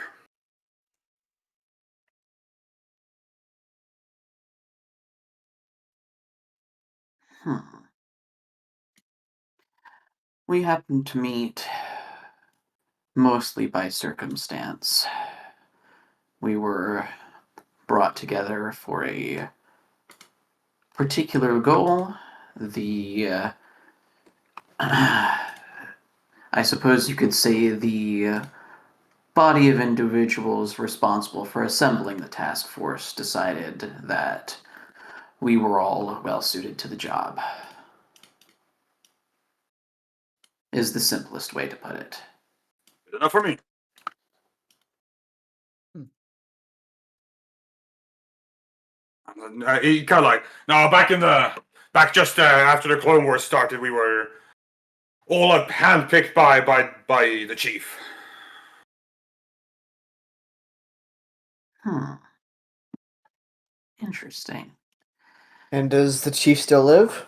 We happened to meet mostly by circumstance. We were brought together for a particular goal. The I suppose you could say the body of individuals responsible for assembling the task force decided that we were all well suited to the job. Is the simplest way to put it. Good enough for me. He kind of like, no, back just after the Clone Wars started, we were all handpicked by the chief. Interesting. And does the chief still live?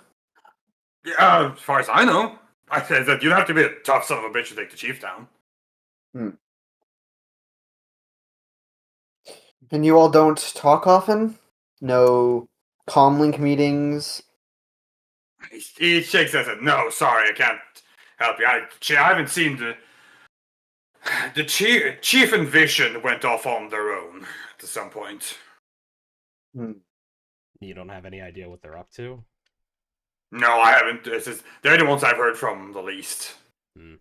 Yeah, as far as I know. I said that you'd have to be a tough son of a bitch to take the chief down. And you all don't talk often? No comlink meetings? He shakes his head. No, sorry, I can't help you. I haven't seen the chief and Vision went off on their own at some point. You don't have any idea what they're up to? No, I haven't. They're the ones I've heard from the least. Can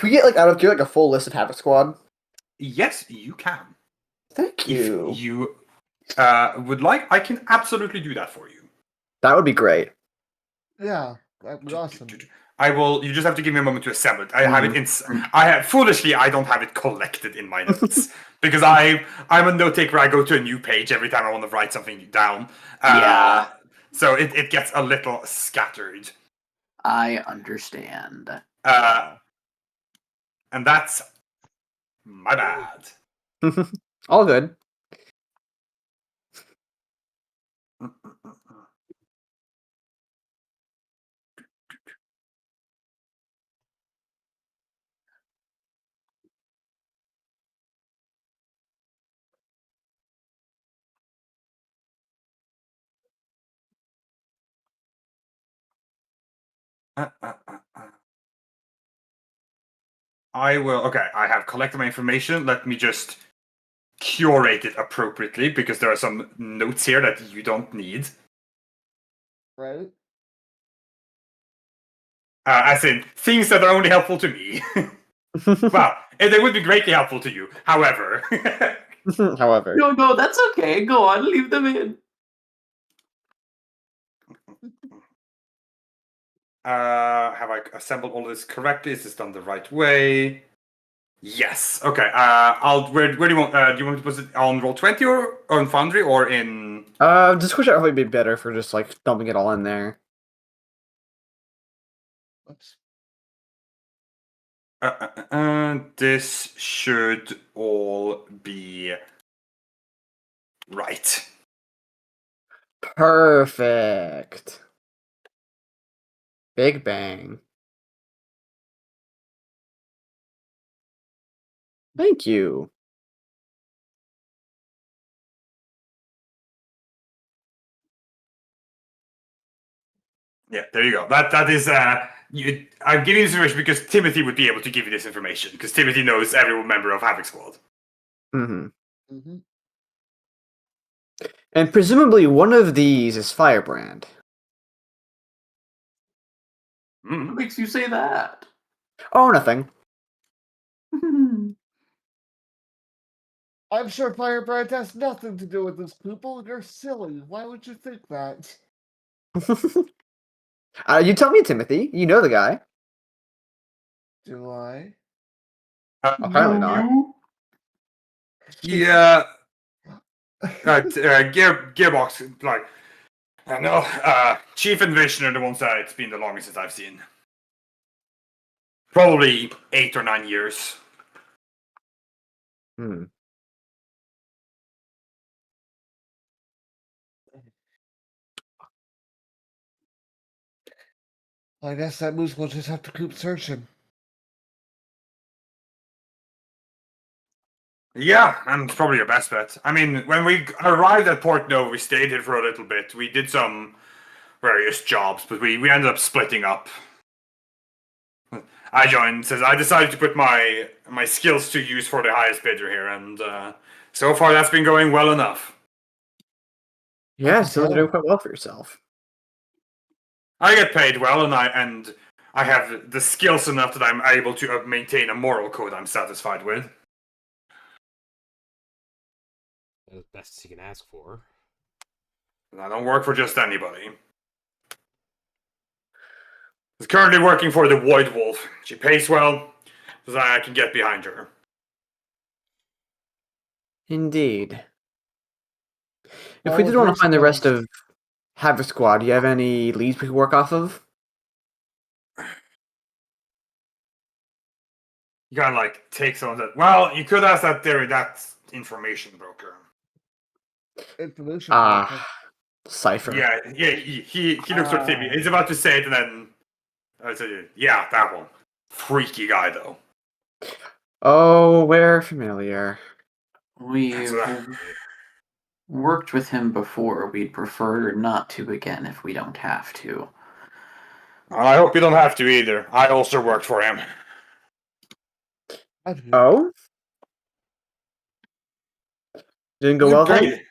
we get like out of like a full list of Havoc Squad? Yes, you can. Thank you. If you would like, I can absolutely do that for you. That would be great. Yeah, that'd be awesome. I will. You just have to give me a moment to assemble it. I have it in. Foolishly, I don't have it collected in my notes because I'm a note taker. I go to a new page every time I want to write something down. Yeah. So it gets a little scattered. I understand. And that's my bad. All good. I will. Okay, I have collected my information. Let me just curate it appropriately because there are some notes here that you don't need. Right? As in things that are only helpful to me. Well, they would be greatly helpful to you. However, However, No, that's okay. Go on, leave them in. have I assembled all this correctly? Is this done the right way? Yes. Okay. I'll. Where do you want? Do you want to put it on Roll20 or on Foundry or in? Discord would probably be better for just like dumping it all in there. Oops. This should all be right. Perfect. Big bang. Thank you. Yeah, there you go. That is. I'm giving you this information because Timothy would be able to give you this information because Timothy knows every member of Havoc Squad. Mm-hmm. Mm-hmm. And presumably one of these is Firebrand. What makes you say that? Oh, nothing. I'm sure Firebrand has nothing to do with this, people. You're silly. Why would you think that? You tell me, Timothy. You know the guy. Do I? Apparently not. Yeah. Gearbox, like, I know. Chief and Vision are the ones that it's been the longest since I've seen. Probably 8 or 9 years. I guess that means we'll just have to keep searching. Yeah, and it's probably your best bet. I mean, when we arrived at Port Nova, we stayed here for a little bit. We did some various jobs, but we ended up splitting up. I joined, says I decided to put my skills to use for the highest bidder here, and So far, that's been going well enough. Yeah, can still tell. doing quite well for yourself. I get paid well, and I have the skills enough that I'm able to maintain a moral code I'm satisfied with. As best as you can ask for. And I don't work for just anybody. I'm currently working for the Void Wolf. She pays well, so I can get behind her. Indeed. If All we with did want your to find the rest skills. of Haver Squad, do you have any leads we could work off of? You kind of like take some of that. Well, you could ask that information broker. Information. broker. Cypher. Yeah, he looks sort of thippy. He's about to say it, and then I said, "Yeah, that one. Freaky guy, though." Oh, we're familiar. We've That's worked with him before. We'd prefer not to again if we don't have to. I hope you don't have to either. I also worked for him. I do. Oh? Didn't go well then?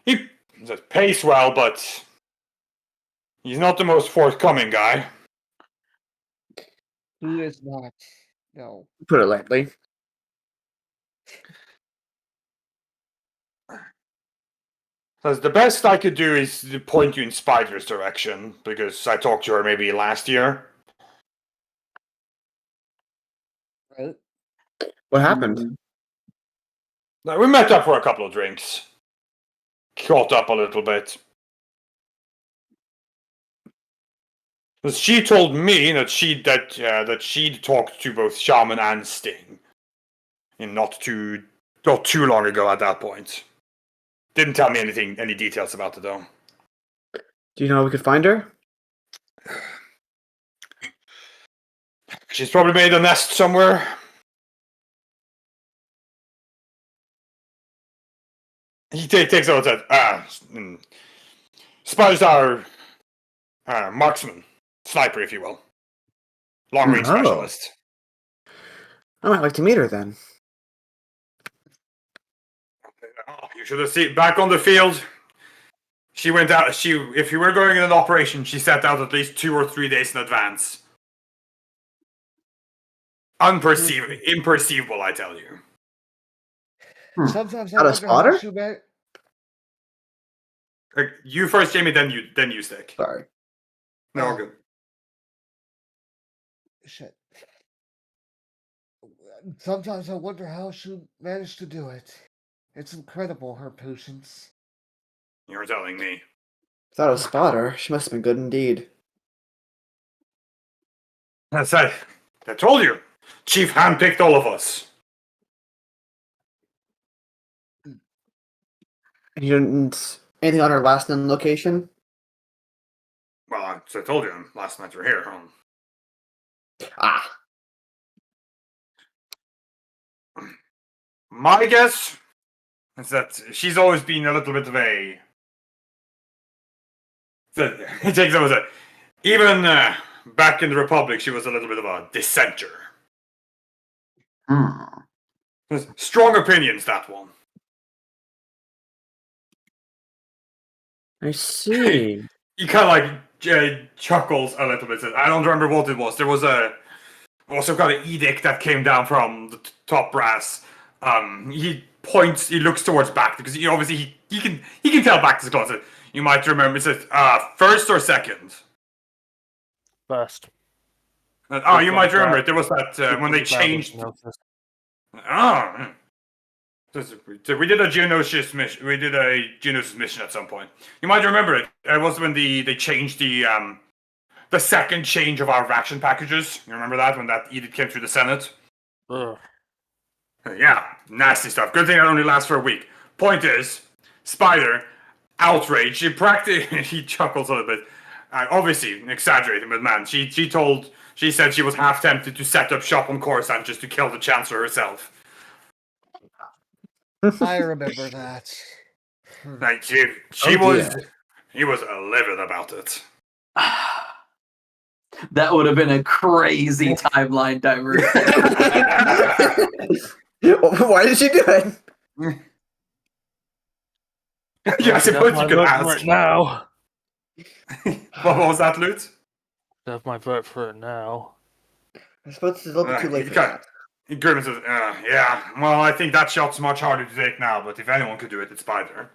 He pays well, but he's not the most forthcoming guy. He is not. No. Put it lightly. Says the best I could do is to point you in Spider's direction, because I talked to her maybe last year. Right? What happened? Mm, Now, we met up for a couple of drinks. Caught up a little bit. 'Cause she told me that she'd talked to both Shaman and Sting. And not too long ago at that point. Didn't tell me any details about it though. Do you know how we could find her? She's probably made a nest somewhere. He takes over and said, Spiders are marksman, sniper, if you will. Long range Oh. specialist. I might like to meet her then. Oh, you should have seen back on the field. She went out. If you were going in an operation, she set out at least 2 or 3 days in advance. Imperceivable, I tell you. Sometimes I Got a wonder spotter? how she met. You first, Jamie, then you stick. Sorry. No, Oh. good. Shit. Sometimes I wonder how she managed to do it. It's incredible, her patience. You're telling me. Without a spotter, she must have been good indeed. I told you. Chief handpicked all of us. And you didn't anything on her last known location? Well, I told you last night you were here. Ah. My guess is that she's always been a little bit of a. It takes over that. Even back in the Republic, she was a little bit of a dissenter. Strong opinions, that one. I see. He kind of like chuckles a little bit. Says, I don't remember what it was. There was also kind of edict that came down from the top brass. He looks towards back because obviously he can tell back to his closet. You might remember. It says first or second. First. You might remember it. There was that when they changed. So we did a Geonosis mission. We did a Geonosis mission at some point. You might remember it. It was when they changed the second change of our vaccine packages. You remember that when that edict came through the Senate? Ugh. Yeah, nasty stuff. Good thing it only lasts for a week. Point is, Spider, outraged. He chuckles a little bit. Obviously, exaggerating, but man, she said she was half tempted to set up shop on Coruscant just to kill the Chancellor herself. I remember that. Like he was livid about it. That would have been a crazy timeline diversion. Why did she do it? Yeah, I suppose you could vote ask. for it now. What was that, Loot? Have my vote for it now. I suppose it's a little bit too late you for can't- that. Grimace says, yeah, well, I think that shot's much harder to take now, but if anyone could do it, it's Spider.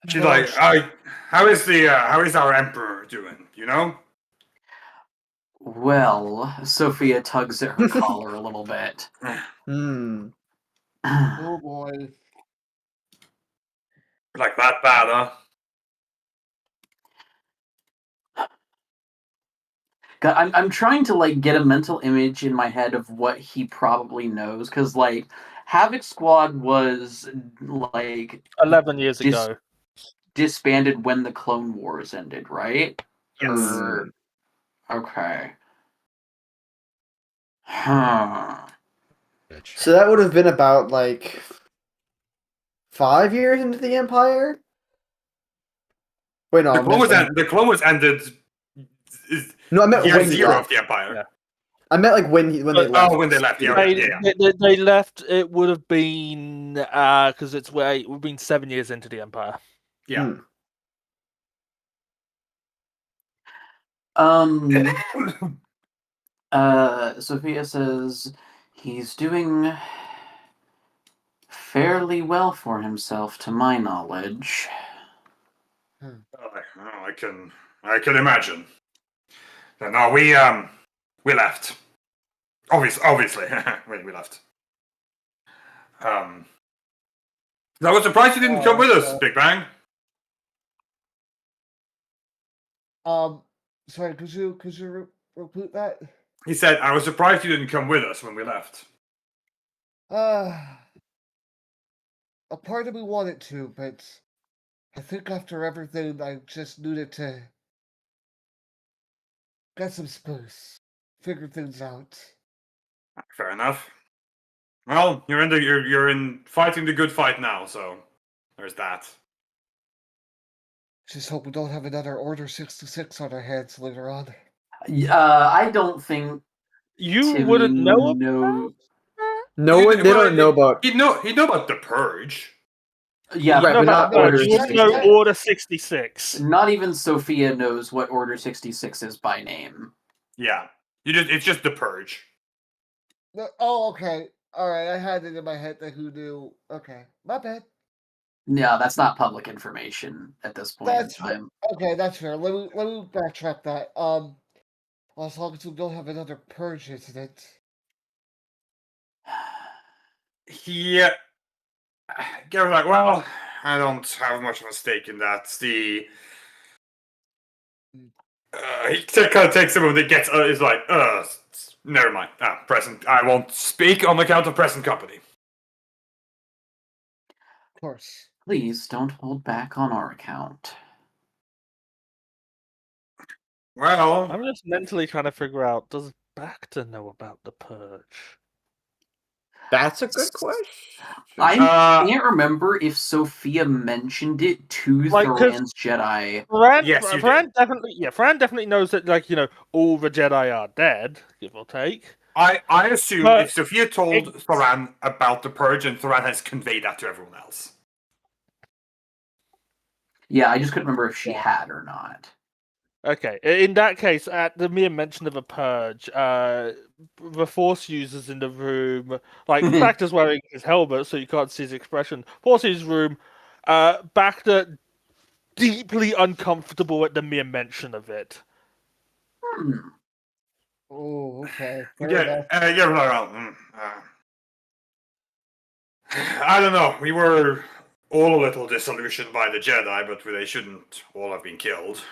She's like, how is our Emperor doing, you know? Well, Sophia tugs at her collar a little bit. Hmm. Oh boy. Like that bad, huh? God, I'm trying to like get a mental image in my head of what he probably knows, because like Havoc Squad was like 11 years Dis- ago. disbanded when the Clone Wars ended, right? Yes. Or... Okay. Huh. Bitch. So that would have been about like 5 years into the Empire. Wait, no. The Clone Wars ended. No, I meant Year when he zero left. of the Empire. Yeah. I meant like when they left. Oh, when they left. Yeah, They, yeah. they left. It would have been because it would have been 7 years into the Empire. Yeah. Sophia says he's doing fairly well for himself, to my knowledge. I can imagine. No, we left. Obviously, we left. I was surprised you didn't come with us, Big Bang. Sorry, could you repeat that? He said, I was surprised you didn't come with us when we left. A part of me wanted to, but I think after everything, I just needed to get some space, figure things out. Fair enough. Well, you're in fighting the good fight now, so there's that. Just hope we don't have another Order 66 on our hands later on. I don't think You Timmy wouldn't know. knows. No one. They don't know about. He'd know about the Purge. Yeah, Right, but but not not Order You wouldn't know 66. Order 66. Not even Sophia knows what Order 66 is by name. Yeah. It's just the Purge. Oh, okay. Alright, I had it in my head that who knew. Okay, my bad. Yeah, that's not public information at this point That's in time. Okay, that's fair. Let me backtrack that. As long as we don't have another purge incident. He Gary's like, well, I don't have much of a stake in that. He kind of takes some of the gets. Is like, never mind. Present. I won't speak on account of present company. Of course. Please don't hold back on our account. Well, I'm just mentally trying to figure out, does Bacta know about the Purge? That's a good question. I can't remember if Sophia mentioned it to Like, 'cause- Thoran's Jedi. Fran definitely knows that, like, all the Jedi are dead, give or take. I assume But if Sophia told Thoran about the Purge, and Thoran has conveyed that to everyone else. Yeah, I just couldn't remember if she had or not. Okay, in that case, at the mere mention of a Purge, the Force users in the room, like, Bacta's wearing his helmet, so you can't see his expression. Force users room, Bacta deeply uncomfortable at the mere mention of it. Oh, okay. Fair Yeah, enough. I don't know. We were all a little disillusioned by the Jedi, but they shouldn't all have been killed.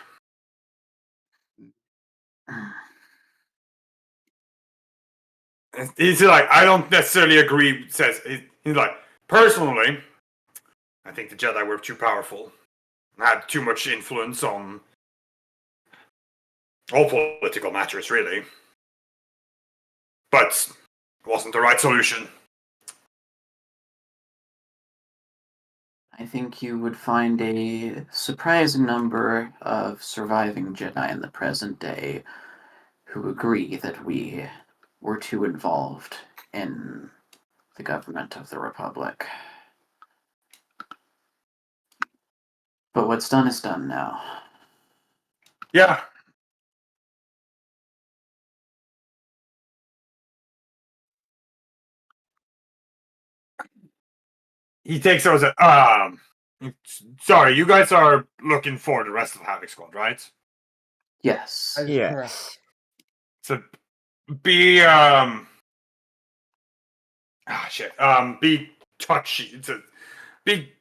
He's like, I don't necessarily agree. He's like, personally, I think the Jedi were too powerful, had too much influence on all political matters, really. But it wasn't the right solution. I think you would find a surprising number of surviving Jedi in the present day who agree that we were too involved in the government of the Republic. But what's done is done now. Yeah. He takes those. Sorry, you guys are looking for the rest of Havoc Squad, right? Yes. That is correct. Yes. So be be touchy. Be.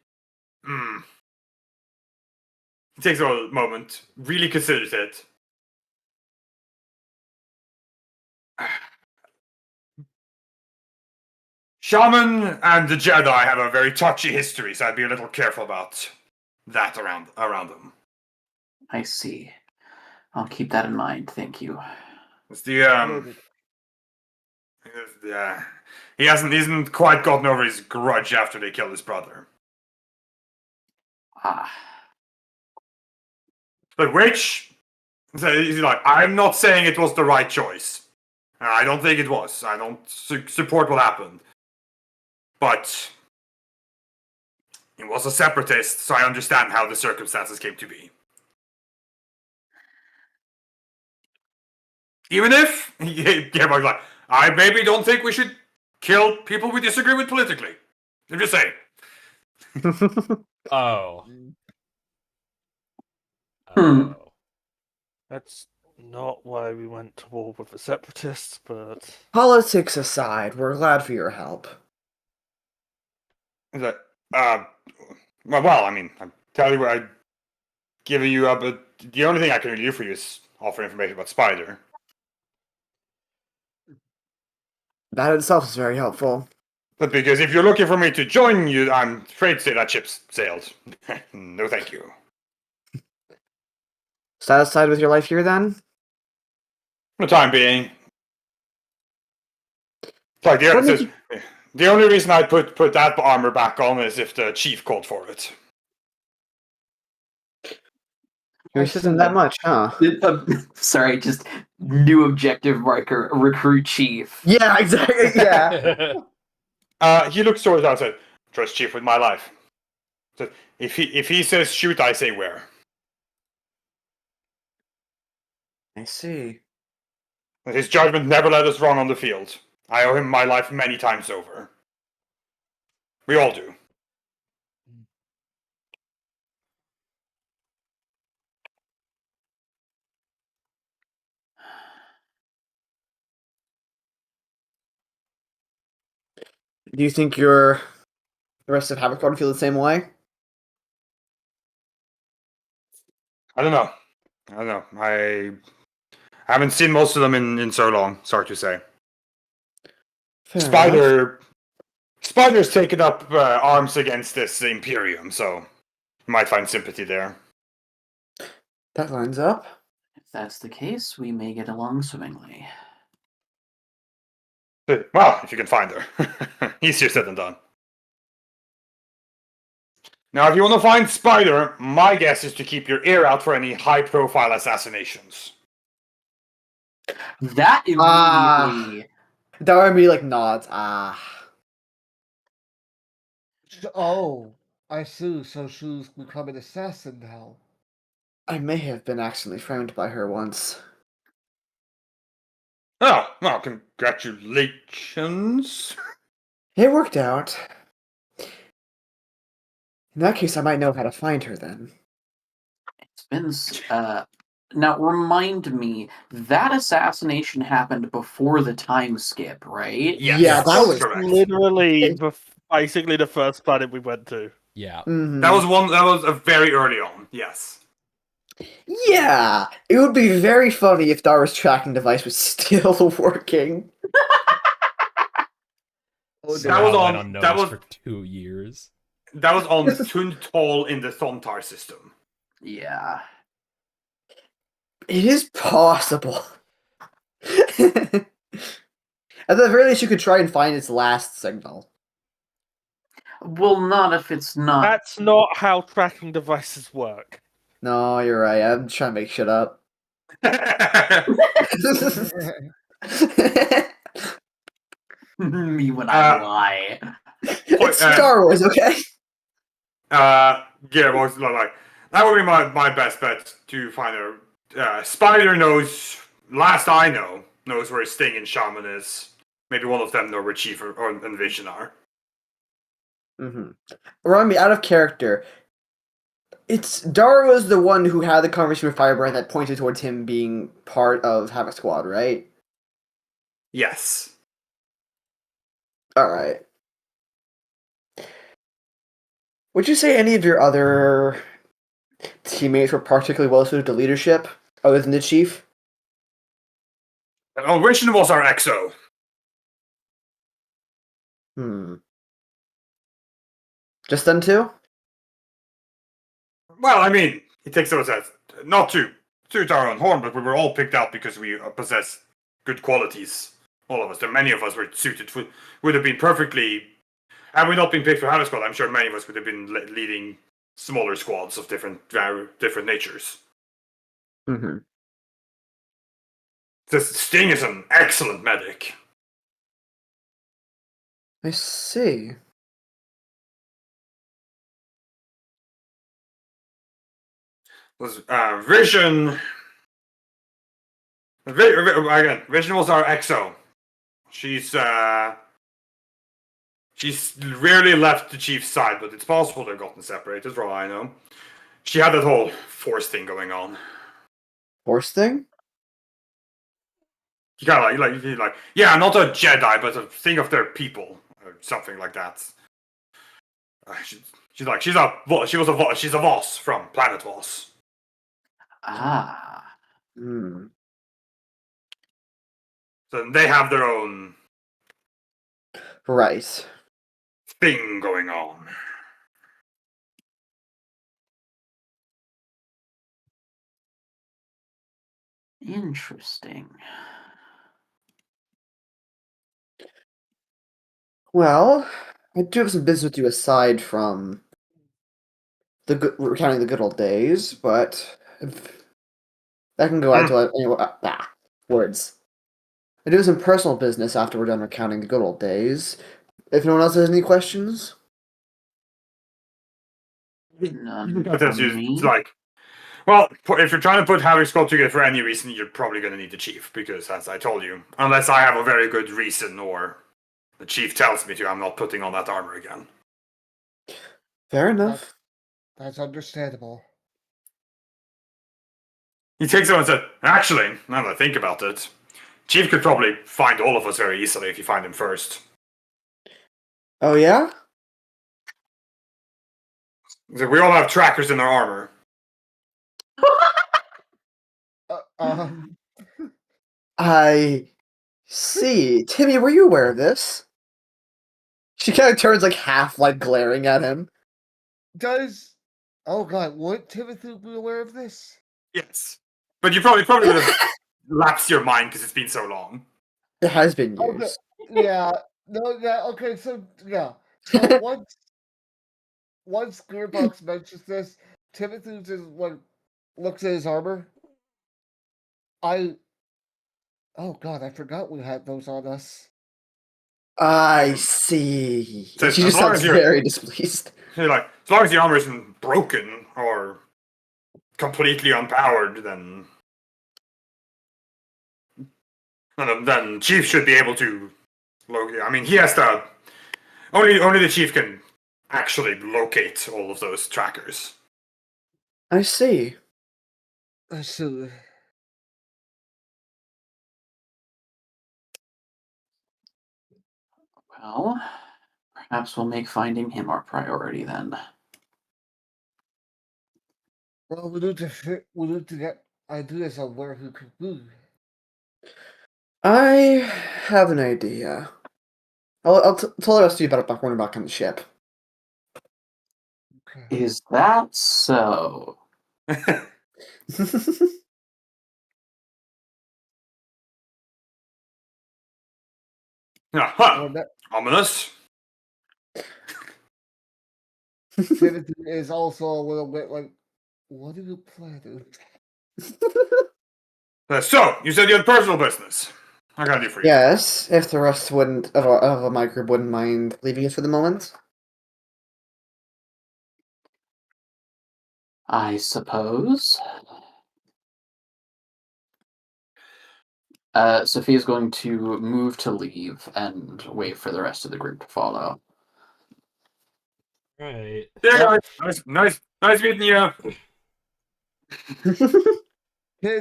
He takes a moment, really considers it. Shaman and the Jedi have a very touchy history, so I'd be a little careful about that around them. I see. I'll keep that in mind. Thank you. It's the Noted. yeah, he hasn't quite gotten over his grudge after they killed his brother. Ah. But which, so he's like, I'm not saying it was the right choice. I don't think it was. I don't support what happened. But it was a separatist, so I understand how the circumstances came to be. Even if, everybody's like, I maybe don't think we should kill people we disagree with politically. I'm just saying. Oh. Hmm. Oh. That's not why we went to war with the separatists, but Politics aside, we're glad for your help. He's like, well, I mean, I'm telling you what I'm giving you up, but the only thing I can really do for you is offer information about Spider. That itself is very helpful. But because if you're looking for me to join you, I'm afraid to say that ship's sailed. No, thank you. Satisfied with your life here, then? For the time being. It's like What the, did the only reason I put that armor back on is if the chief called for it. Yours isn't that much, huh? Sorry, just new objective marker, recruit chief. Yeah, exactly. Yeah. He looks towards us and said, trust chief with my life. So if he says shoot, I say where. I see. His judgment never led us wrong on the field. I owe him my life many times over. We all do. Do you think the rest of Havoc Squad feel the same way? I don't know. I haven't seen most of them in so long. Sorry to say. Fair enough. Spider's taken up arms against this Imperium, so you might find sympathy there. That lines up. If that's the case, we may get along swimmingly. Well, if you can find her. Easier said than done. Now, if you want to find Spider, my guess is to keep your ear out for any high-profile assassinations. That immediately. That would be like nods. Ah. Oh, I see. So she's become an assassin now. I may have been accidentally framed by her once. Oh, well, congratulations. It worked out. In that case, I might know how to find her then. It's been. Now, remind me, that assassination happened before the time skip, right? Yes, Yeah, that was correct. literally basically the first planet we went to. Yeah. Mhm. That was a very early on, yes. Yeah, it would be very funny if Dara's tracking device was still working. Oh, That was on- went that unnoticed was- for 2 years. That was on Tuntol in the Thontar system. Yeah. It is possible. At the very least, you could try and find its last signal. Well, not if it's not. That's not how tracking devices work. No, you're right. I'm trying to make shit up. Me when I lie. It's Star Wars, okay? Yeah, well, like that would be my best bet to find her. Spider knows. Last I know, knows where Sting and Shaman is. Maybe one of them know where Chief and Vision are. Mm-hmm. Remind me, out of character. It's Darrow's the one who had the conversation with Firebrand that pointed towards him being part of Havoc Squad, right? Yes. Alright. Would you say any of your other teammates were particularly well suited to leadership, other than the Chief? Vision was our XO. Just them two? Well, I mean, he takes those as not to toot our own horn, but we were all picked out because we possess good qualities. All of us. There, many of us were suited. Would have been perfectly. Had we not been picked for Havoc Squad, I'm sure many of us would have been leading smaller squads of different natures. Mm-hmm. Sting is an excellent medic. I see. Vision. Again, Vision was our XO. She's rarely left the Chief's side, but it's possible they've gotten separated, for all I know. She had that whole Force thing going on. Force thing? You kind of like, yeah, not a Jedi, but a thing of their people, or something like that. She's a Voss from Planet Voss. Ah. So they have their own Right. thing going on. Interesting. Well, I do have some business with you aside from recounting the good old days, but that can go out to words. I do have some personal business after we're done recounting the good old days. If no one else has any questions, None That's from me. it's like, well, if you're trying to put Havoc Squad together for any reason, you're probably going to need the Chief, because as I told you, unless I have a very good reason or the Chief tells me to, I'm not putting on that armor again. fair enough. That's understandable. He takes it and said, actually, now that I think about it, Chief could probably find all of us very easily if you find him first. Oh yeah? He said, we all have trackers in our armor. I see. Timmy, were you aware of this? She kind of turns like half like glaring at him. Oh god, would Timothy be aware of this? Yes. But you probably would have lapsed your mind because it's been so long. It has been Okay, years. yeah. No, yeah, okay, so yeah. So once Gearbox mentions this, Timothy just like looks at his armor. Oh god, I forgot we had those on us. I see. So She as just long sounds as you're- very displeased. You're like, as long as the armor isn't broken or completely unpowered, then Chief should be able to locate. I mean, he has to. Only the Chief can actually locate all of those trackers. I see. So, Well, perhaps we'll make finding him our priority then. well, we need to get ideas on where he could be. I have an idea. I'll tell the rest of you about it back when we're back on the ship. Okay. Is that so? Yeah, huh. Well, that Ominous. Timothy is also a little bit like, what are you planning? So, you said you had personal business. I gotta do for you. Yes, if the rest wouldn't of my group wouldn't mind leaving us for the moment. I suppose. Sophia's going to move to leave and wait for the rest of the group to follow. Right. Yeah, nice meeting you.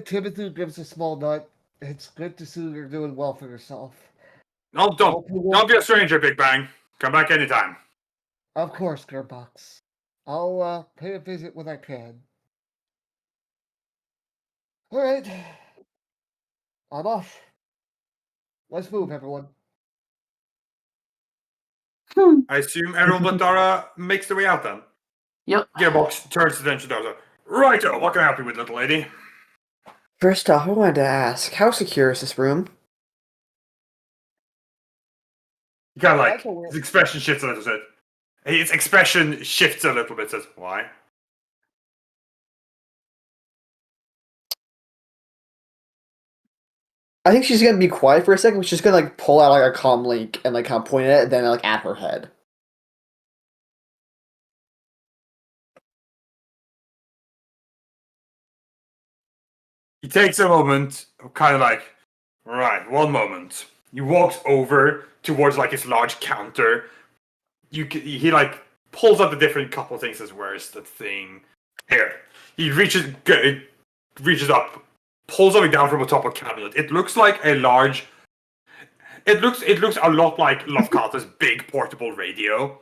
Timothy gives a small nut. It's good to see you're doing well for yourself. No, Hopefully we'll- don't be a stranger, Big Bang. Come back anytime. Of course, Gearbox. I'll pay a visit when I can. Alright. I'm off. Let's move, everyone. I assume everyone but Dara makes their way out then. Yep. Gearbox turns to the entrance door. Righto, what can I help you with, little lady? First off, I wanted to ask, how secure is this room? He kind of That's a weird- his expression shifts a little bit. His expression shifts a little bit. Says, "Why?" I think she's gonna be quiet for a second, but she's gonna like pull out like a comm link and like kind of point at it, and then like at her head. He takes a moment, kind of like, right, one moment. He walks over towards like his large counter. He like pulls out the different couple things. Says, "Where's the thing?" Here. He reaches up, pulls something down from the top of a cabinet. It looks like a large. It looks a lot like Lovecraft's big portable radio.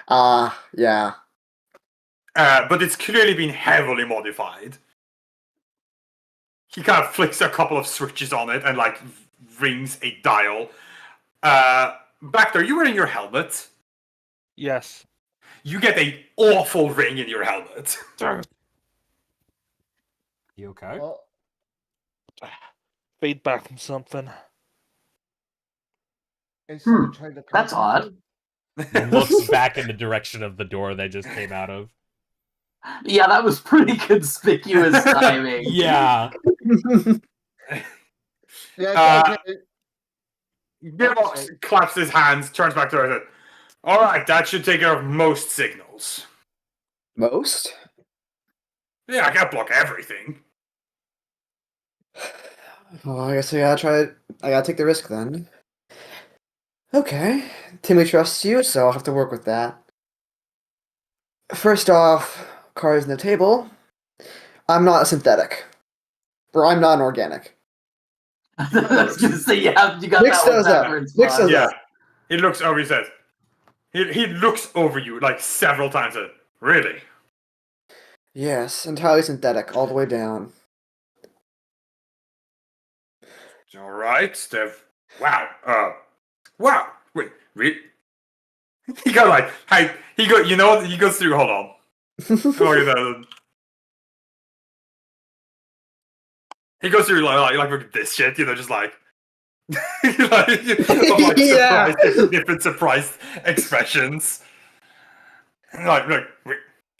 Yeah. But it's clearly been heavily modified. He kind of flicks a couple of switches on it and like rings a dial. Back there, you wearing your helmet. Yes. You get an awful ring in your helmet. You okay? Well, Feedback from something. is someone trying to That's contact odd. you? Looks back in the direction of the door they just came out of. Yeah, that was pretty conspicuous timing. Yeah. Yeah, Uh, Gearbox claps his hands, turns back to her and says, "Alright, that should take care of most signals." Most? Yeah, I can't block everything. Well, I guess I gotta try it. I gotta take the risk then. Okay. Timmy trusts you, so I'll have to work with that. First off, cards on the table. I'm not a synthetic. Or I'm not an organic. I was gonna say, you got Mix that one those up. backwards. Mix Bob. those Yeah. up. He looks over, he says, he looks over you like several times and says, "Really?" Yes, entirely synthetic, all the way down. Alright, Steph. Wow. Wow. Wait, really? He got like, hey, he goes through, hold on. Look at that. He goes through like this shit, just like, Yeah. different surprised expressions. Like, wait.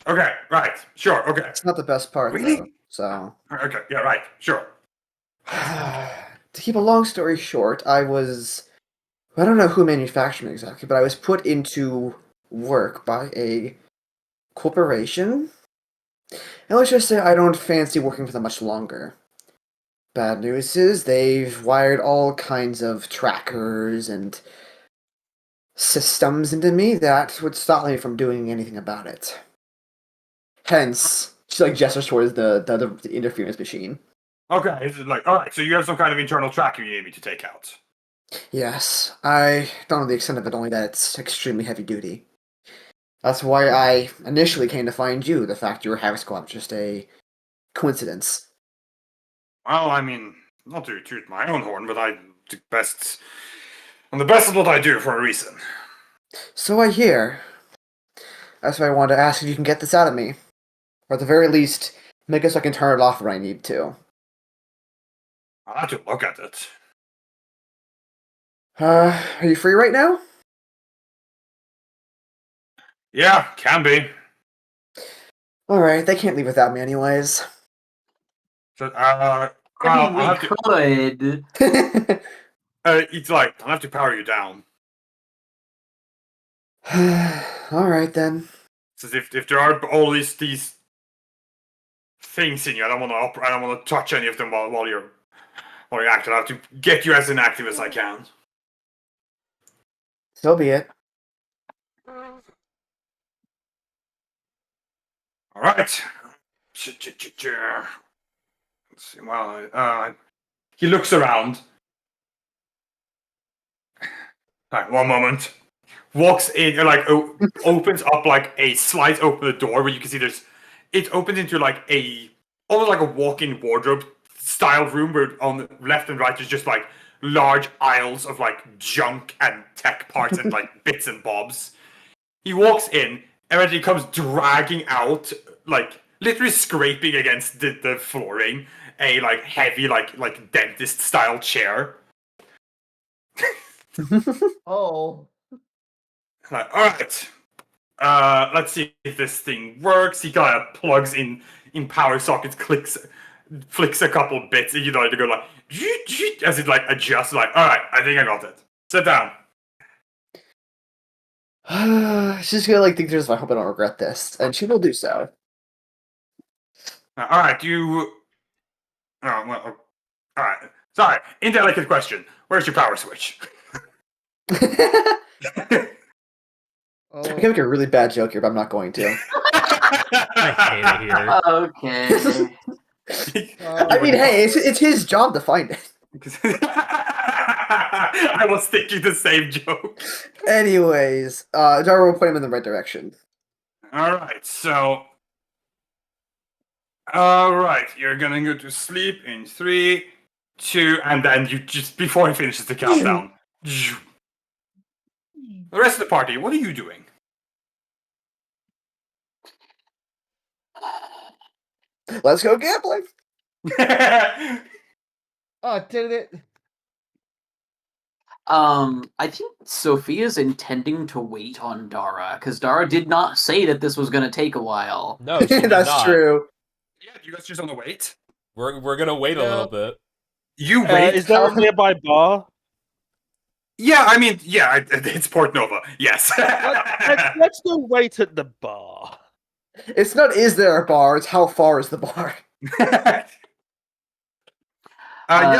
Okay, right, sure, okay. It's not the best part, Really? though, so... Okay, yeah, right, sure. To keep a long story short, I don't know who manufactured me exactly, but I was put into work by a corporation. And let's just say I don't fancy working for them much longer. Bad news is they've wired all kinds of trackers and systems into me that would stop me from doing anything about it. Hence, she like gestures towards the interference machine. Okay, it's like, alright, so you have some kind of internal tracker you need me to take out. Yes, I don't know the extent of it, only that it's extremely heavy duty. That's why I initially came to find you. The fact you were Havoc Squad was just a coincidence. Well, I mean, not to toot my own horn, but I'm the best at what I do for a reason. So I hear. That's why I wanted to ask if you can get this out of me. Or at the very least, make it so I can turn it off when I need to. I'll have to look at it. Are you free right now? Yeah, can be. Alright, they can't leave without me anyways. So, I mean, we I'll have to, could. it's like, I'll have to power you down. All right then. Says if there are all these things in you, I don't want to touch any of them while you're active. I have to get you as inactive as I can. So be it. All right. Let's see. Well, he looks around. All right, one moment. Walks in, opens up slides open the door where you can see it opens into almost like a walk-in wardrobe style room where on the left and right there's just large aisles of junk and tech parts and bits and bobs. He walks in and he comes dragging out, literally scraping against the flooring, a heavy dentist style chair. Oh. All right. Let's see if this thing works. He kind of plugs in power sockets, flicks a couple bits, and to go as it adjusts. All right, I think I got it. Sit down. She's gonna think there's. I hope I don't regret this, and she will do so. All right, you. Oh well. All right. Sorry, indelicate question. Where's your power switch? Oh. I can make a really bad joke here, but I'm not going to. I hate it here. Okay. I mean, hey, it's his job to find it. I was thinking the same joke. Anyways, Dara will point him in the right direction. Alright, so. Alright, you're gonna go to sleep in 3, 2, and then you just, before he finishes the countdown. The rest of the party, what are you doing? Let's go gambling. Oh, did it? I think Sophia's intending to wait on Dara, because Dara did not say that this was going to take a while. No, she did That's not. true. Yeah, you guys just on the wait? We're gonna wait a little bit. You wait? Is there a nearby bar? Yeah, I mean, yeah, it's Port Nova. Yes. Let's go wait at the bar. It's not is there a bar, it's how far is the bar. Yeah,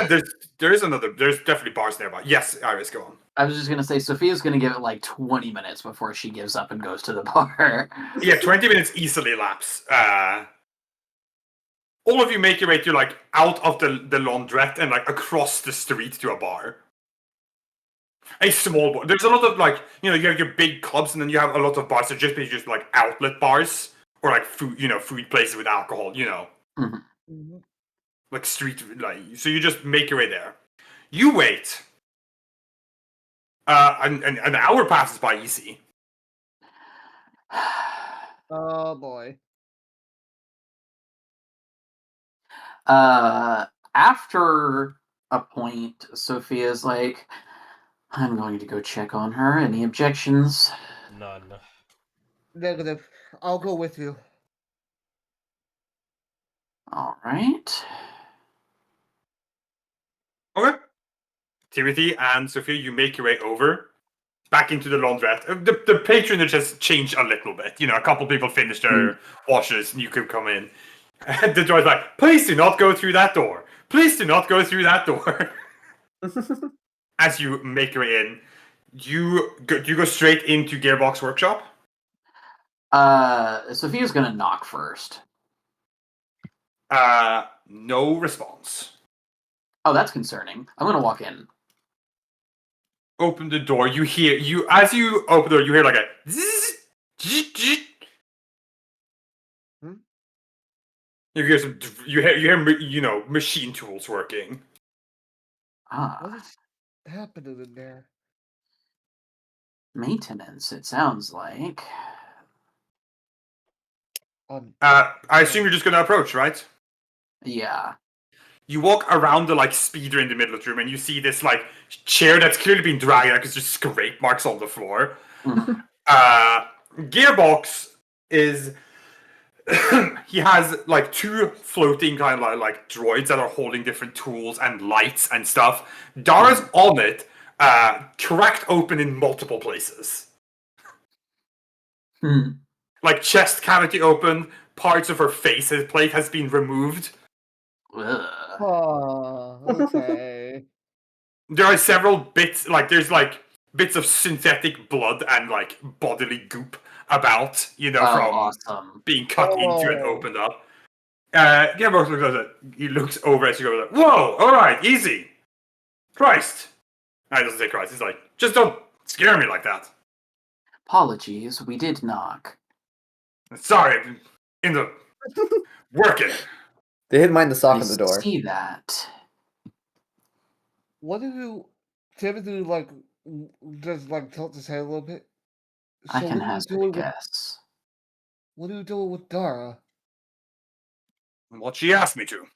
there's definitely bars nearby. Yes, Iris, go on. I was just going to say, Sophia's going to give it 20 minutes before she gives up and goes to the bar. Yeah, 20 minutes easily lapse. All of you make your way to out of the laundrette and across the street to a bar. A small bar. There's a lot of you have your big clubs and then you have a lot of bars that just outlet bars or food food places with alcohol. Mm-hmm. Street so you just make your way there. You wait. An hour passes by easy. Oh boy. After a point, Sophia's like, I'm going to go check on her. Any objections? None. Negative. I'll go with you. All right. Okay. Timothy and Sophia, you make your way over back into the laundrette. The patronage has changed a little bit. A couple people finished their washes and you could come in. And the door's like, please do not go through that door. Please do not go through that door. As you make your way in, you go straight into Gearbox Workshop? Sophia's gonna knock first. No response. Oh, that's concerning. I'm gonna walk in. Open the door. As you open the door, you hear a zzz, zzz, zzz. You hear machine tools working. Ah, What is happening in there? maintenance, it sounds like. I assume you're just gonna approach, right? Yeah. You walk around the speeder in the middle of the room, and you see this chair that's clearly been dragged. There's just scrape marks on the floor. Mhm. Gearbox is he has like two floating kind of like droids that are holding different tools and lights and stuff. Dara's on it, cracked open in multiple places. Hmm. Like chest cavity open, parts of her faceplate plate has been removed. Ugh. Oh, okay. There are several bits, like there's like bits of synthetic blood and like bodily goop about, you know, Oh, from awesome. being cut into and Oh. opened up. Gambox looks at it. He looks over as he goes like, "Whoa! All right, easy. Christ!" He doesn't say Christ. He's like, "Just don't scare me like that." Apologies, we did knock. Sorry, I'm in the working. They hid mine the sock I on the door. see that. What do you Timothy like? Does like tilt his head a little bit? I So can what are you hazard a doing with guess. what are you doing with Dara? What she asked me to.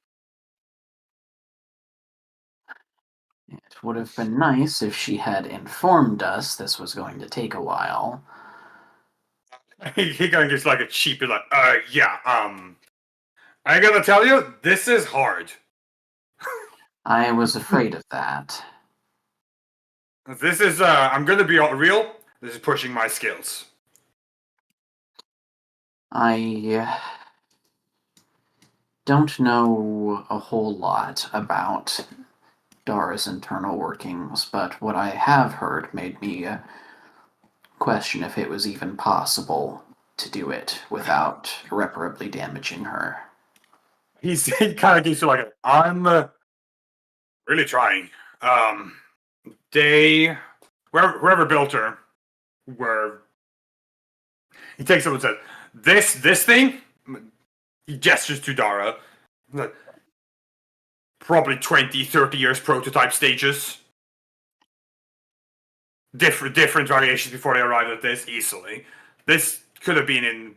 It would have been nice if she had informed us this was going to take a while. He kind of gets like a cheap, like, yeah, I gotta tell you, this is hard. I was afraid of that. This is, I'm gonna be real. This is pushing my skills. I don't know a whole lot about Dara's internal workings, but what I have heard made me question if it was even possible to do it without irreparably damaging her. He kind of gives you like a, I'm really trying. They, whoever built her, were. He takes up and says, "This thing." He gestures to Dara. Like, probably 20, 30 years prototype stages. Different variations before they arrived at this easily. This could have been in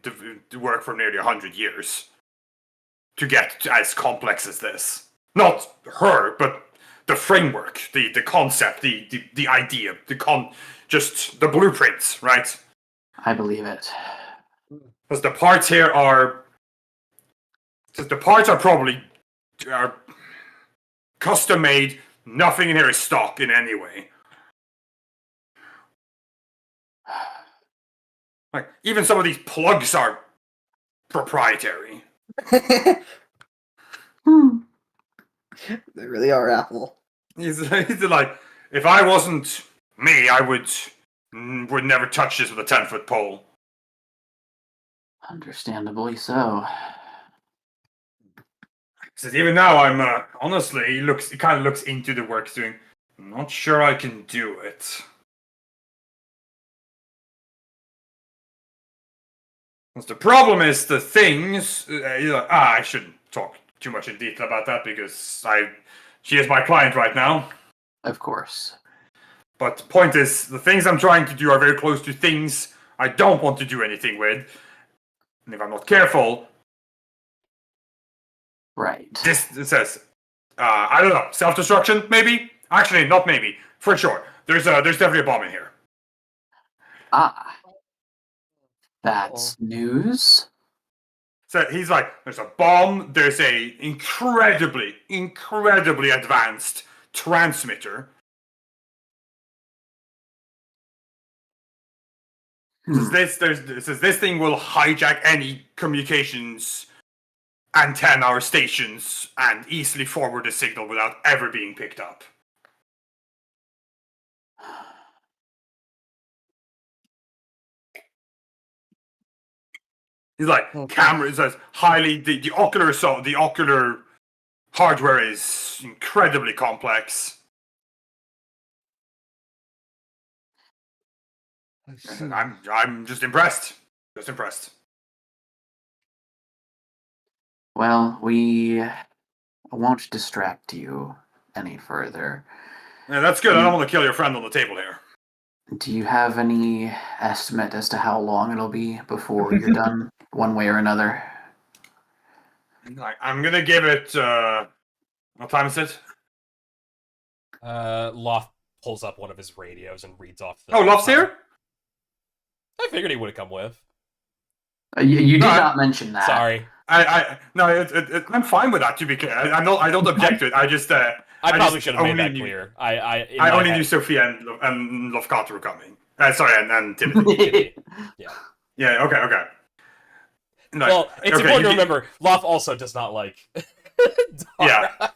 the work for nearly 100 years to get as complex as this. Not her, but the framework, the concept, the idea, just the blueprints, right? I believe it. Because the parts here are, the parts are probably custom made. Nothing in here is stock in any way. Like even some of these plugs are proprietary. Hmm. They really are Apple. He's like, if I wasn't me, I would never touch this with a 10-foot pole. Understandably so. Says even now, I'm honestly, he kind of looks into the work he's doing. I'm not sure I can do it. The problem is the things. I shouldn't talk too much in detail about that because she is my client right now. Of course. But the point is, the things I'm trying to do are very close to things I don't want to do anything with. And if I'm not careful, Right. it says, I don't know, self-destruction, maybe? Actually, not maybe. For sure. There's definitely a bomb in here. Ah. That's news. So he's like, there's a bomb, there's a incredibly advanced transmitter. This thing will hijack any communications antenna or stations and easily forward the signal without ever being picked up. He's like, cameras, says highly, the ocular hardware is incredibly complex. I'm just impressed. Just impressed. Well, we won't distract you any further. Yeah, that's good. I don't want to kill your friend on the table here. Do you have any estimate as to how long it'll be before you're done, one way or another? I'm gonna give it. What time is it? Loth pulls up one of his radios and reads off the. Oh, Loft's here? I figured he would have come with. You did No, not mention that. Sorry. I'm fine with that. To be clear, I don't object to it. I just I probably just should have made only that knew- clear. In I my only head- knew Sophia and Lofgata were coming. Sorry, and Timothy. Yeah. Yeah. Okay. No, Well, it's okay, important to you- remember, Loth also does not like. Yeah. Dara.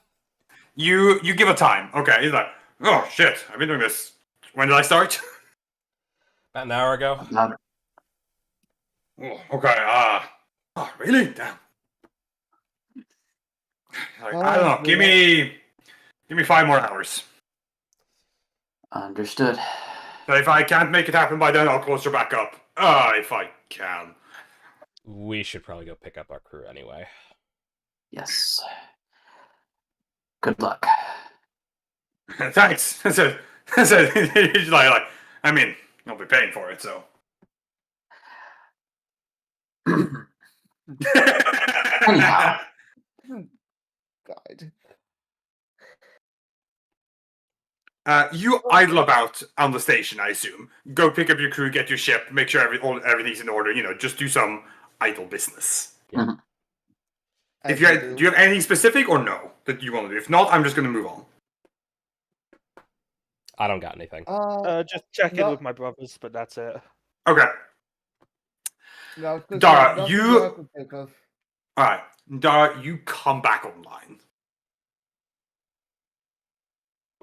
You give a time. Okay. He's like, oh shit, I've been doing this. When did I start? About an hour ago. Oh, okay. Oh, really? Damn. Like, I don't know. Give me 5 more hours. Understood. But if I can't make it happen by then, I'll close her back up. If I can. We should probably go pick up our crew anyway. Yes. Good luck. Thanks. That's it. He's like, I mean, I'll be paying for it, so. Anyhow. God. You idle about on the station, I assume. Go pick up your crew, get your ship, make sure everything's in order. Just do some idle business. If do you have anything specific or no that you want to do? If not, I'm just going to move on. I don't got anything. Just check in no. with my brothers, but that's it. Okay. No, Dara, nothing you- I can think of. All right, Dara, you come back online.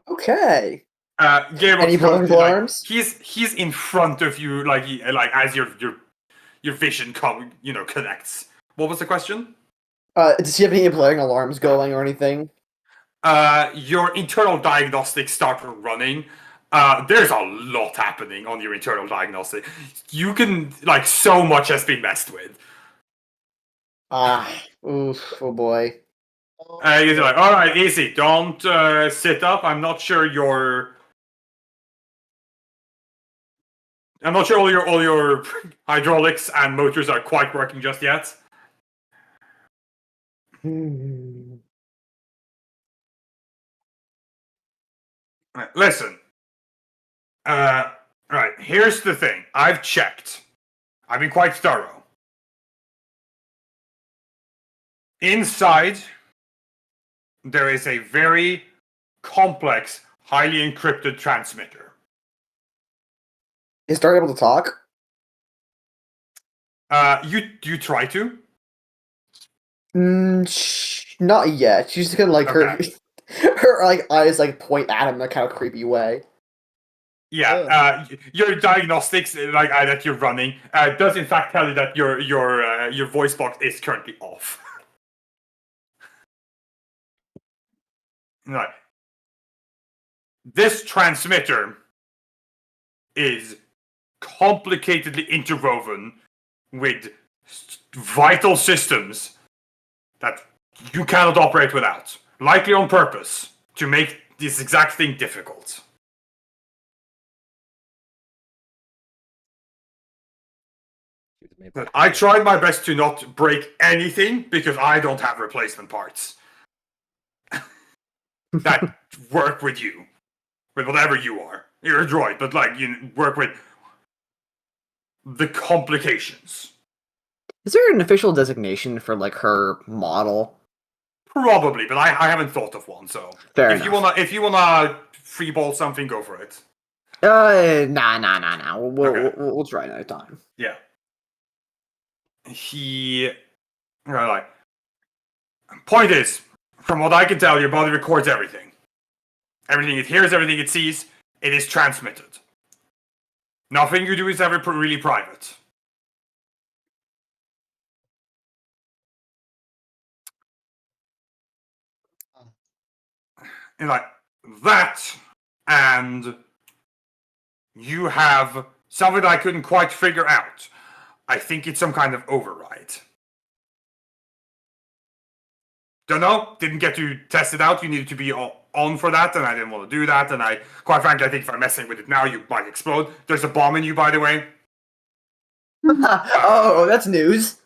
Okay. Gabriel, Any blowing like, alarms? He's in front of you, like as your vision connects. What was the question? Does he have any blaring alarms going or anything? Your internal diagnostics start running. There's a lot happening on your internal diagnostic. You can so much has been messed with. Oof, oh boy. He's like, all right, easy. Don't sit up. I'm not sure all your hydraulics and motors are quite working just yet. Listen. Right, here's the thing. I've checked. I've been quite thorough. Inside, there is a very complex, highly encrypted transmitter. Is Dara able to talk? You try to? Not yet. She's just gonna Okay. her eyes point at him in a kind of creepy way. Yeah, your diagnostics that you're running does in fact tell you that your voice box is currently off. Right. This transmitter is complicatedly interwoven with vital systems that you cannot operate without, likely on purpose to make this exact thing difficult. I tried my best to not break anything because I don't have replacement parts that work with you, with whatever you are. You're a droid, but you work with the complications. Is there an official designation for her model? Probably, but I haven't thought of one. So Fair if enough. you wanna freeball something, go for it. Nah. Okay. We'll try another time. Yeah. Point is, from what I can tell, your body records everything. Everything it hears, everything it sees, it is transmitted. Nothing you do is ever really private. And that, and you have something that I couldn't quite figure out. I think it's some kind of override. Don't know. Didn't get to test it out. You needed to be on for that, and I didn't want to do that. And quite frankly, I think if I'm messing with it now, you might explode. There's a bomb in you, by the way. Oh, that's news.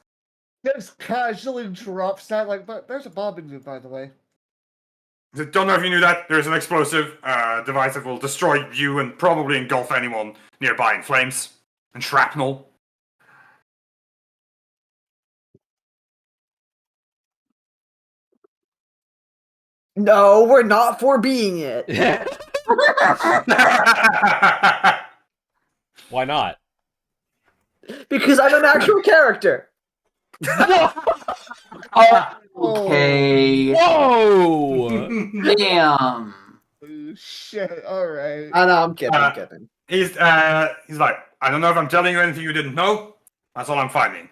Just casually drops that but there's a bomb in you, by the way. Don't know if you knew that. There's an explosive device that will destroy you and probably engulf anyone nearby in flames and shrapnel. No, we're not for being it. Why not? Because I'm an actual character. Okay. Whoa! Damn. Oh, shit. All right. I know, I'm kidding. I'm kidding. He's like, I don't know if I'm telling you anything you didn't know. That's all I'm finding.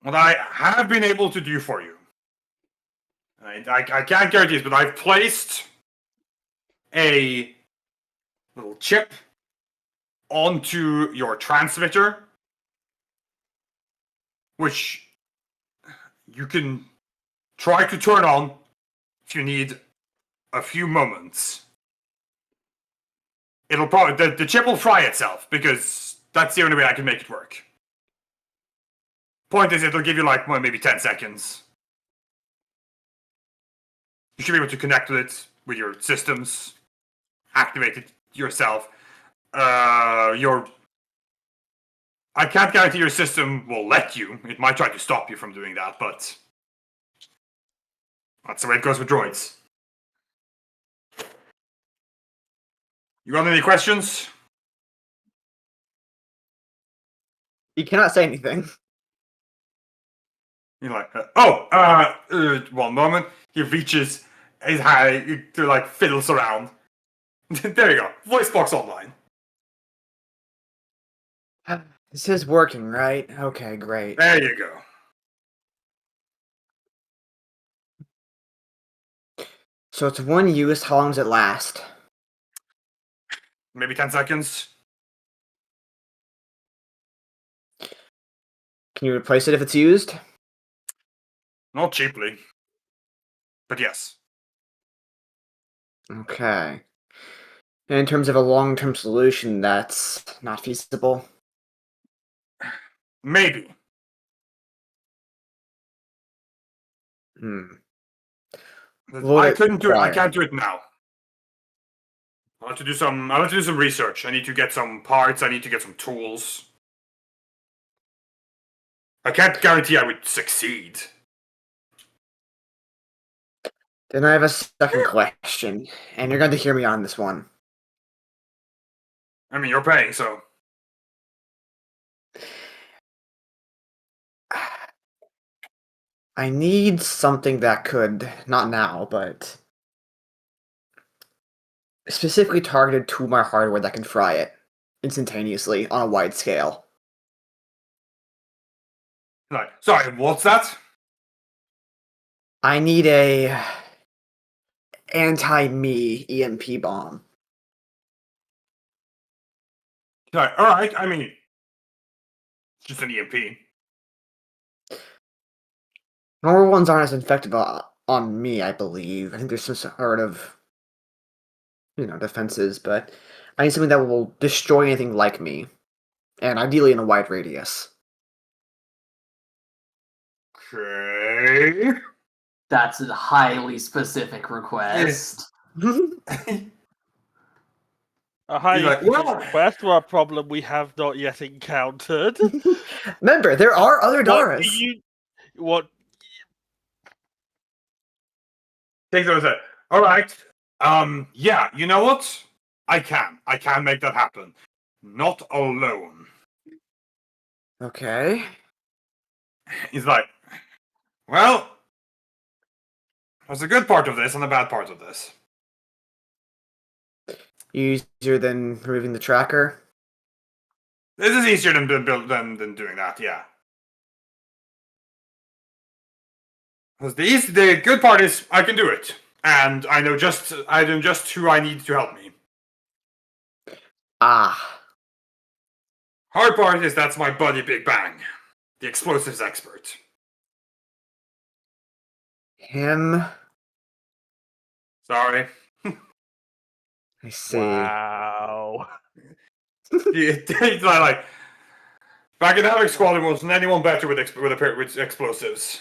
What I have been able to do for you, I can't guarantee this, but I've placed a little chip onto your transmitter, which you can try to turn on if you need a few moments. It'll probably the chip will fry itself because that's the only way I can make it work. Point is, it'll give you like maybe 10 seconds. You should be able to connect with it with your systems, activate it yourself. I can't guarantee your system will let you. It might try to stop you from doing that, but that's the way it goes with droids. You got any questions? You cannot say anything. You're like, one moment. He reaches his hand to like fiddles around. There you go. Voice box online. This is working, right? Okay, great. There you go. So it's one use. How long does it last? Maybe 10 seconds. Can you replace it if it's used? Not cheaply. But yes. Okay. And in terms of a long-term solution, that's not feasible. Maybe. Would I it couldn't do it. I require- can't do it now. I want to do some research. I need to get some parts. I need to get some tools. I can't guarantee I would succeed. Then I have a second question, and you're going to hear me on this one. I mean, you're paying, so. I need something that could, not now, but specifically targeted to my hardware that can fry it instantaneously on a wide scale. Like, sorry, what's that? I need a anti-me EMP bomb. Like, all right. I mean, it's just an EMP. Normal ones aren't as effective on me, I believe. I think there's some sort of, defenses, but I need something that will destroy anything like me, and ideally in a wide radius. Okay. That's a highly specific request. A highly like, well- request for a problem we have not yet encountered. Remember, there are other Daras. What? Take those out. All right. Yeah, you know what? I can make that happen. Not alone. Okay. He's like, well, there's a good part of this and a bad part of this. Easier than removing the tracker. This is easier than doing that, yeah. Because the good part is I can do it, and I know just who I need to help me. Ah. Hard part is that's my buddy Big Bang, the explosives expert. Him. Sorry. I see. Wow. He's like back in Havoc Squadron wasn't anyone better with explosives.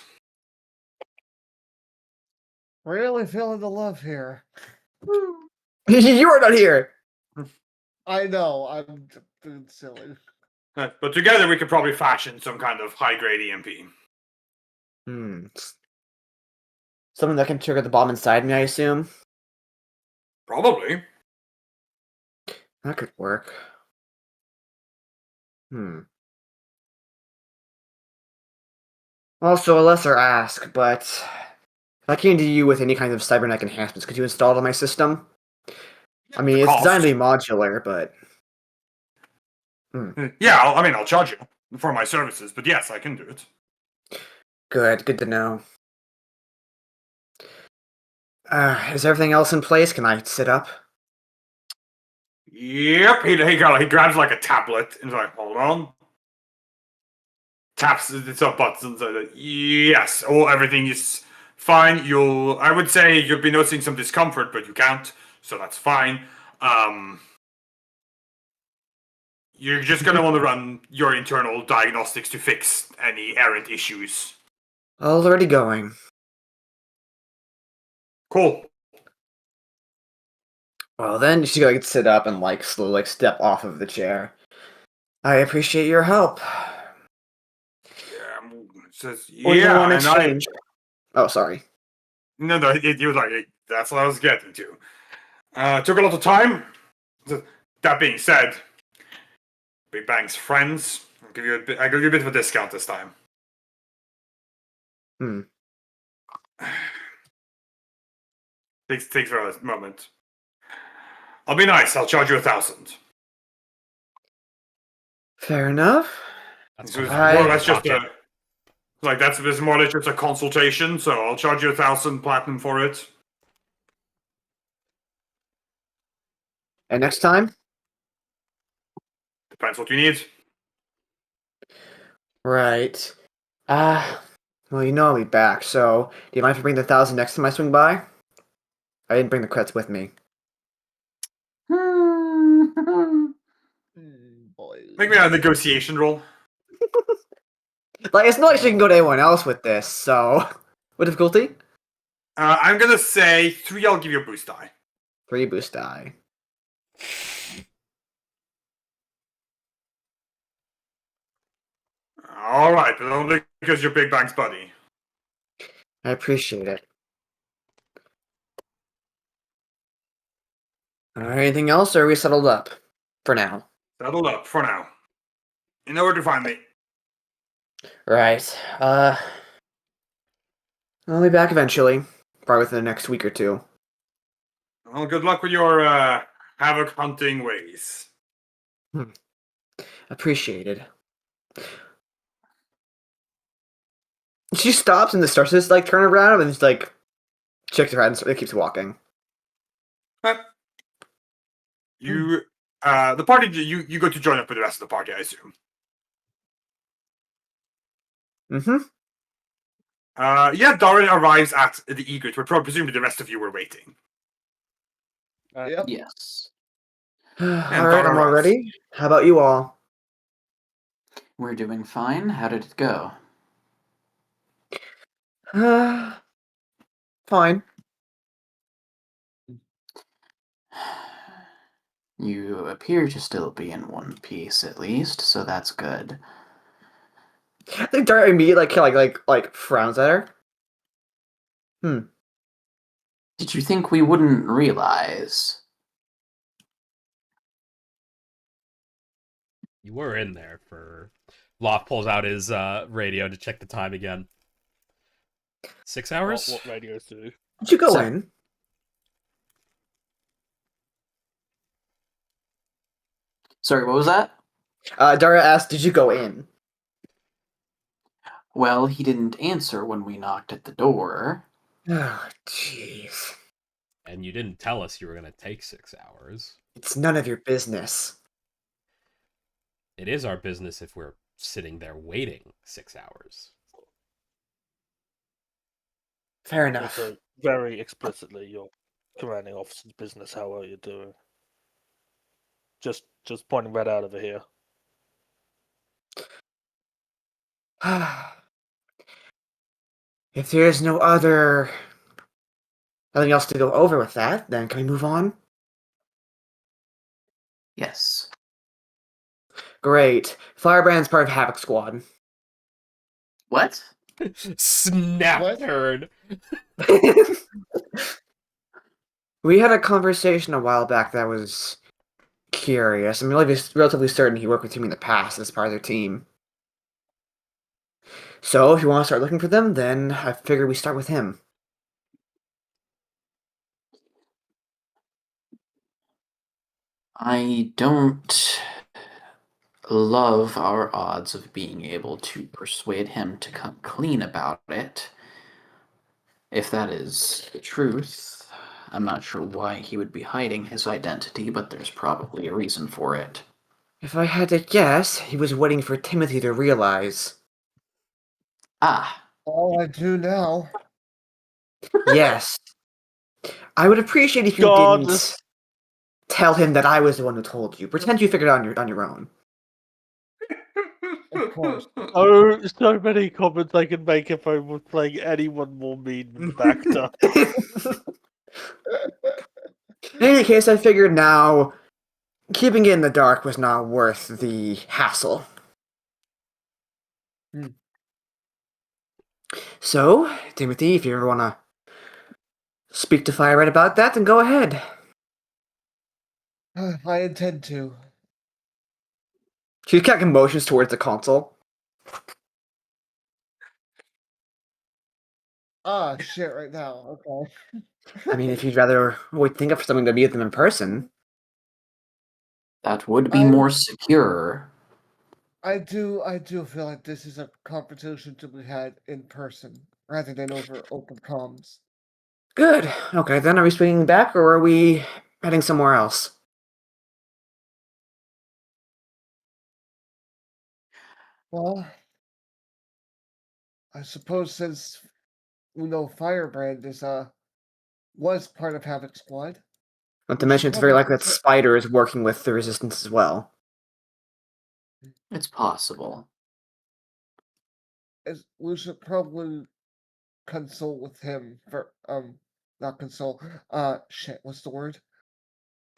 Really feeling the love here. You are not here. I know, I'm just being silly. But together we could probably fashion some kind of high-grade EMP. Something that can trigger the bomb inside me, I assume. Probably. That could work. Also, a lesser ask, but if I came to you with any kind of cybernetic enhancements, could you install it on my system? I mean, The it's designed to cost. be modular, but Yeah, I'll charge you for my services, but yes, I can do it. good to know. Is everything else in place? Can I sit up? Yep. He grabs like a tablet and he's like, hold on. Taps its up buttons. Yes, everything is fine. I would say you'll be noticing some discomfort, but you can't, so that's fine. You're just gonna want to run your internal diagnostics to fix any errant issues. Already going. Cool. Well, then she's gonna sit up and slowly step off of the chair. I appreciate your help. Yeah, says, What do you want in and I. exchange? Oh, sorry. No, he was like, that's what I was getting to. Took a lot of time. That being said, Big Bang's friends. I give you a bit of a discount this time. Takes for a moment. I'll be nice. I'll charge you 1,000. Fair enough. That's So it's fine. more or less just Pocket. this more or less just a consultation. So I'll charge you 1,000 platinum for it. And next time? Depends what you need. Right. Well, you know I'll be back, so do you mind if I bring the 1,000 next time I swing by? I didn't bring the credits with me. Boy. Make me a negotiation roll. It's not like she can go to anyone else with this, so... What difficulty? I'm gonna say 3. I'll give you a boost die. 3 boost die. All right, but only because you're Big Bang's buddy. I appreciate it. Anything else, or are we settled up? For now. Settled up for now. You know where to find me. Right. I'll be back eventually. Probably within the next week or two. Well, good luck with your havoc hunting ways. Appreciated. She stops and starts to turn around and just shakes her head and keeps walking. You, the party, you go to join up with the rest of the party, I assume. Yeah, Darren arrives at the Egret, where presumably the rest of you were waiting. Yep. Yes. Alright, I'm all ready. How about you all? We're doing fine. How did it go? Fine. You appear to still be in one piece, at least, so that's good. I think Dart immediately frowns at her. Did you think we wouldn't realize? You were in there for... Loft pulls out his radio to check the time again. 6 hours? What radios do? Did you go So- in? Sorry, what was that? Dara asked, did you go in? Well, he didn't answer when we knocked at the door. Oh, jeez. And you didn't tell us you were going to take 6 hours. It's none of your business. It is our business if we're sitting there waiting 6 hours. Fair enough. Also, very explicitly, your commanding officer's business. How are you doing? Just pointing that out over here. If there's nothing else to go over with that, then can we move on? Yes. Great. Firebrand's part of Havoc Squad. What? Snap What? turn. We had a conversation a while back that was curious. I'm relatively certain he worked with you in the past as part of their team. So, if you want to start looking for them, then I figure we start with him. I don't love our odds of being able to persuade him to come clean about it. If that is the truth, I'm not sure why he would be hiding his identity, but there's probably a reason for it. If I had to guess, he was waiting for Timothy to realize. Ah, All I do now. Yes. I would appreciate if you God. didn't tell him that I was the one who told you. Pretend you figured it out on your own. Of course. Oh, so many comments I could make if I was playing anyone more mean than Bacta. In any case, I figured now keeping it in the dark was not worth the hassle. Hmm. So, Timothy, if you ever want to speak to Fire Red about that, then go ahead. I intend to. She's got motions towards the console. Ah, shit, right now. Okay. I mean, if you'd rather think of something to meet them in person. that would be I- more secure. I do feel like this is a conversation to be had in person rather than over open comms. Good. Okay, then are we swinging back or are we heading somewhere else? Well, I suppose since we know Firebrand is was part of Havoc Squad, Not to We should mention, it's very probably likely that check- Spider is working with the Resistance as well. It's possible. we should probably consult with him for not consult. Shit, what's the word?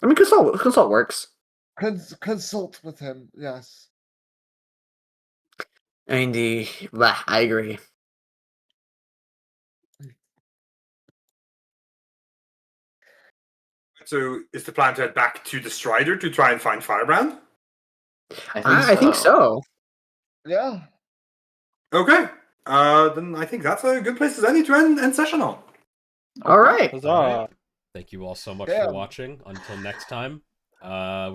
I mean, consult works. Consult with him. Yes. I mean, I agree. So is the plan to head back to the Strider to try and find Firebrand? I think so. Yeah. Okay. Then I think that's a good place as any to end session on. All right. Huzzah. Thank you all so much Yeah. for watching. Until next time.